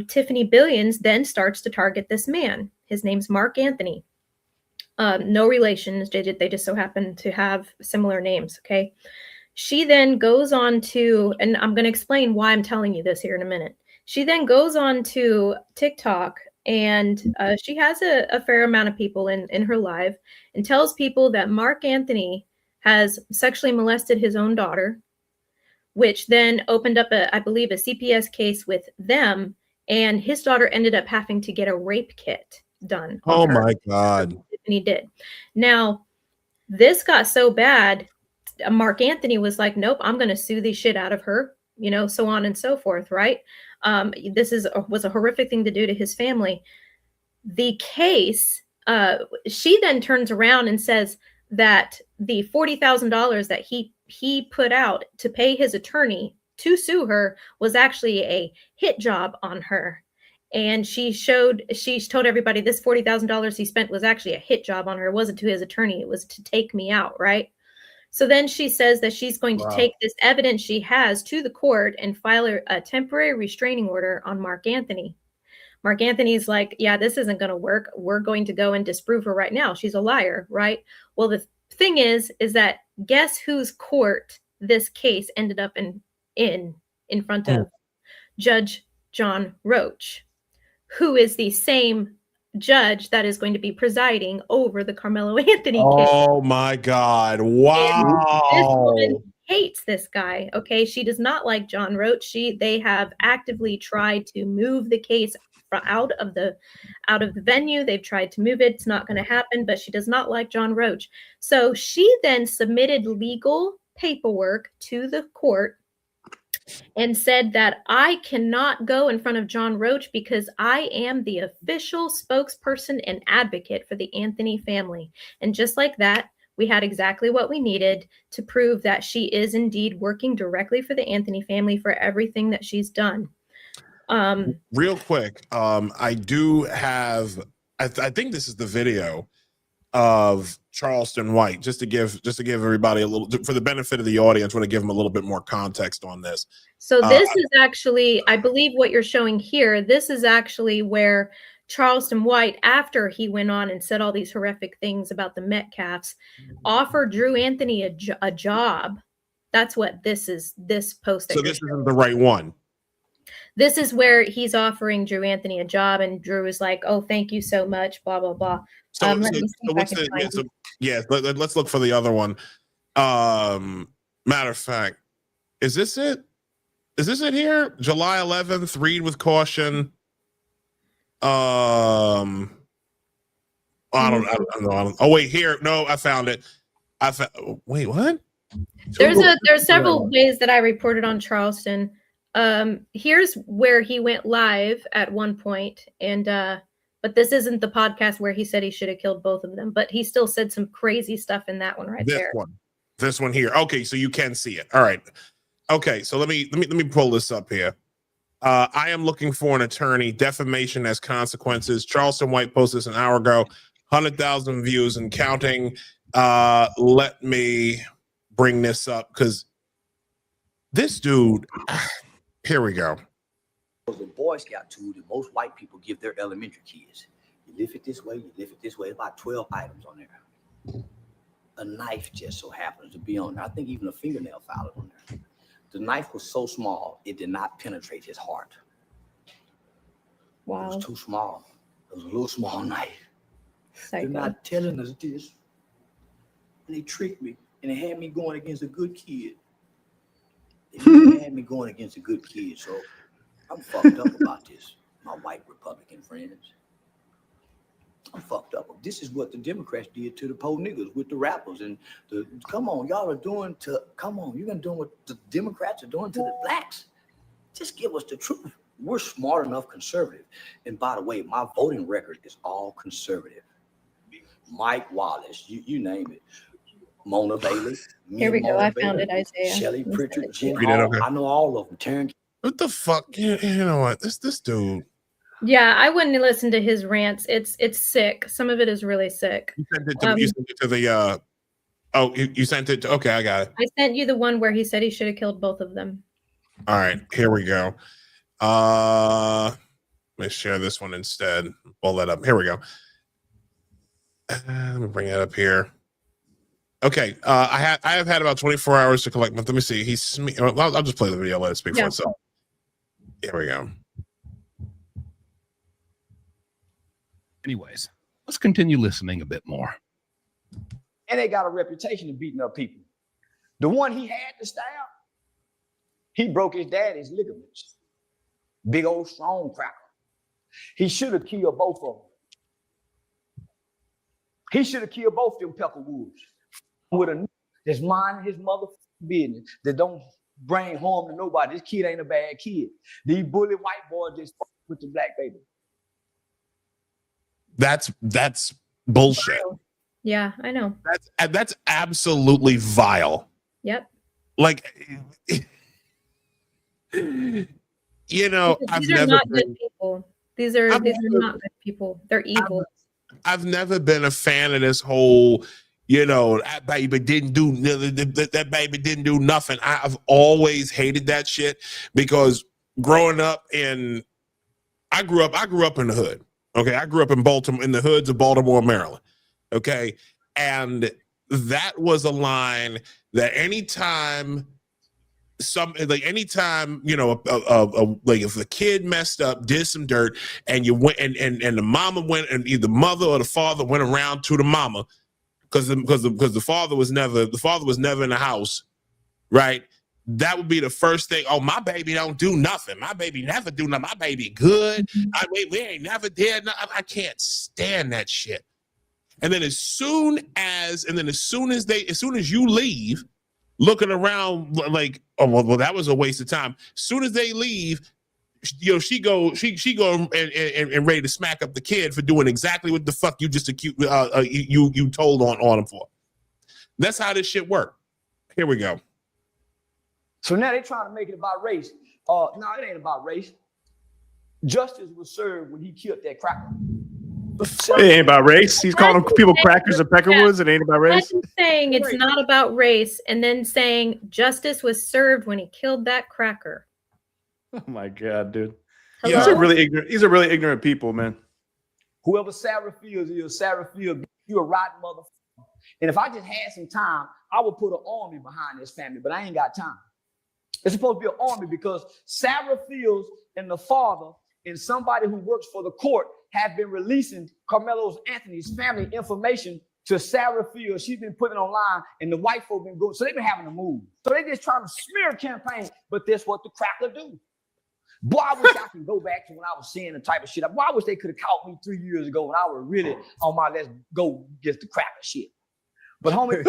Speaker 3: Tiffany Billions then starts to target this man. His name's Mark Anthony. No relations. They just so happen to have similar names. Okay. She then goes on to, and I'm going to explain why I'm telling you this here in a minute. She then goes on to TikTok, and she has a fair amount of people in her live, and tells people that Mark Anthony has sexually molested his own daughter, which then opened up I believe, a CPS case with them, and his daughter ended up having to get a rape kit done.
Speaker 2: Oh my God.
Speaker 3: And he did. Now, this got so bad, Mark Anthony was like, nope, I'm going to sue the shit out of her, so on and so forth, right? This was a horrific thing to do to his family. The case, she then turns around and says that the $40,000 that he put out to pay his attorney to sue her was actually a hit job on her. And she told everybody this $40,000 he spent was actually a hit job on her. It wasn't to his attorney. It was to take me out, right? So then she says that she's going to take this evidence she has to the court and file a temporary restraining order on Mark Anthony. Mark Anthony's like, yeah, this isn't going to work. We're going to go and disprove her right now. She's a liar, right? Well, the thing is that guess whose court this case ended up in front of? Judge John Roach, who is the same judge that is going to be presiding over the Carmelo Anthony case.
Speaker 2: Oh my God. Wow.
Speaker 3: This woman hates this guy. Okay. She does not like John Roach. They have actively tried to move the case out of the venue. They've tried to move it. It's not going to happen, but she does not like John Roach. So she then submitted legal paperwork to the court and said that I cannot go in front of John Roach because I am the official spokesperson and advocate for the Anthony family. And just like that, we had exactly what we needed to prove that she is indeed working directly for the Anthony family for everything that she's done.
Speaker 2: Real quick, I do have, I think this is the video of Charleston White, just to give everybody a little, for the benefit of the audience, want to give them a little bit more context on this.
Speaker 3: So this is actually, I believe what you're showing here, this is actually where Charleston White, after he went on and said all these horrific things about the Metcalfs, offered Drew Anthony a job. That's what this is, this post.
Speaker 2: So this isn't the right one.
Speaker 3: This is where he's offering Drew Anthony a job, and Drew is like, "Oh, thank you so much." Blah blah blah.
Speaker 2: Let's look for the other one. Matter of fact, is this it? Is this it here? July 11th. Read with caution. I don't know. Oh wait, here. No, I found it. Wait, what?
Speaker 3: There's several ways that I reported on Charleston. Here's where he went live at one point, and but this isn't the podcast where he said he should have killed both of them, but he still said some crazy stuff in that one right there.
Speaker 2: One. This one here. Okay, so you can see it. All right. Okay, so let me pull this up here. I am looking for an attorney. Defamation has consequences. Charleston White posted this an hour ago. 100,000 views and counting. Let me bring this up because this dude. Here we go.
Speaker 18: The Boy Scout tool that most white people give their elementary kids. You lift it this way, you lift it this way. About 12 items on there. A knife just so happens to be on there. I think even a fingernail file is on there. The knife was so small, it did not penetrate his heart.
Speaker 3: Wow.
Speaker 18: It was too small. It was a little small knife.
Speaker 3: Psycho.
Speaker 18: They're not telling us this. And they tricked me. And they had me going against a good kid. They had me going against a good kid. So I'm fucked up about this, my white Republican friends. I'm fucked up. This is what the Democrats did to the poor niggas with the rappers and the. Come on, y'all are doing to. Come on, you're gonna do what the Democrats are doing to the blacks. Just give us the truth. We're smart enough conservative. And by the way, my voting record is all conservative. Mike Wallace, you name it. Mona Bailey.
Speaker 3: Here we go. I found it, Isaiah.
Speaker 18: Shelley Pritchard, Jen
Speaker 2: Read it,
Speaker 18: Hall.
Speaker 2: okay.
Speaker 18: I know all of them. Taryn.
Speaker 2: What the fuck? You know what? This dude.
Speaker 3: Yeah, I wouldn't listen to his rants. It's sick. Some of it is really sick.
Speaker 2: You sent it to the. Oh, you sent it to. Okay, I got it.
Speaker 3: I sent you the one where he said he should have killed both of them.
Speaker 2: All right, here we go. Let me share this one instead. Pull that up. Here we go. Let me bring it up here. Okay, I have had about 24 hours to collect. But let me see. I'll just play the video. Let it speak for itself. Here we go.
Speaker 19: Anyways, let's continue listening a bit more.
Speaker 18: And they got a reputation of beating up people. The one he had to stab, he broke his daddy's ligaments. Big old strong cracker. He should have killed both of them. He should have killed both them Peckerwoods with a that's minding his motherfucking business, that don't bring harm to nobody. This kid ain't a bad kid. These bully white boys just fuck with the black baby.
Speaker 2: That's bullshit.
Speaker 3: Yeah, I know.
Speaker 2: That's absolutely vile.
Speaker 3: Yep.
Speaker 2: Like, you know,
Speaker 3: These are not good people. These are not good people. They're evil.
Speaker 2: I've never been a fan of this whole, you know, that baby didn't do nothing. I've always hated that shit because growing up I grew up in the hood. Okay, I grew up in Baltimore, in the hoods of Baltimore, Maryland. Okay, and that was a line that anytime you know, like if the kid messed up, did some dirt, and you went and the mama went, and either the mother or the father went around to the mama because the father was never in the house, right? That would be the first thing. Oh, my baby don't do nothing. My baby never do nothing. My baby good. We ain't never did nothing. I can't stand that shit. And then as soon as you leave, looking around like, oh well, that was a waste of time. As soon as they leave, you know, she go and ready to smack up the kid for doing exactly what the fuck you just accused you told on him for. That's how this shit worked. Here we go.
Speaker 18: So now they're trying to make it about race. No, it ain't about race. Justice was served when he killed that cracker.
Speaker 1: It ain't about race. He's calling people crackers and Peckerwoods. It ain't about race.
Speaker 3: Imagine saying it's not about race and then saying justice was served when he killed that cracker.
Speaker 1: Oh my god, dude.
Speaker 3: Hello?
Speaker 1: These are really ignorant. These are really ignorant people, man.
Speaker 18: Whoever Sarah Fields is, Sarah Fields, you a rotten motherfucker. And if I just had some time, I would put an army behind this family, but I ain't got time. It's supposed to be an army because Sarah Fields and the father and somebody who works for the court have been releasing Carmelo Anthony's family information to Sarah Fields. She's been putting it online, and the white folk been going. So they've been having to move. So they just trying to smear campaign, but that's what the cracker do. Boy, I wish I could go back to when I was seeing the type of shit. Boy, I wish they could have caught me 3 years ago when I was really on my let's go get the cracker shit. But homie,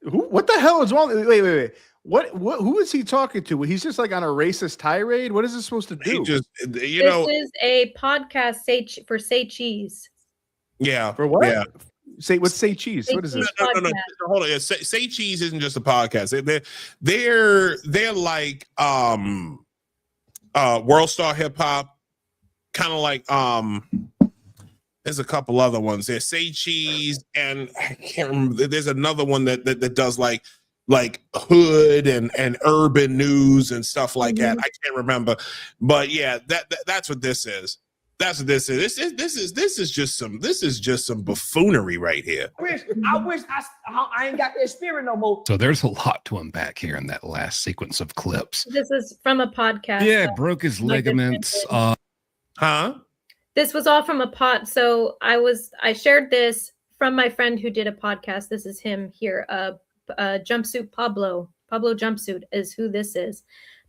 Speaker 1: What the hell is wrong? Wait. What? Who is he talking to? He's just like on a racist tirade. What is this supposed to do?
Speaker 3: This is a podcast for Say Cheese.
Speaker 2: Yeah.
Speaker 1: For what?
Speaker 2: Yeah.
Speaker 1: What's Say Cheese? What is this?
Speaker 2: No. Hold on. Yeah, Say Cheese isn't just a podcast. They're like World Star Hip Hop, kind of like there's a couple other ones. There's Say Cheese, and I can't remember. There's another one that does like hood and urban news and stuff like that. I can't remember, but yeah, that's what this is. That's what this is. This is just some buffoonery right here.
Speaker 18: I wish I ain't got that spirit no more.
Speaker 19: So there's a lot to unpack here in that last sequence of clips.
Speaker 3: This is from a podcast.
Speaker 19: Yeah, broke his ligaments.
Speaker 3: This was all from a pod. So I shared this from my friend who did a podcast. This is him here. Jumpsuit Pablo Jumpsuit is who this is.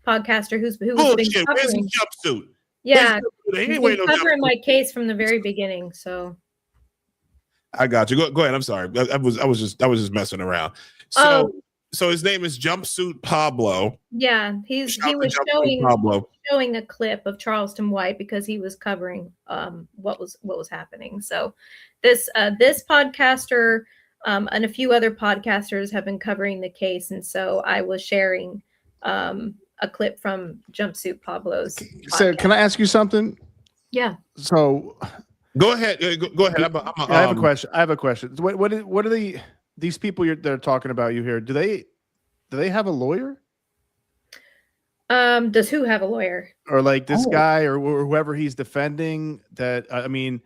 Speaker 3: Podcaster who's been
Speaker 2: Bullshit.
Speaker 3: covering.
Speaker 2: Where's the jumpsuit?
Speaker 3: Yeah,
Speaker 2: He's
Speaker 3: he's been covering my case from the very beginning. So
Speaker 2: I got you. Go ahead. I'm sorry. I was just messing around. So his name is Jumpsuit Pablo.
Speaker 3: yeah, he was showing a clip of Charleston White because he was covering what was happening. So this podcaster and a few other podcasters have been covering the case, and so I was sharing a clip from Jumpsuit Pablo's podcast.
Speaker 1: So can I ask you something?
Speaker 3: Yeah.
Speaker 1: So
Speaker 2: go ahead. Go ahead.
Speaker 1: I have a question. I have a question. What are these people they're talking about you here? Do they have a lawyer?
Speaker 3: Does who have a lawyer?
Speaker 1: Or like this guy or whoever he's defending? That I mean,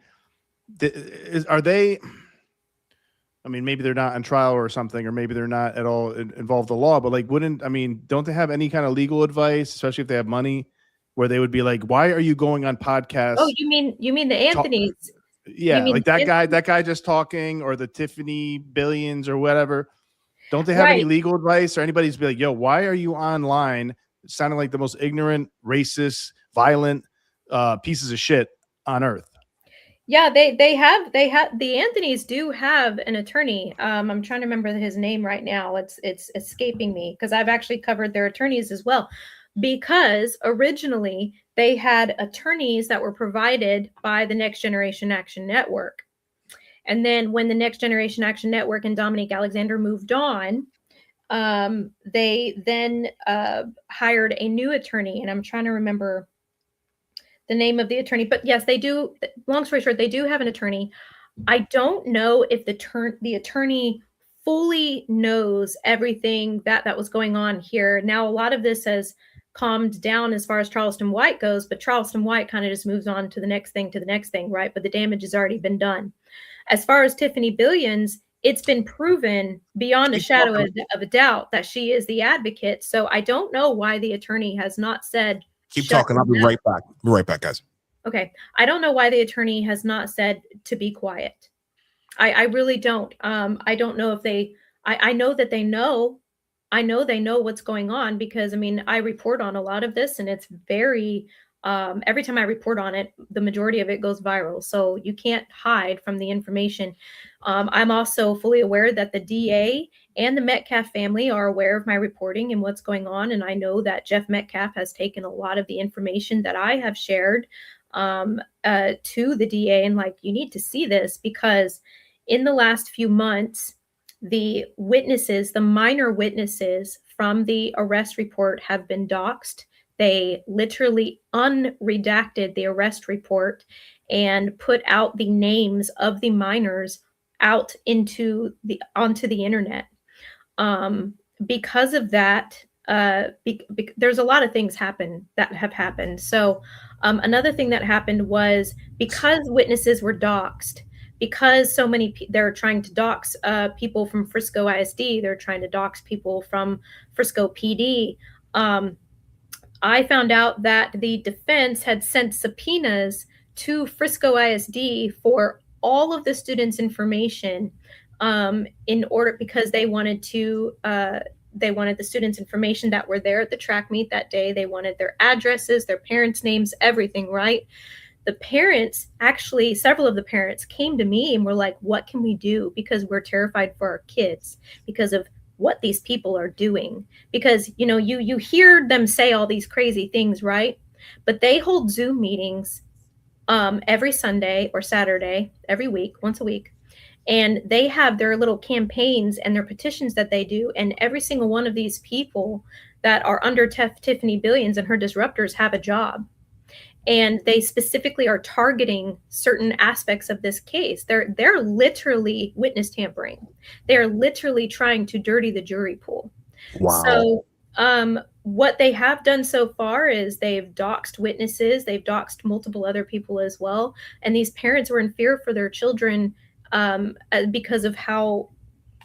Speaker 1: are they? I mean, maybe they're not on trial or something, or maybe they're not at all involved in the law. But like, don't they have any kind of legal advice, especially if they have money, where they would be like, "Why are you going on podcasts?"
Speaker 3: Oh, you mean the Anthonys?
Speaker 1: Yeah, like that guy just talking, or the Tiffany Billions or whatever. Don't they have any legal advice, or anybody's be like, "Yo, why are you online sounding like the most ignorant, racist, violent pieces of shit on earth?"
Speaker 3: Yeah, they have the Anthonys do have an attorney. I'm trying to remember his name right now. It's escaping me because I've actually covered their attorneys as well. Because originally they had attorneys that were provided by the Next Generation Action Network. And then when the Next Generation Action Network and Dominique Alexander moved on, they then hired a new attorney. And I'm trying to remember the name of the attorney, but yes, they do. Long story short, they do have an attorney. I don't know if the attorney fully knows everything that was going on here. Now, a lot of this has calmed down as far as Charleston White goes, but Charleston White kind of just moves on to the next thing, right? But the damage has already been done. As far as Tiffany Billions, it's been proven beyond a shadow of a doubt that she is the advocate. So I don't know why the attorney has not said,
Speaker 2: keep talking. I'll be right back. Be right back, guys.
Speaker 3: Okay. I don't know why the attorney has not said to be quiet. I really don't. I don't know if I know that they know. I know they know what's going on because, I mean, I report on a lot of this and it's very, every time I report on it, the majority of it goes viral. So you can't hide from the information. I'm also fully aware that the DA and the Metcalf family are aware of my reporting and what's going on. And I know that Jeff Metcalf has taken a lot of the information that I have shared to the DA and like, you need to see this because in the last few months, the witnesses, the minor witnesses from the arrest report have been doxxed. They literally unredacted the arrest report and put out the names of the minors out onto the internet. Because of that, there's a lot of things that have happened. So another thing that happened was because witnesses were doxxed, because so many they're trying to dox people from Frisco ISD, they're trying to dox people from Frisco PD. I found out that the defense had sent subpoenas to Frisco ISD for all of the students' information in order because they wanted the students' information that were there at the track meet that day. They wanted their addresses, their parents' names, everything, right? The parents, actually, several of the parents came to me and were like, what can we do? Because we're terrified for our kids because of what these people are doing. Because, you know, you hear them say all these crazy things, right? But they hold Zoom meetings every Sunday or Saturday, every week, once a week. And they have their little campaigns and their petitions that they do. And every single one of these people that are under Tiffany Billions and her disruptors have a job. And they specifically are targeting certain aspects of this case. They're literally witness tampering. They're literally trying to dirty the jury pool.
Speaker 2: Wow.
Speaker 3: So what they have done so far is they've doxed witnesses. They've doxed multiple other people as well. And these parents were in fear for their children because of how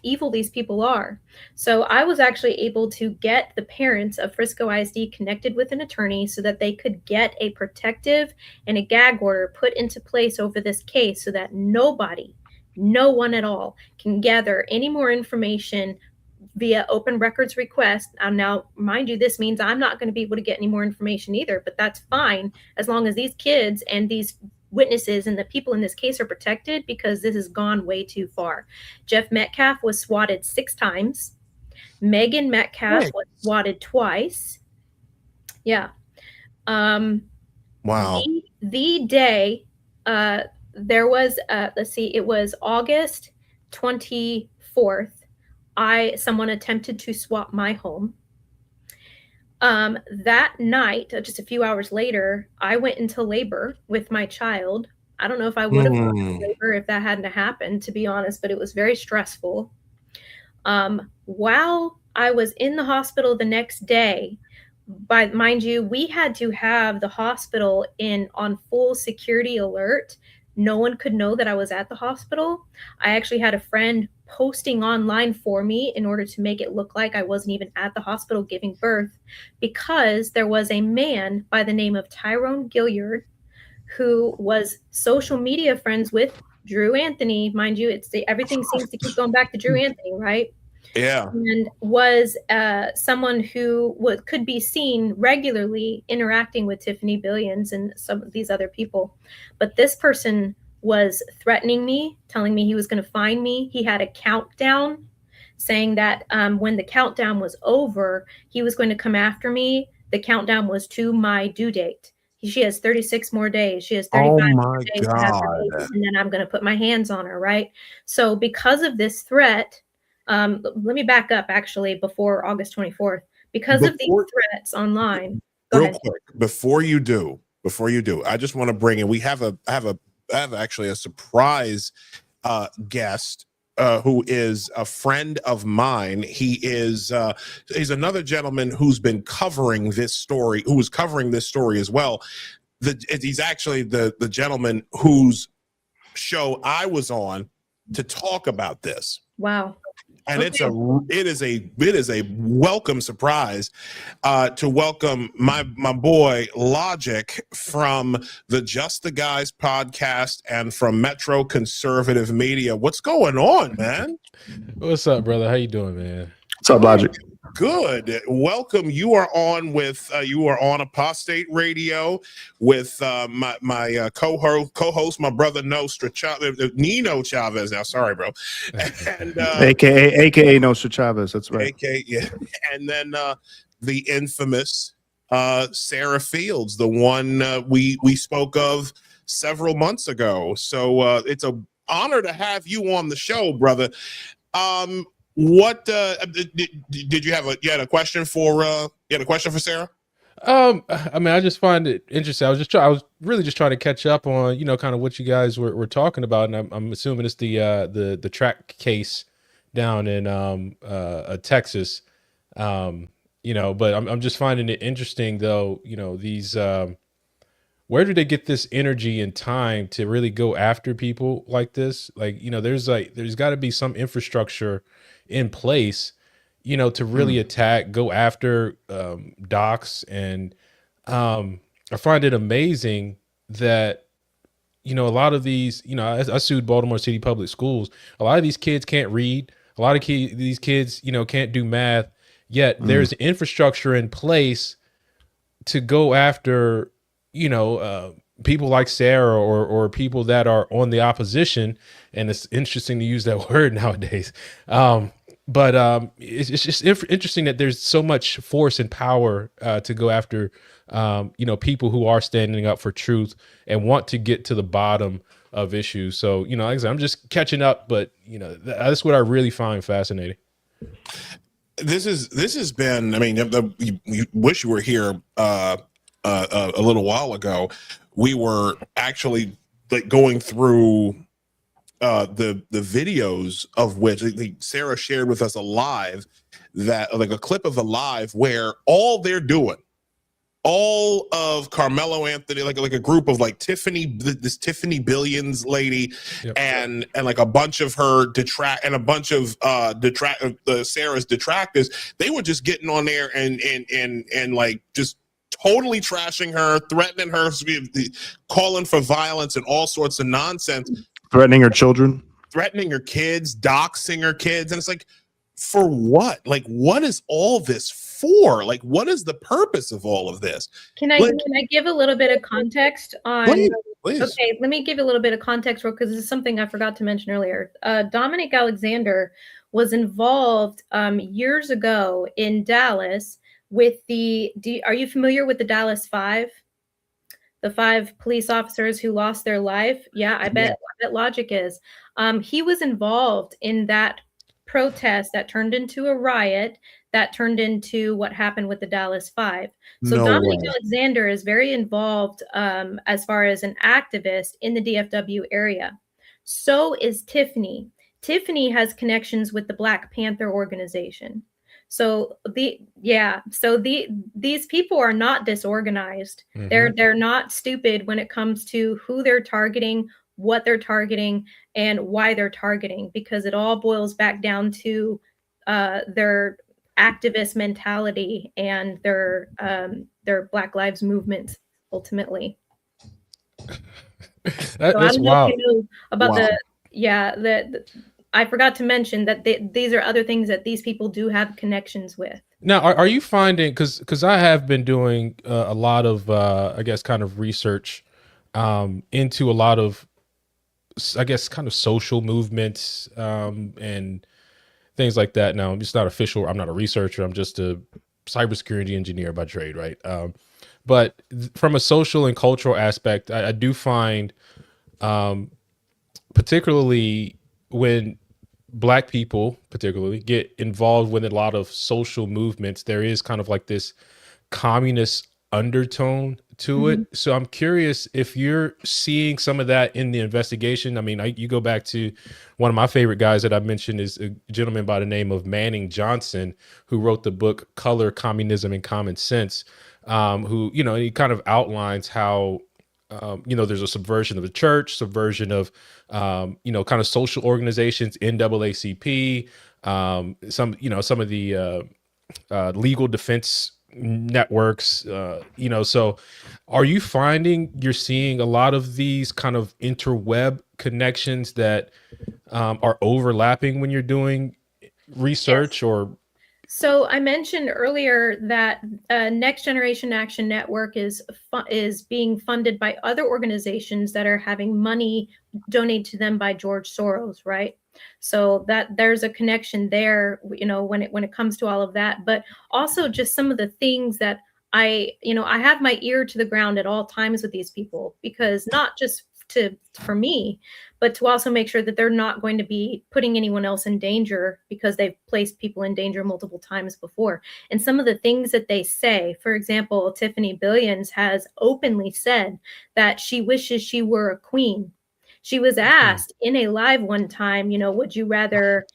Speaker 3: evil these people are. So I was actually able to get the parents of Frisco ISD connected with an attorney so that they could get a protective and a gag order put into place over this case so that nobody, no one at all, can gather any more information via open records request. Now, mind you, this means I'm not going to be able to get any more information either, but that's fine as long as these kids and these witnesses and the people in this case are protected, because this has gone way too far. Jeff Metcalf was swatted 6 times. Megan Metcalf was swatted twice. Yeah.
Speaker 2: Wow.
Speaker 3: The day there was, let's see, it was August 24th. Someone attempted to swap my home. That night, just a few hours later, I went into labor with my child. I don't know if I would have gone into labor if that hadn't happened, to be honest, but it was very stressful. While I was in the hospital the next day, mind you, we had to have the hospital on full security alert. No one could know that I was at the hospital. I actually had a friend posting online for me in order to make it look like I wasn't even at the hospital giving birth, because there was a man by the name of Tyrone Gilliard who was social media friends with Drew Anthony. Mind you, everything seems to keep going back to Drew Anthony, right?
Speaker 2: Yeah.
Speaker 3: And was someone who could be seen regularly interacting with Tiffany Billions and some of these other people. But this person was threatening me, telling me he was going to find me. He had a countdown saying that when the countdown was over, he was going to come after me. The countdown was to my due date. She has 36 more days. She has 35 more days to have her baby, and then I'm going to put my hands on her, right? So because of this threat, let me back up actually before August 24th. Because of these threats online.
Speaker 2: Real quick, before you do, I just want to bring in, I have actually a surprise guest who is a friend of mine. He's another gentleman who's been covering this story, who was covering this story as well. He's actually the gentleman whose show I was on to talk about this.
Speaker 3: Wow.
Speaker 2: And it is a welcome surprise to welcome my boy Logic from the Just the Guys podcast and from Metro Conservative Media. What's going on, man?
Speaker 20: What's up, brother? How you doing, man?
Speaker 1: What's up, Logic?
Speaker 2: Good. Welcome. You are on Apostate Radio with my co-host, my brother Nino Chavez. Now, sorry, bro. And
Speaker 1: AKA Nostra Chavez. That's right.
Speaker 2: AKA, yeah. And then the infamous Sarah Fields, the one we spoke of several months ago. So it's an honor to have you on the show, brother. What did you have a question for Sarah?
Speaker 20: I mean, I just find it interesting. I was really just trying to catch up on, kind of what you guys were talking about, and I'm assuming it's the track case down in Texas. But I'm just finding it interesting though, these where do they get this energy and time to really go after people like this? There's got to be some infrastructure in place, to really attack, go after docs. And I find it amazing that, a lot of these, I sued Baltimore City Public Schools. A lot of these kids can't read. A lot of these kids, can't do math, yet there's infrastructure in place to go after, people like Sarah or people that are on the opposition. And it's interesting to use that word nowadays. But it's just interesting that there's so much force and power to go after, people who are standing up for truth and want to get to the bottom of issues. So, you know, like I said, I'm just catching up, but you know, that's what I really find fascinating.
Speaker 2: This has been, I mean, you wish you were here a little while ago. We were actually like going through the videos of which Sarah shared with us a live, that like a clip of a live where all they're doing, all of Carmelo Anthony, like a group of like this Tiffany Billions lady, and like a bunch of her and a bunch of Sarah's detractors, they were just getting on there and like just totally trashing her, threatening her, calling for violence and all sorts of nonsense,
Speaker 1: threatening her children,
Speaker 2: threatening her kids, doxing her kids, and it's like, for what? Like, what is all this for? Like, what is the purpose of all of this?
Speaker 3: Can I give a little bit of context on?
Speaker 2: Please.
Speaker 3: Okay, let me give a little bit of context because this is something I forgot to mention earlier. Dominic Alexander was involved years ago in Dallas with are you familiar with the Dallas 5? The 5 police officers who lost their life? Yeah, I bet Logic is. He was involved in that protest that turned into a riot that turned into what happened with the Dallas 5. So
Speaker 2: No
Speaker 3: Dominic
Speaker 2: way.
Speaker 3: Alexander is very involved as far as an activist in the DFW area. So is Tiffany. Tiffany has connections with the Black Panther organization. So these people are not disorganized.
Speaker 20: Mhm.
Speaker 3: They're not stupid when it comes to who they're targeting, what they're targeting, and why they're targeting, because it all boils back down to their activist mentality and their Black Lives movement ultimately.
Speaker 20: That's
Speaker 3: I don't know
Speaker 20: wild.
Speaker 3: if you know about I forgot to mention that these are other things that these people do have connections with.
Speaker 20: Now, are you finding, because I have been doing a lot of, I guess, kind of research into a lot of, I guess, kind of social movements and things like that. Now, it's not official. I'm not a researcher. I'm just a cybersecurity engineer by trade, right? But from a social and cultural aspect, I do find, particularly when Black people particularly get involved with a lot of social movements, there is kind of like this communist undertone to it. So I'm curious if you're seeing some of that in the investigation. I mean, you go back to one of my favorite guys that I mentioned is a gentleman by the name of Manning Johnson, who wrote the book Color, Communism, and Common Sense, who, you know, he kind of outlines how you know, there's a subversion of the church, subversion of, you know, kind of social organizations, NAACP, some of the legal defense networks, you know. So are you finding you're seeing a lot of these kind of interweb connections that are overlapping when you're doing research? Or
Speaker 3: so I mentioned earlier that Next Generation Action Network is being funded by other organizations that are having money donated to them by George Soros, right? So that there's a connection there, you know, when it comes to all of that, but also just some of the things that I have my ear to the ground at all times with these people, because not just for me, but to also make sure that they're not going to be putting anyone else in danger, because they've placed people in danger multiple times before. And some of the things that they say, for example, Tiffany Billions has openly said that she wishes she were a queen. She was asked in a live one time, you know, would you rather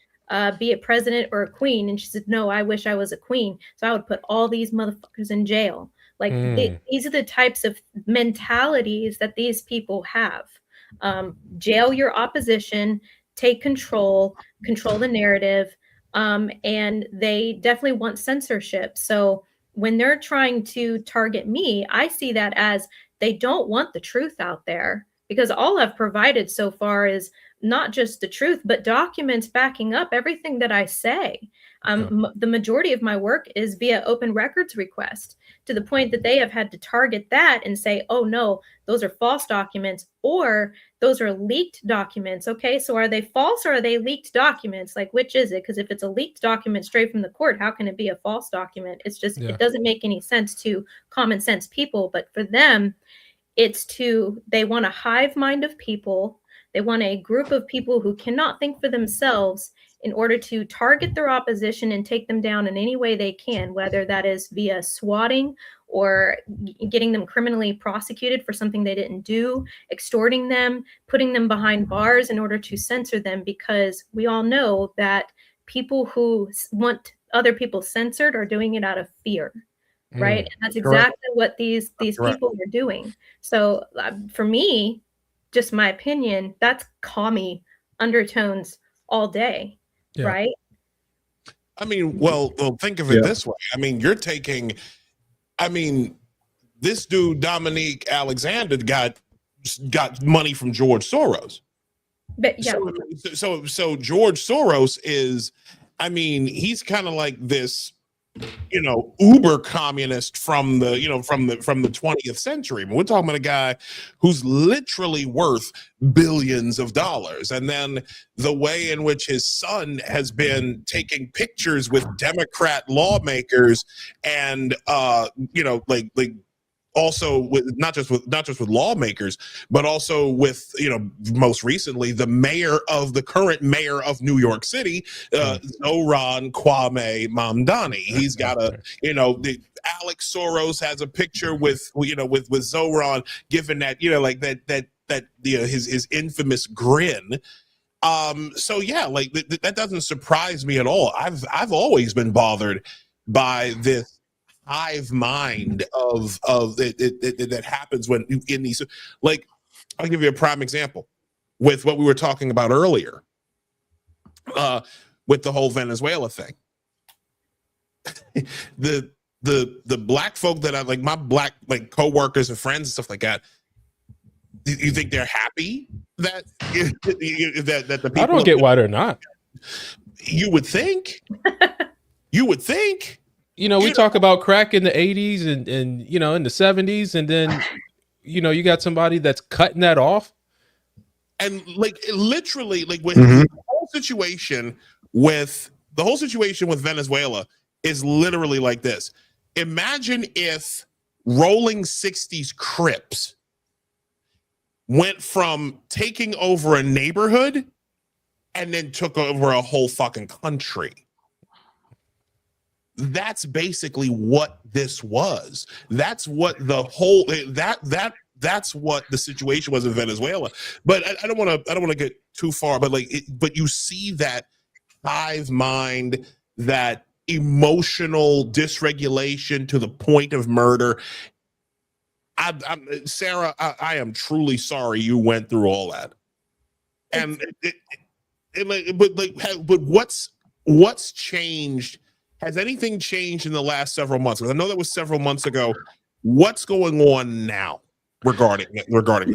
Speaker 3: be a president or a queen? And she said, no, I wish I was a queen. So I would put all these motherfuckers in jail. Like these are the types of mentalities that these people have. Jail your opposition, take control the narrative, and they definitely want censorship. So when they're trying to target me, I see that as they don't want the truth out there, because all I've provided so far is not just the truth, but documents backing up everything that I say. The majority of my work is via open records request, to the point that they have had to target that and say, oh no, those are false documents, or those are leaked documents. Okay, so are they false or are they leaked documents? Like, which is it? Because if it's a leaked document straight from the court, how can it be a false document? It's just, it doesn't make any sense to common sense people. But for them, they want a hive mind of people They want a group of people who cannot think for themselves in order to target their opposition and take them down in any way they can, whether that is via swatting or getting them criminally prosecuted for something they didn't do, extorting them, putting them behind bars in order to censor them, because we all know that people who want other people censored are doing it out of fear, right? And that's exactly what these people are doing. So for me, just my opinion, that's commie undertones all day, right?
Speaker 2: I mean, well, think of it this way. I mean, you're taking, I mean, this dude, Dominique Alexander, got money from George Soros.
Speaker 3: But yeah.
Speaker 2: So George Soros is, I mean, he's kind of like this, you know, uber communist from the 20th century. We're talking about a guy who's literally worth billions of dollars. And then the way in which his son has been taking pictures with Democrat lawmakers and like also with not just with lawmakers, but also with, you know, most recently the current mayor of New York City, Zohran Kwame Mamdani. He's got Alex Soros has a picture with Zohran, given that, you know, like that his infamous grin. So yeah, like that doesn't surprise me at all. I've always been bothered by this hive mind of that happens when in these, like, I'll give you a prime example with what we were talking about earlier, with the whole Venezuela thing. the black folk that I like, my black like coworkers and friends and stuff like that, you think they're happy that that the people,
Speaker 20: I don't get why they're not.
Speaker 2: You would think.
Speaker 20: You know, we talk about crack in the 80s and you know, in the 70s, and then, you know, you got somebody that's cutting that off.
Speaker 2: And like literally, like with the whole situation with Venezuela is literally like this. Imagine if Rolling 60s Crips went from taking over a neighborhood and then took over a whole fucking country. That's basically what this was. That's what the whole that's what the situation was in Venezuela. But I don't want to get too far. But but you see that hive mind, that emotional dysregulation to the point of murder. Sarah, I am truly sorry you went through all that. And but what's changed? Has anything changed in the last several months? Because I know that was several months ago. What's going on now regarding that?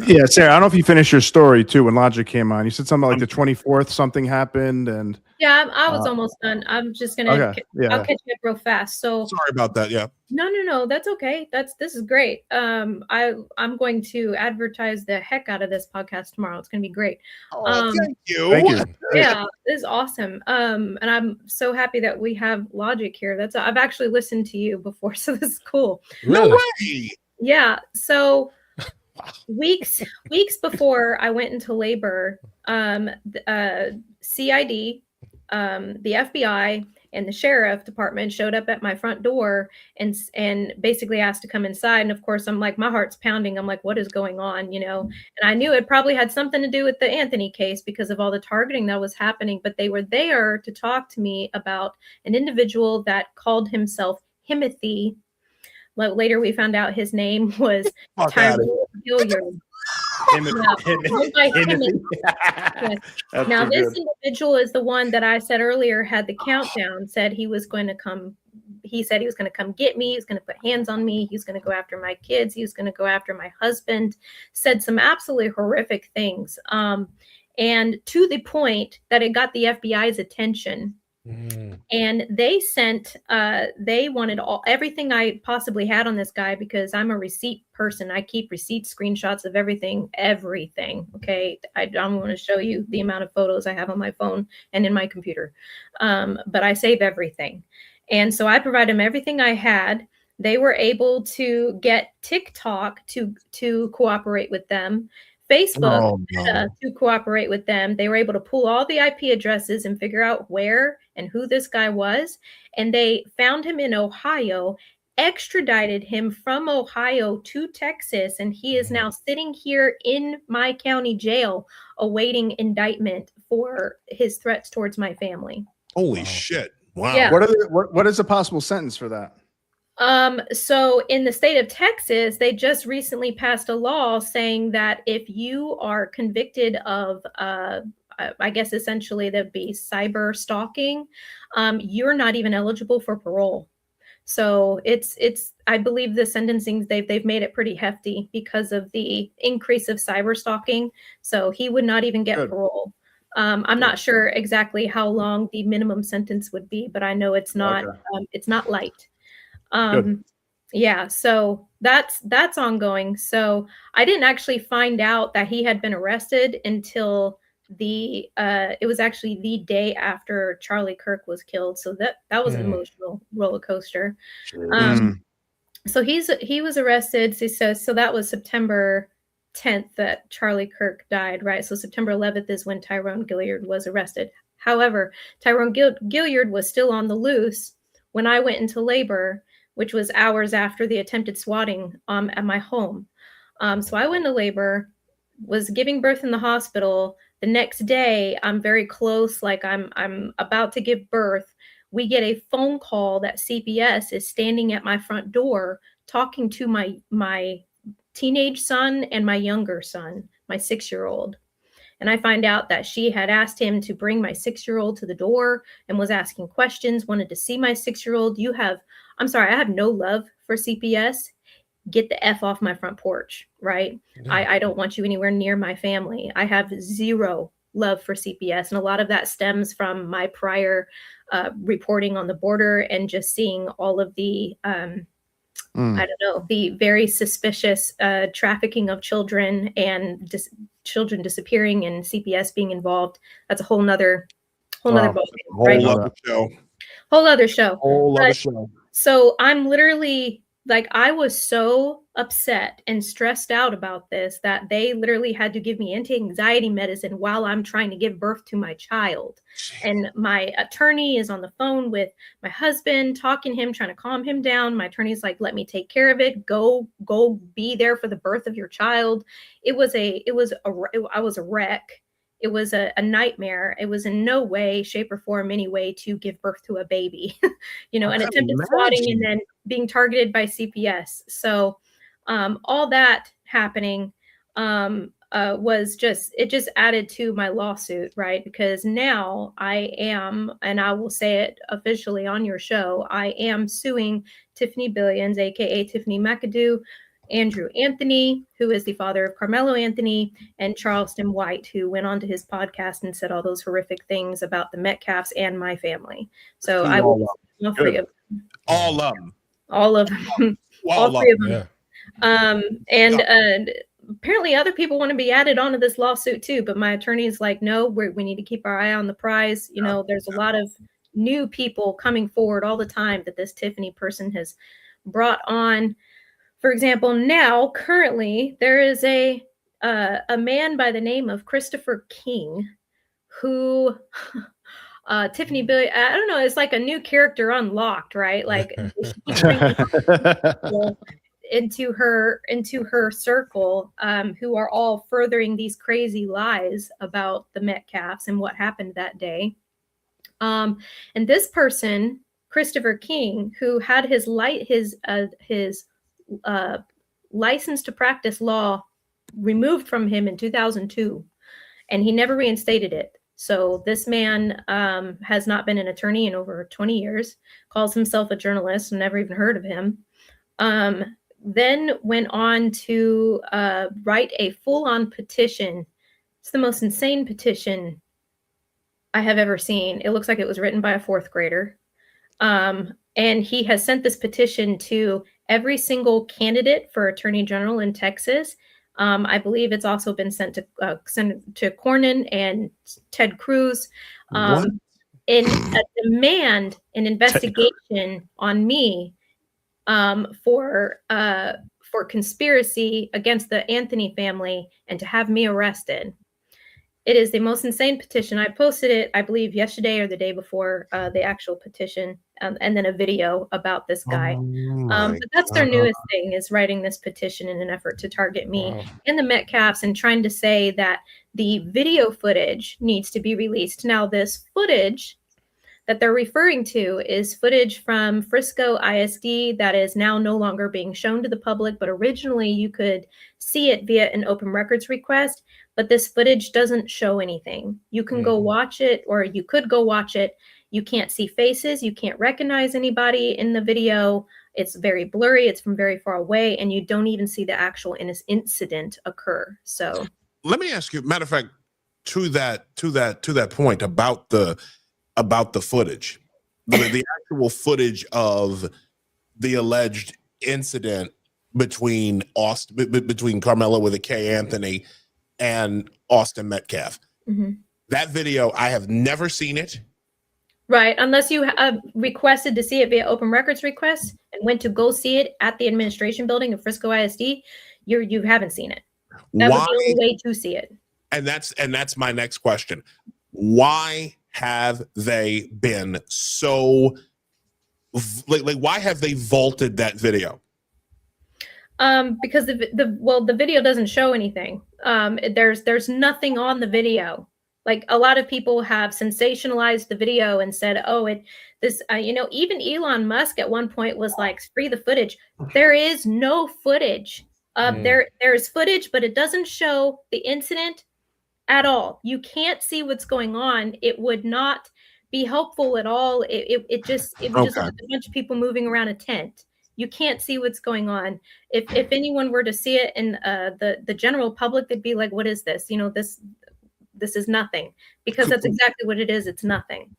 Speaker 1: Yeah, Sarah, I don't know if you finished your story too when Logic came on. You said something like the 24th something happened, and
Speaker 3: yeah, I was almost done. I'm just gonna I'll catch you up real fast. So
Speaker 2: sorry about that. Yeah.
Speaker 3: No, that's okay. This is great. I'm going to advertise the heck out of this podcast tomorrow. It's gonna be great.
Speaker 2: Thank you.
Speaker 3: Yeah, this is awesome. And I'm so happy that we have Logic here. I've actually listened to you before, so this is cool.
Speaker 2: No way.
Speaker 3: Yeah. So weeks before I went into labor, CID, the FBI, and the sheriff department showed up at my front door and basically asked to come inside. And of course, I'm like, my heart's pounding. I'm like, what is going on? You know, and I knew it probably had something to do with the Anthony case because of all the targeting that was happening. But they were there to talk to me about an individual that called himself Himothy. Later, we found out his name was Tyrell Hilliard. Now, this individual is the one that I said earlier had the countdown, said he was going to come. He said he was going to come get me. He was going to put hands on me. He was going to go after my kids. He was going to go after my husband. Said some absolutely horrific things. And to the point that it got the FBI's attention. And they wanted everything I possibly had on this guy because I'm a receipt person. I keep receipt screenshots of everything. Okay. I don't want to show you the amount of photos I have on my phone and in my computer. But I save everything. And so I provided them everything I had. They were able to get TikTok to cooperate with them. Facebook
Speaker 1: no.
Speaker 3: to cooperate with them. They were able to pull all the IP addresses and figure out where and who this guy was. And they found him in Ohio, extradited him from Ohio to Texas, and he is now sitting here in my county jail awaiting indictment for his threats towards my family.
Speaker 2: Holy shit. Wow.
Speaker 3: Yeah.
Speaker 1: What is a possible sentence for that?
Speaker 3: So in the state of Texas, they just recently passed a law saying that if you are convicted of, I guess essentially that'd be cyber stalking, you're not even eligible for parole. So it's I believe the sentencing they've made it pretty hefty because of the increase of cyber stalking. So he would not even get parole. I'm not sure exactly how long the minimum sentence would be, but I know it's not light. Yeah, so that's ongoing. So I didn't actually find out that he had been arrested until it was actually the day after Charlie Kirk was killed. So that was an emotional roller coaster. So he was arrested. So that was September 10th that Charlie Kirk died, right? So September 11th is when Tyrone Gilliard was arrested. However, Tyrone Gilliard was still on the loose when I went into labor, which was hours after the attempted swatting at my home. So I went to labor, was giving birth in the hospital. The next day, I'm very close, like I'm about to give birth. We get a phone call that CPS is standing at my front door talking to my teenage son and my younger son, my 6-year-old. And I find out that she had asked him to bring my 6-year-old to the door and was asking questions, wanted to see my 6-year-old. I'm sorry, I have no love for CPS. Get the F off my front porch, right? I don't want you anywhere near my family. I have zero love for CPS. And a lot of that stems from my prior reporting on the border and just seeing all of the, I don't know, the very suspicious trafficking of children and children disappearing and CPS being involved. That's a whole nother ballgame, right?
Speaker 2: Whole other show.
Speaker 3: Whole other show.
Speaker 2: Whole other show.
Speaker 3: So I'm literally like, I was so upset and stressed out about this that they literally had to give me anti-anxiety medicine while I'm trying to give birth to my child. And my attorney is on the phone with my husband, talking to him, trying to calm him down. My attorney's like, let me take care of it. Go be there for the birth of your child. I was a wreck. It was a nightmare. It was in no way, shape, or form any way to give birth to a baby, and attempted swatting and then being targeted by CPS. So all that happening was just added to my lawsuit, right? Because now I am, and I will say it officially on your show, I am suing Tiffany Billions, aka Tiffany McAdoo, Andrew Anthony, who is the father of Carmelo Anthony, and Charleston White, who went on to his podcast and said all those horrific things about the Metcalfs and my family. So I will all three of them.
Speaker 2: All of them.
Speaker 3: All of them. All three of them. Yeah. And apparently other people want to be added onto this lawsuit too, but my attorney is like, no, we need to keep our eye on the prize. There's a lot of new people coming forward all the time that this Tiffany person has brought on. For example, now currently there is a man by the name of Christopher King, who Tiffany Billy, I don't know, it's like a new character unlocked, right? Like into her circle, who are all furthering these crazy lies about the Metcalfs and what happened that day. And this person, Christopher King, who had his license to practice law removed from him in 2002, and he never reinstated it. So this man has not been an attorney in over 20 years, calls himself a journalist, never even heard of him. Then went on to write a full-on petition. It's the most insane petition I have ever seen. It looks like it was written by a 4th grader. And he has sent this petition to every single candidate for attorney general in Texas. I believe it's also been sent to Cornyn and Ted Cruz in a demand, an investigation on me for for conspiracy against the Anthony family and to have me arrested. It is the most insane petition. I posted it, I believe, yesterday or the day before the actual petition, and then a video about this guy. But that's their newest thing, is writing this petition in an effort to target me and the Metcalfs, and trying to say that the video footage needs to be released. Now, this footage that they're referring to is footage from Frisco ISD that is now no longer being shown to the public, but originally you could see it via an open records request, but this footage doesn't show anything. You can go watch it, or you could go watch it. You can't see faces. You can't recognize anybody in the video. It's very blurry. It's from very far away, and you don't even see the actual incident occur. So
Speaker 2: let me ask you, matter of fact, to that point about the footage, the actual footage of the alleged incident between Carmelo with a K, Anthony, and Austin Metcalf. That video, I have never seen it.
Speaker 3: Right, unless you requested to see it via open records request and went to go see it at the administration building of Frisco ISD, you haven't seen it. That was the only way to see it.
Speaker 2: And that's my next question. Why have they been so like why have they vaulted that video?
Speaker 3: Because the video doesn't show anything. There's nothing on the video. Like, a lot of people have sensationalized the video and said, oh, even Elon Musk at one point was like, free the footage. There is no footage. There's footage, but it doesn't show the incident at all. You can't see what's going on. It would not be helpful at all. It would just look like a bunch of people moving around a tent. You can't see what's going on. If anyone were to see it in the general public, they'd be like, what is this? This is nothing, because that's exactly what it is. It's nothing.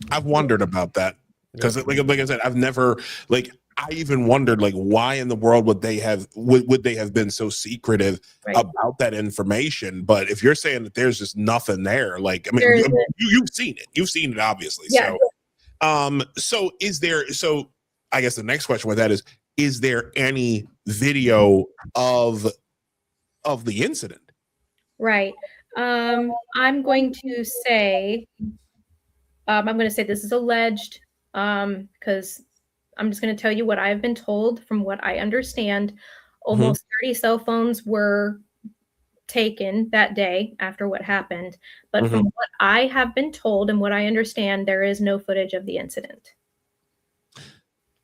Speaker 2: I've wondered about that, because like I said, I've never, like, I even wondered, like, why in the world would they have been so secretive about that information? But if you're saying that there's just nothing there, like, I mean, you've seen it obviously.
Speaker 3: Yeah.
Speaker 2: So I guess the next question with that is there any video of the incident?
Speaker 3: Right. I'm going to say this is alleged, because I'm just going to tell you what I've been told. From what I understand, almost 30 cell phones were taken that day after what happened. But from what I have been told and what I understand, there is no footage of the incident.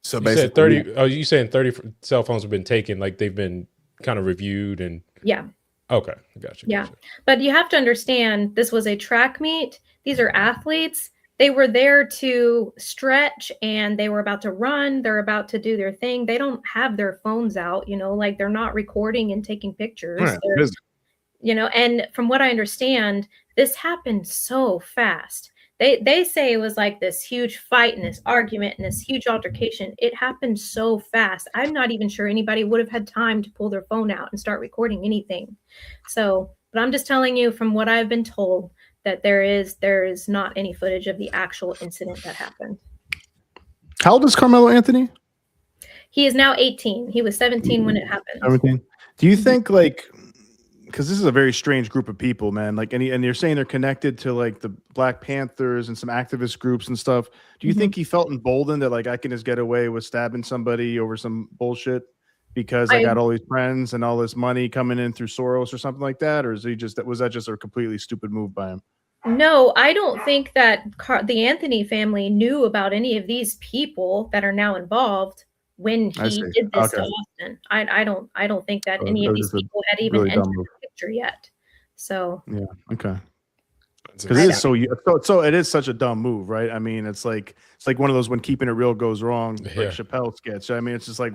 Speaker 20: So basically, you saying 30 cell phones have been taken, like they've been kind of reviewed and
Speaker 3: yeah.
Speaker 20: Okay, gotcha.
Speaker 3: Yeah, but you have to understand, this was a track meet. These are athletes. They were there to stretch, and they were about to run. They're about to do their thing. They don't have their phones out, like they're not recording and taking pictures. Right. And from what I understand, this happened so fast. They say it was like this huge fight and this argument and this huge altercation. It happened so fast. I'm not even sure anybody would have had time to pull their phone out and start recording anything. So, but I'm just telling you from what I've been told, that there is not any footage of the actual incident that happened.
Speaker 1: How old is Carmelo Anthony?
Speaker 3: He is now 18. He was 17 when it happened.
Speaker 1: 17. Do you think, like, because this is a very strange group of people, man, like, and you're saying they're connected to like the Black Panthers and some activist groups and stuff. Do you think he felt emboldened that, like, I can just get away with stabbing somebody over some bullshit because I got all these friends and all this money coming in through Soros or something like that? Or was that just a completely stupid move by him?
Speaker 3: No, I don't think that the Anthony family knew about any of these people that are now involved when he did this to Austin. I don't think that any of these people had even entered the picture yet. So
Speaker 1: yeah, okay. Because it is so it is such a dumb move, right? I mean, it's like one of those when keeping it real goes wrong, like Chappelle sketch. I mean, it's just like,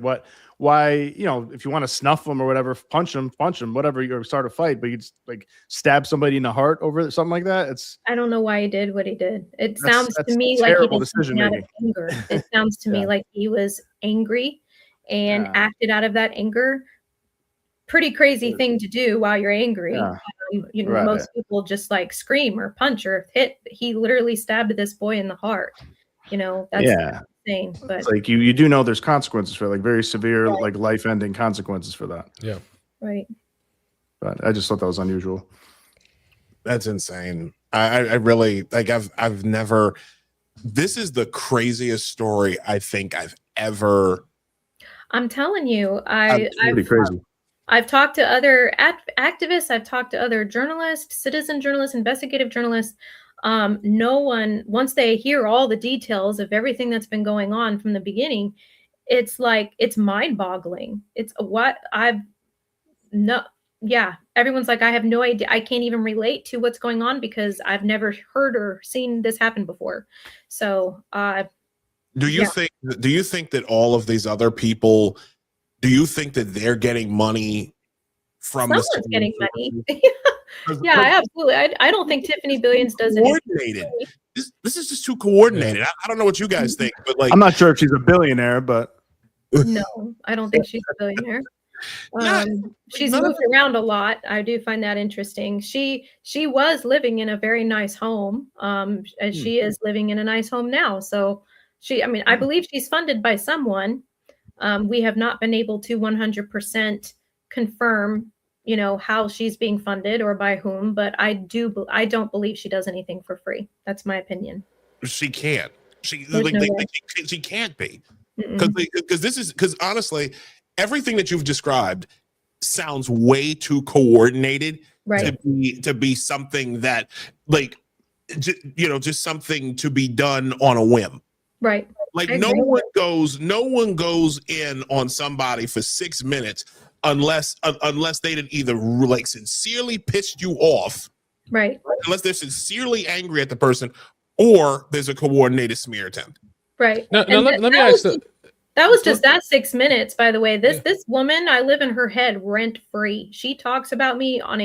Speaker 1: why, if you want to snuff them or whatever, punch them, whatever, you start a fight, but you just like stab somebody in the heart over something like that.
Speaker 3: I don't know why he did what he did. It sounds to me like he did something out of anger. It sounds to me like he was angry and acted out of that anger. Pretty crazy thing to do while you're angry. Most people just like scream or punch or hit. He literally stabbed this boy in the heart. That's insane. But
Speaker 1: it's like you do know there's consequences for like very severe, like life-ending consequences for that.
Speaker 20: Yeah.
Speaker 3: Right.
Speaker 1: But I just thought that was unusual.
Speaker 2: That's insane. I really like. I've never. This is the craziest story I think I've ever.
Speaker 3: I'm telling you,
Speaker 1: Pretty crazy.
Speaker 3: I've talked to other activists. I've talked to other journalists, citizen journalists, investigative journalists. No one, once they hear all the details of everything that's been going on from the beginning, it's like, it's mind-boggling. It's what everyone's like, I have no idea. I can't even relate to what's going on because I've never heard or seen this happen before. So,
Speaker 2: do you think that all of these other people, do you think that they're getting money from
Speaker 3: someone's getting money? Yeah, absolutely. I don't think Tiffany Billions does
Speaker 2: coordinated. This is just too coordinated. I don't know what you guys think, but like,
Speaker 1: I'm not sure if she's a billionaire, but
Speaker 3: no, I don't think she's a billionaire. She's moved around a lot. I do find that interesting. She was living in a very nice home, and she is living in a nice home now. So I believe she's funded by someone. We have not been able to 100% confirm, how she's being funded or by whom, but I don't believe she does anything for free. That's my opinion.
Speaker 2: she can't. She can't be, because honestly, everything that you've described sounds way too coordinated to be something that, like, just something to be done on a whim.
Speaker 3: Right.
Speaker 2: Like no one goes in on somebody for 6 minutes unless they didn't either like sincerely pissed you off,
Speaker 3: right?
Speaker 2: Unless they're sincerely angry at the person, or there's a coordinated smear attempt.
Speaker 3: Right.
Speaker 20: Now let me ask
Speaker 3: that was just that 6 minutes, by the way. This woman, I live in her head rent free. She talks about me on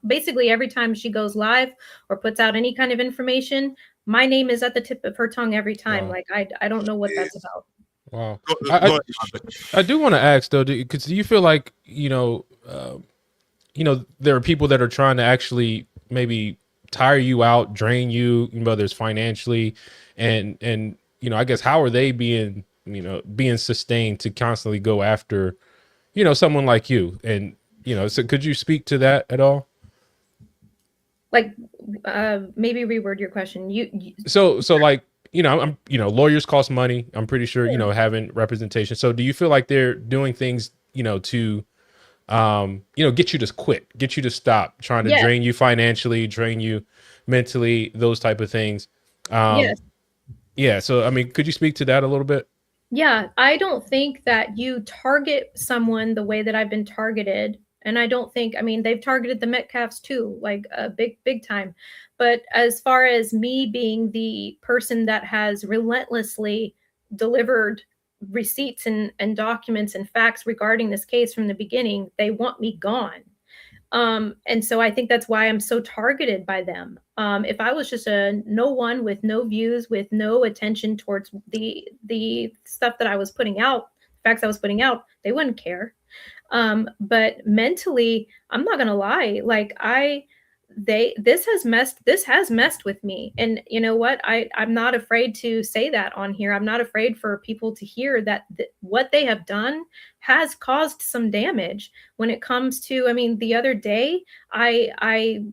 Speaker 3: basically every time she goes live or puts out any kind of information. My name is at the tip of her tongue every time.
Speaker 20: Wow.
Speaker 3: Like I don't know what that's about.
Speaker 20: Wow. I do want to ask though, because do you feel like there are people that are trying to actually maybe tire you out, drain you, whether it's financially, and I guess how are they being sustained to constantly go after someone like you? And so could you speak to that at all?
Speaker 3: Like maybe reword your question.
Speaker 20: So like I'm lawyers cost money. I'm pretty sure having representation. So do you feel like they're doing things to get you to quit, get you to stop trying to drain you financially, drain you mentally, those type of things? Yeah. So could you speak to that a little bit?
Speaker 3: Yeah, I don't think that you target someone the way that I've been targeted. And I don't think, they've targeted the Metcalfs too, like big time. But as far as me being the person that has relentlessly delivered receipts and documents and facts regarding this case from the beginning, they want me gone. And so I think that's why I'm so targeted by them. If I was just no one with no views, with no attention towards the stuff that I was putting out, facts I was putting out, they wouldn't care. But mentally, I'm not gonna lie, like this has messed with me. And you know what? I'm not afraid to say that on here. I'm not afraid for people to hear that what they have done has caused some damage when it comes to, the other day, I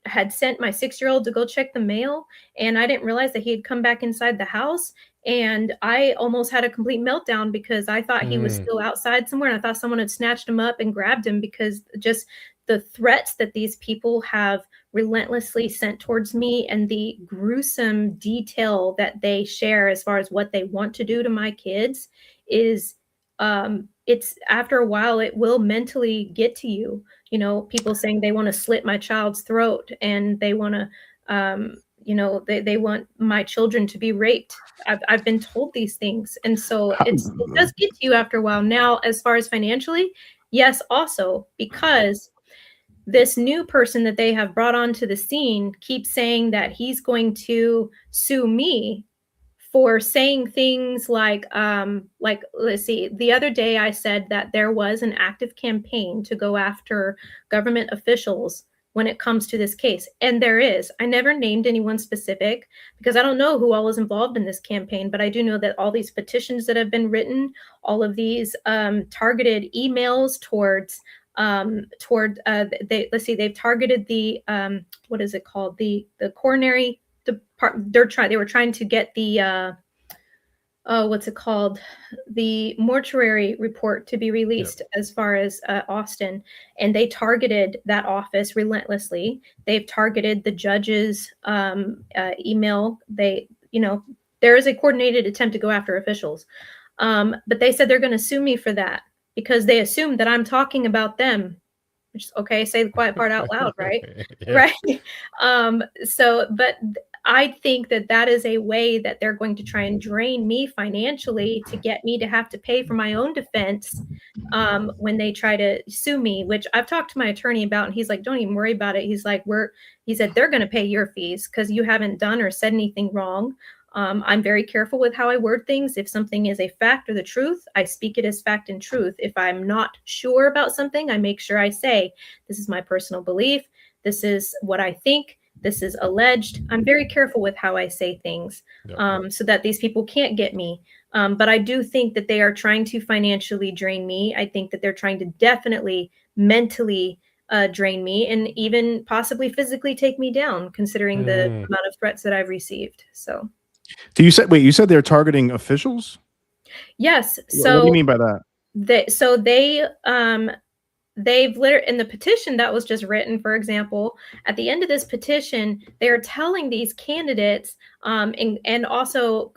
Speaker 3: had sent my 6-year-old to go check the mail, and I didn't realize that he had come back inside the house. And I almost had a complete meltdown because I thought he was still outside somewhere. And I thought someone had snatched him up and grabbed him, because just the threats that these people have relentlessly sent towards me and the gruesome detail that they share as far as what they want to do to my kids is, it's after a while, it will mentally get to you. People saying they want to slit my child's throat, and they want to, they want my children to be raped. I've been told these things. And so it does get to you after a while. Now, as far as financially, yes, also, because this new person that they have brought onto the scene keeps saying that he's going to sue me for saying things like, let's see, the other day I said that there was an active campaign to go after government officials when it comes to this case. And there is. I never named anyone specific because I don't know who all is involved in this campaign, but I do know that all these petitions that have been written, all of these targeted emails towards they've targeted the what is it called, the coronary department. They were trying to get the what's it called, the mortuary report to be released as far as Austin, and they targeted that office relentlessly. They've targeted the judge's email. There is a coordinated attempt to go after officials, but they said they're going to sue me for that because they assume that I'm talking about them. Which is okay, say the quiet part out loud, right? Right. But I think that is a way that they're going to try and drain me financially to get me to have to pay for my own defense when they try to sue me, which I've talked to my attorney about, and he's like, don't even worry about it. He's like, he said, they're going to pay your fees because you haven't done or said anything wrong. I'm very careful with how I word things. If something is a fact or the truth, I speak it as fact and truth. If I'm not sure about something, I make sure I say, this is my personal belief. This is what I think. This is alleged. I'm very careful with how I say things so that these people can't get me. But I do think that they are trying to financially drain me. I think that they're trying to definitely mentally drain me and even possibly physically take me down, considering the amount of threats that I've received. So.
Speaker 1: You said they're targeting officials?
Speaker 3: Yes.
Speaker 1: So what do you mean by that?
Speaker 3: They've literally, in the petition that was just written, for example, at the end of this petition, they're telling these candidates and also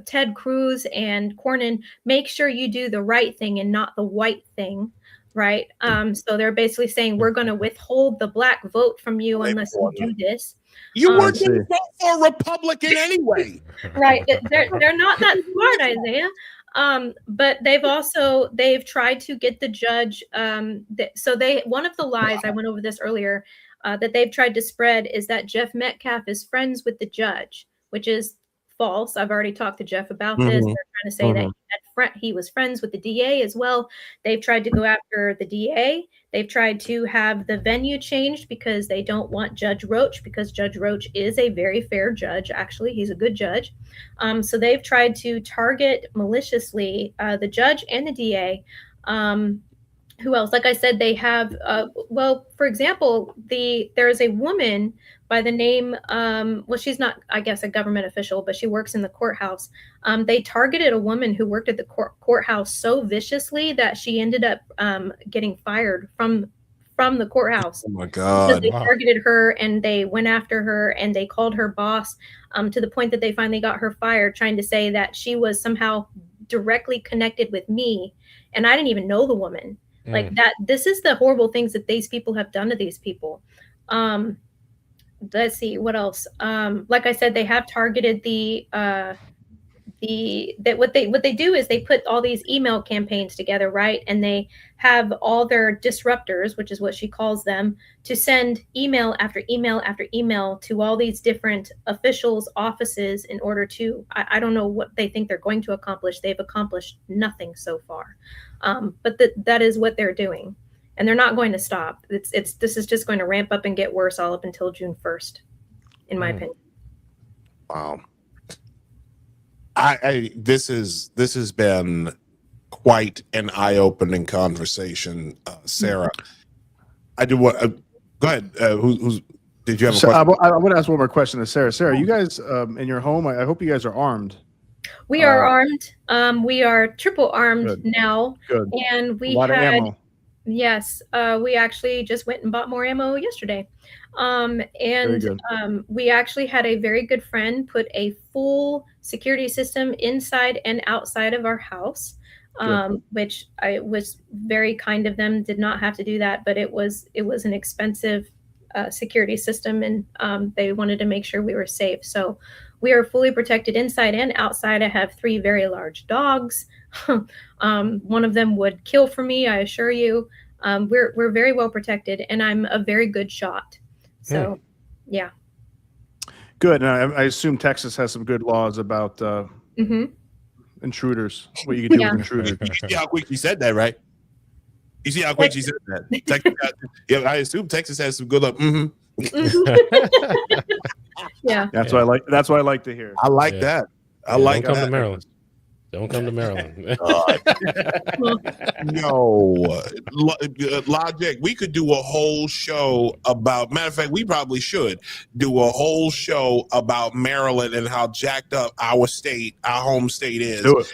Speaker 3: Ted Cruz and Cornyn, make sure you do the right thing and not the white thing. Right. So they're basically saying we're going to withhold the black vote from you unless you do this.
Speaker 2: You weren't going to vote for a Republican anyway.
Speaker 3: Right. They're not that smart, Isaiah. But they've tried to get the judge. One of the lies, I went over this earlier, that they've tried to spread is that Jeff Metcalf is friends with the judge, which is false. I've already talked to Jeff about this. They're trying to say that he was friends with the DA as well. They've tried to go after the DA. They've tried to have the venue changed because they don't want Judge Roach, because Judge Roach is a very fair judge. Actually, he's a good judge. So they've tried to target maliciously the judge and the DA. Who else? Like I said, they have, for example, there is a woman by the name, she's not, I guess, a government official, but she works in the courthouse. They targeted a woman who worked at the courthouse so viciously that she ended up getting fired from the courthouse.
Speaker 2: Oh my God.
Speaker 3: Because they targeted her and they went after her and they called her boss to the point that they finally got her fired, trying to say that she was somehow directly connected with me. And I didn't even know the woman. Like that, this is the horrible things that these people have done to these people. Let's see what else. Like I said, they have targeted what they do is they put all these email campaigns together, right? And they have all their disruptors, which is what she calls them, to send email after email after email to all these different officials' offices in order to, I don't know what they think they're going to accomplish. They've accomplished nothing so far. But that is what they're doing. And they're not going to stop. This is just going to ramp up and get worse all up until June 1st, in my opinion.
Speaker 2: Wow. This has been quite an eye-opening conversation, Sarah. I do what? Go ahead. Did you have a question?
Speaker 1: I want to ask one more question to Sarah. Sarah, you guys in your home, I hope you guys are armed.
Speaker 3: We are armed. We are triple armed now.
Speaker 1: Good.
Speaker 3: And we
Speaker 1: a lot
Speaker 3: had
Speaker 1: of ammo.
Speaker 3: Yes, we actually just went and bought more ammo yesterday. We actually had a very good friend put a full security system inside and outside of our house, which I was very kind of them. Did not have to do that, but it was an expensive security system, and they wanted to make sure we were safe. So we are fully protected inside and outside. I have 3 very large dogs. One of them would kill for me, I assure you. We're very well protected, and I'm a very good shot. So, yeah.
Speaker 1: Good. And I assume Texas has some good laws about intruders. What you can do with intruders.
Speaker 2: Yeah, how quick you said that, right? You see how quick she said that? Texas, yeah, I assume Texas has some good luck.
Speaker 3: Yeah,
Speaker 1: that's what I like. That's what I like to hear.
Speaker 2: I like that. I like
Speaker 20: don't come
Speaker 2: that.
Speaker 20: to Maryland. Don't come to Maryland.
Speaker 2: No, Logic. We could do a whole show about. Matter of fact, we probably should do a whole show about Maryland and how jacked up our state, our home state is.
Speaker 1: Do it.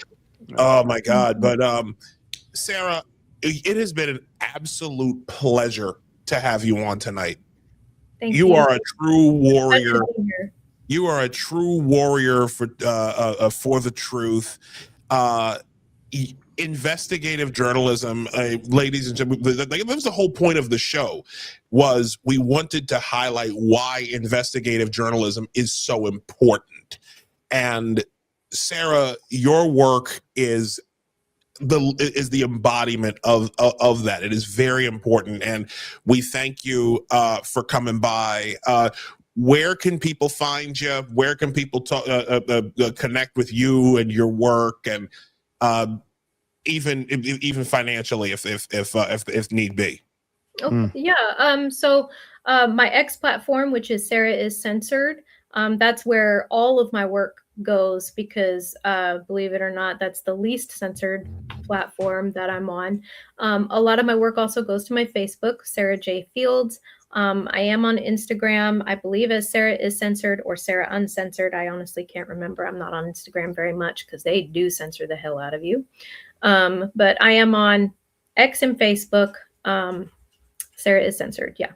Speaker 2: Oh my God! But Sarah, it has been an absolute pleasure to have you on tonight.
Speaker 3: Thank
Speaker 2: you
Speaker 3: you.
Speaker 2: are a true warrior.
Speaker 3: Pleasure being here.
Speaker 2: You are a true warrior for the truth. Investigative journalism, ladies and gentlemen, that was the whole point of the show, was we wanted to highlight why investigative journalism is so important. And Sarah, your work is the embodiment of that. It is very important, and we thank you for coming by. Where can people find you? Where can people talk, connect with you and your work, and even financially, if need be?
Speaker 3: Oh, yeah. So my X platform, which is Sarah is Censored, that's where all of my work goes, because believe it or not, that's the least censored platform that I'm on. A lot of my work also goes to my Facebook, Sarah J. Fields. I am on Instagram, I believe, as Sarah is Censored or Sarah Uncensored. I honestly can't remember. I'm not on Instagram very much because they do censor the hell out of you. But I am on X and Facebook. Sarah is Censored. Yeah.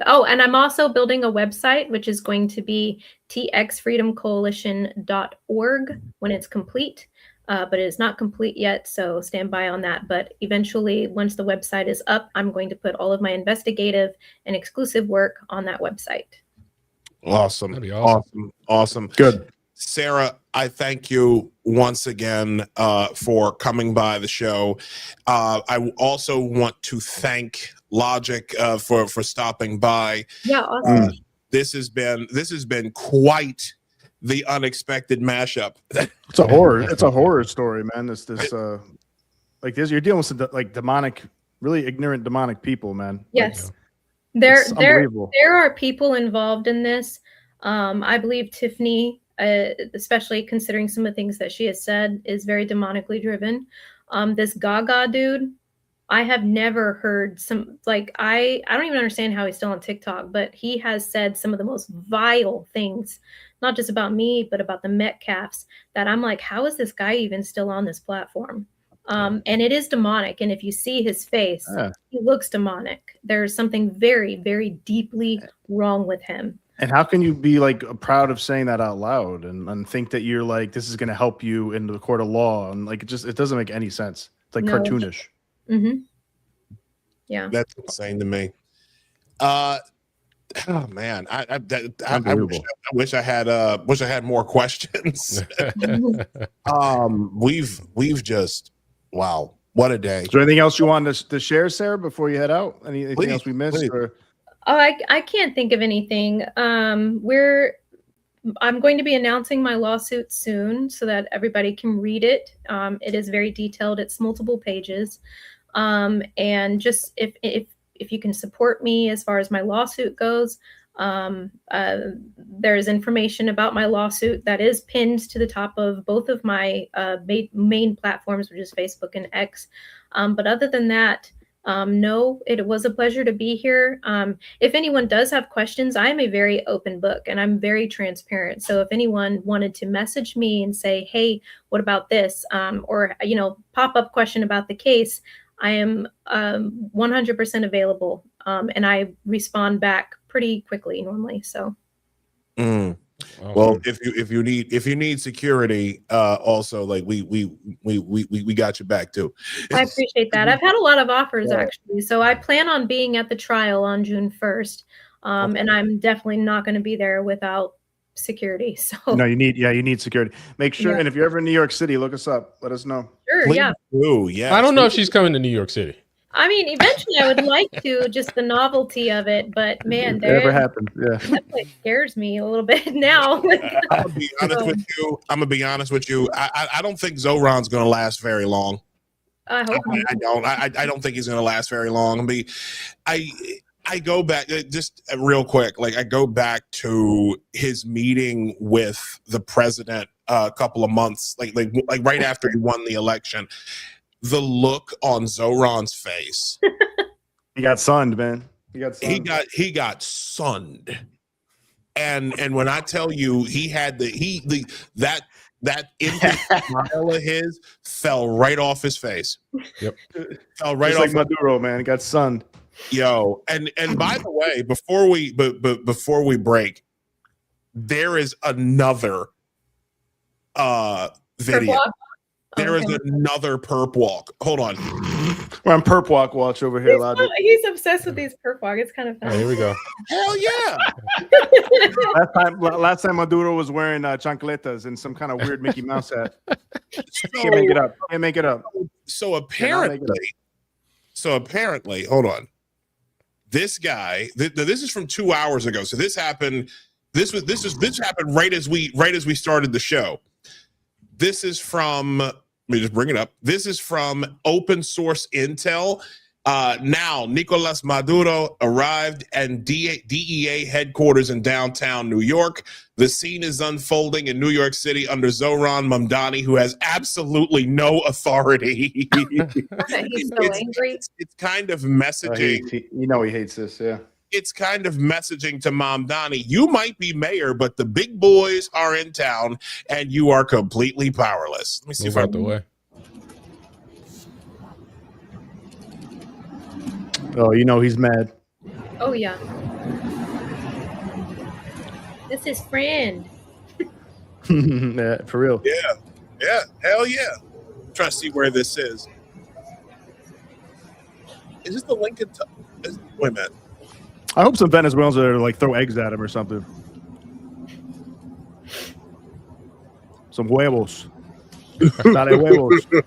Speaker 3: Oh, and I'm also building a website, which is going to be txfreedomcoalition.org when it's complete. But it is not complete yet, so stand by on that. But eventually, once the website is up, I'm going to put all of my investigative and exclusive work on that website.
Speaker 2: Awesome.
Speaker 20: That'd be awesome.
Speaker 2: Awesome.
Speaker 1: Good.
Speaker 2: Sarah, I thank you once again for coming by the show. I also want to thank Logic for stopping by.
Speaker 3: Yeah, awesome.
Speaker 2: This has been quite the unexpected mashup.
Speaker 1: It's a horror. It's a horror story, man. This like this. You're dealing with some like demonic, really ignorant demonic people, man.
Speaker 3: Yes.
Speaker 1: It's
Speaker 3: There
Speaker 1: unbelievable.
Speaker 3: are people involved in this. I believe Tiffany, especially considering some of the things that she has said, is very demonically driven. This Gaga dude, I have never heard I don't even understand how he's still on TikTok, but he has said some of the most vile things, not just about me, but about the Metcalfs, that I'm like, how is this guy even still on this platform? And it is demonic. And if you see his face, he looks demonic. There's something very, very deeply wrong with him.
Speaker 1: And how can you be like proud of saying that out loud and think that you're like, this is going to help you in the court of law? And like, it doesn't make any sense. It's like cartoonish.
Speaker 3: Mm-hmm. Yeah.
Speaker 2: That's insane to me. Oh man, I wish I had more questions. We've just, wow, what a day.
Speaker 1: Is there anything else you wanted to share, Sarah, before you head out? Anything else we missed? Or?
Speaker 3: Oh, I can't think of anything. I'm going to be announcing my lawsuit soon so that everybody can read it. It is very detailed. It's multiple pages. And just if you can support me as far as my lawsuit goes, there's information about my lawsuit that is pinned to the top of both of my main platforms, which is Facebook and X. But other than that, no, it was a pleasure to be here. If anyone does have questions, I'm a very open book and I'm very transparent. So if anyone wanted to message me and say, hey, what about this? Or, pop-up question about the case, I am 100% available, and I respond back pretty quickly normally. So,
Speaker 2: well, if you need security, also like we got your back too.
Speaker 3: I appreciate that. I've had a lot of offers actually, so I plan on being at the trial on June 1st, and I'm definitely not going to be there without security. So
Speaker 1: no, you need security. Make sure, and if you're ever in New York City, look us up. Let us know.
Speaker 3: Sure,
Speaker 2: yeah.
Speaker 20: I don't know if she's coming to New York City.
Speaker 3: I mean, eventually I would like to, just the novelty of it, but man,
Speaker 1: it never happens. Yeah,
Speaker 3: that place scares me a little bit now.
Speaker 2: I'm gonna be honest with you. I don't think Zoran's gonna last very long.
Speaker 3: I hope not.
Speaker 2: I don't. I don't think he's going to last very long. I go back just real quick. Like I go back to his meeting with the president a couple of months, like right after he won the election. The look on Zoran's face.
Speaker 1: He got sunned, man.
Speaker 2: He got sunned. And when I tell you he had that infant smile of his fell right off his face.
Speaker 20: Yep.
Speaker 2: Fell right
Speaker 1: Just
Speaker 2: off.
Speaker 1: like Maduro, man. He got sunned.
Speaker 2: Yo, and by the way, before we break, there is another video. There is another perp walk. Hold on.
Speaker 1: We're on perp walk watch over here, Logic.
Speaker 3: He's obsessed with these perp walk. It's kind of funny.
Speaker 20: Here we go.
Speaker 2: Hell yeah.
Speaker 1: last time Maduro was wearing chancletas and some kind of weird Mickey Mouse hat. Can't make it up. Can't make it up.
Speaker 2: So apparently, hold on. This guy, this is from 2 hours ago. So this happened. This happened right as we started the show. This is from, let me just bring it up. This is from open source intel. Now, Nicolas Maduro arrived at DEA headquarters in downtown New York. The scene is unfolding in New York City under Zoran Mamdani, who has absolutely no authority.
Speaker 3: He's so angry.
Speaker 2: It's kind of messaging.
Speaker 1: He hates this, yeah.
Speaker 2: It's kind of messaging to Mamdani. You might be mayor, but the big boys are in town, and you are completely powerless. Let me see
Speaker 20: Move out the way.
Speaker 1: Oh, he's mad.
Speaker 3: Oh yeah. This is friend.
Speaker 1: Yeah, for real.
Speaker 2: Yeah, hell yeah. I'm trying to see where this is. Is this the Lincoln? Wait a minute.
Speaker 1: I hope some Venezuelans are like throw eggs at him or something. Some huevos. Dale huevos.
Speaker 2: Wait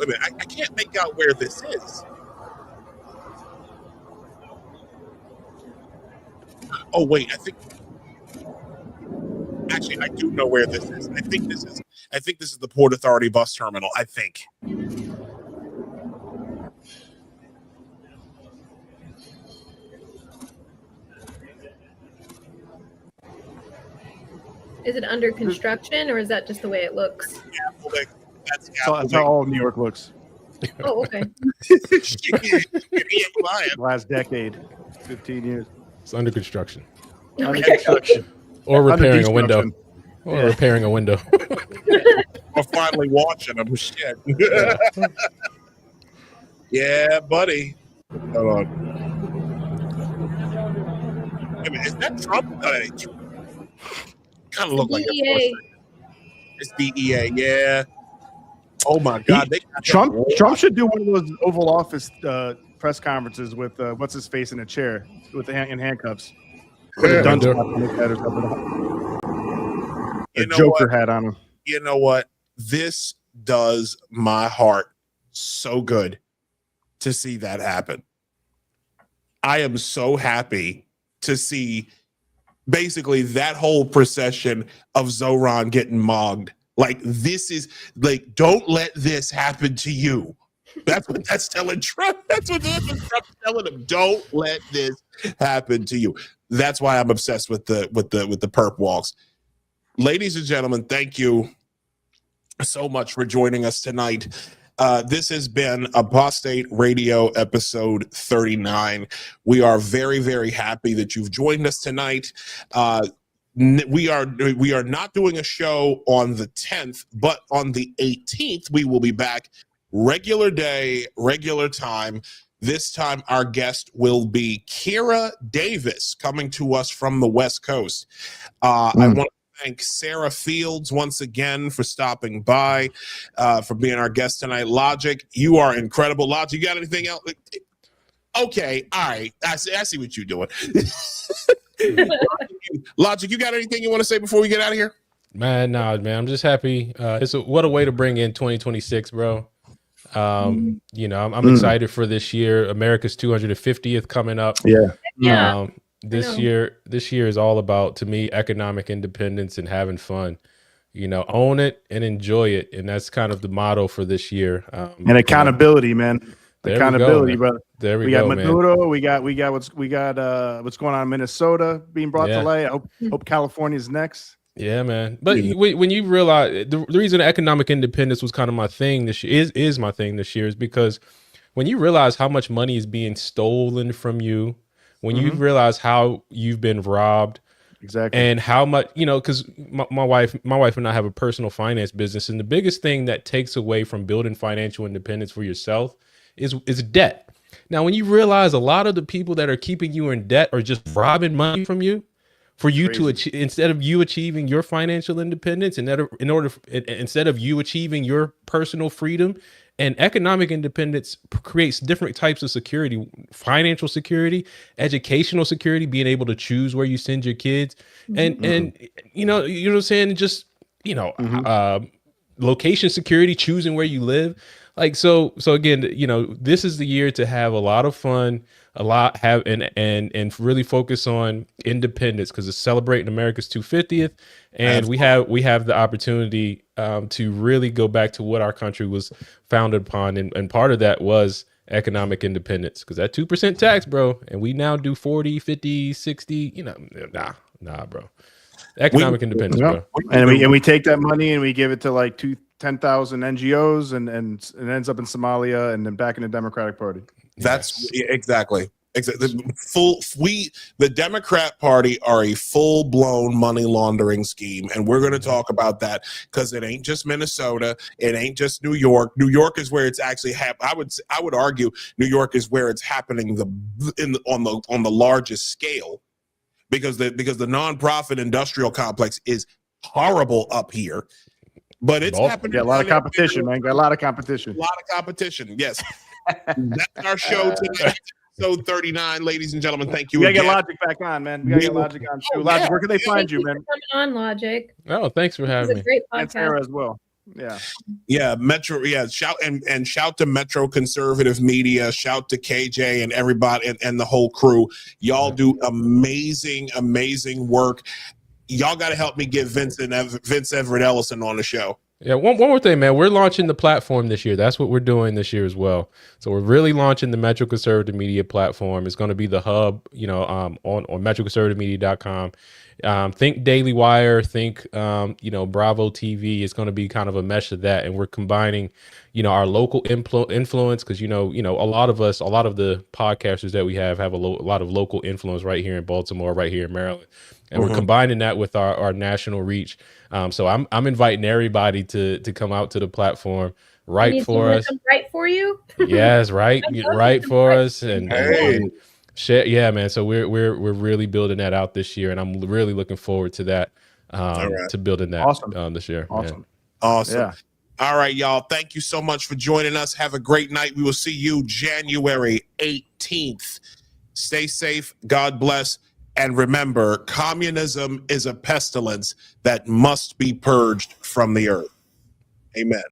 Speaker 2: a minute. I can't make out where this is. Oh wait, actually I do know where this is. I think this is the Port Authority bus terminal. I think.
Speaker 3: Is it under construction or is that just the way it looks?
Speaker 2: That's
Speaker 1: how all New York looks.
Speaker 3: Oh, okay.
Speaker 1: Last decade, 15 years.
Speaker 20: It's under construction.
Speaker 1: Under construction.
Speaker 20: Or repairing a
Speaker 1: Under
Speaker 20: window.
Speaker 1: destruction.
Speaker 20: Or repairing a window.
Speaker 2: Or finally watching them. Shit. Yeah, buddy. Hold on. Wait a minute, is that Trump? Kind of look like
Speaker 3: DEA.
Speaker 2: it's DEA. Yeah. Oh my God.
Speaker 1: Trump should do one of those Oval Office press conferences with what's his face in a chair with in handcuffs.
Speaker 2: Yeah.
Speaker 1: A Joker hat on him.
Speaker 2: You know what? This does my heart so good to see that happen. I am so happy to see basically that whole procession of Zoran getting mogged. Like, this is like, don't let this happen to you. That's what that's telling Trump. That's what Trump's telling him. Don't let this happen to you. That's why I'm obsessed with the perp walks. Ladies and gentlemen, thank you so much for joining us tonight. This has been Apostate Radio episode 39. We are very, very happy that you've joined us tonight. We are not doing a show on the 10th, but on the 18th, we will be back. Regular day, regular time. This time, our guest will be Kira Davis, coming to us from the West Coast. I want to thank Sarah Fields once again for stopping by, for being our guest tonight. Logic, you are incredible. Logic, you got anything else? Okay, all right. I see what you're doing. Logic, you got anything you want to say before we get out of here?
Speaker 20: Man, I'm just happy. What a way to bring in 2026, bro. I'm excited for this year. America's 250th coming up. This year is all about, to me, economic independence and having fun. own it and enjoy it. And that's kind of the motto for this year.
Speaker 1: And accountability, man.
Speaker 20: There
Speaker 1: Accountability,
Speaker 20: we go,
Speaker 1: brother.
Speaker 20: There we
Speaker 1: got
Speaker 20: go,
Speaker 1: Maduro.
Speaker 20: man.
Speaker 1: We got what's going on in Minnesota being brought to light. I hope California's next.
Speaker 20: Yeah, man. But when you realize the reason economic independence was kind of my thing this year is my thing this year is because when you realize how much money is being stolen from you, when you realize how you've been robbed,
Speaker 1: exactly,
Speaker 20: and how much, because my wife and I have a personal finance business, and the biggest thing that takes away from building financial independence for yourself is debt. Now, when you realize a lot of the people that are keeping you in debt are just robbing money from you, for you to achieve, instead of you achieving your financial independence, instead of you achieving your personal freedom. And economic independence creates different types of security: financial security, educational security, being able to choose where you send your kids, and you know what I'm saying, just location security, choosing where you live. Like so again, this is the year to have a lot of fun, and really focus on independence, because it's celebrating America's 250th, and we have the opportunity to really go back to what our country was founded upon, and part of that was economic independence, because that 2% tax, bro, and we now do 40, 50, 60. Nah, bro. Economic independence, bro.
Speaker 1: And we take that money and we give it to like 10,000 NGOs, and it ends up in Somalia and then back in the Democratic Party.
Speaker 2: That's exactly. The Democrat Party are a full-blown money laundering scheme, and we're going to talk about that, because it ain't just Minnesota, it ain't just New York. New York is where it's actually happening. I would argue New York is where it's happening on the largest scale, because the nonprofit industrial complex is horrible up here. But it's happening.
Speaker 1: Yeah, a lot of competition, man. Got a lot of competition.
Speaker 2: A lot of competition. Yes. That's our show today. Episode 39, ladies and gentlemen. Thank you.
Speaker 1: We gotta get Logic back on, man. We gotta get Logic on too. Logic, where can they find you, man?
Speaker 3: Coming on, Logic.
Speaker 20: Oh, thanks for having me.
Speaker 3: It's a great
Speaker 1: And
Speaker 3: podcast.
Speaker 1: Sarah as well. Yeah.
Speaker 2: Metro. Yeah, shout to Metro Conservative Media. Shout to KJ and everybody and the whole crew. Y'all do amazing work. Y'all got to help me get Vince Everett Ellison on the show.
Speaker 20: Yeah, one more thing, man. We're launching the platform this year. That's what we're doing this year as well. So we're really launching the Metro Conservative Media platform. It's going to be the hub, on metroconservativemedia.com. Think Daily Wire, think Bravo TV. It's going to be kind of a mesh of that, and we're combining, our local influence, because a lot of the podcasters that we have a lot of local influence right here in Baltimore, right here in Maryland, and we're combining that with our national reach. So I'm inviting everybody to come out to the platform, write for us.
Speaker 3: Write for you?
Speaker 20: Yes, right for us, and share. Yeah, man. So we're really building that out this year, and I'm really looking forward to that. To building that this year.
Speaker 1: Awesome.
Speaker 2: Yeah. All right, y'all. Thank you so much for joining us. Have a great night. We will see you January 18th. Stay safe. God bless. And remember, communism is a pestilence that must be purged from the earth. Amen.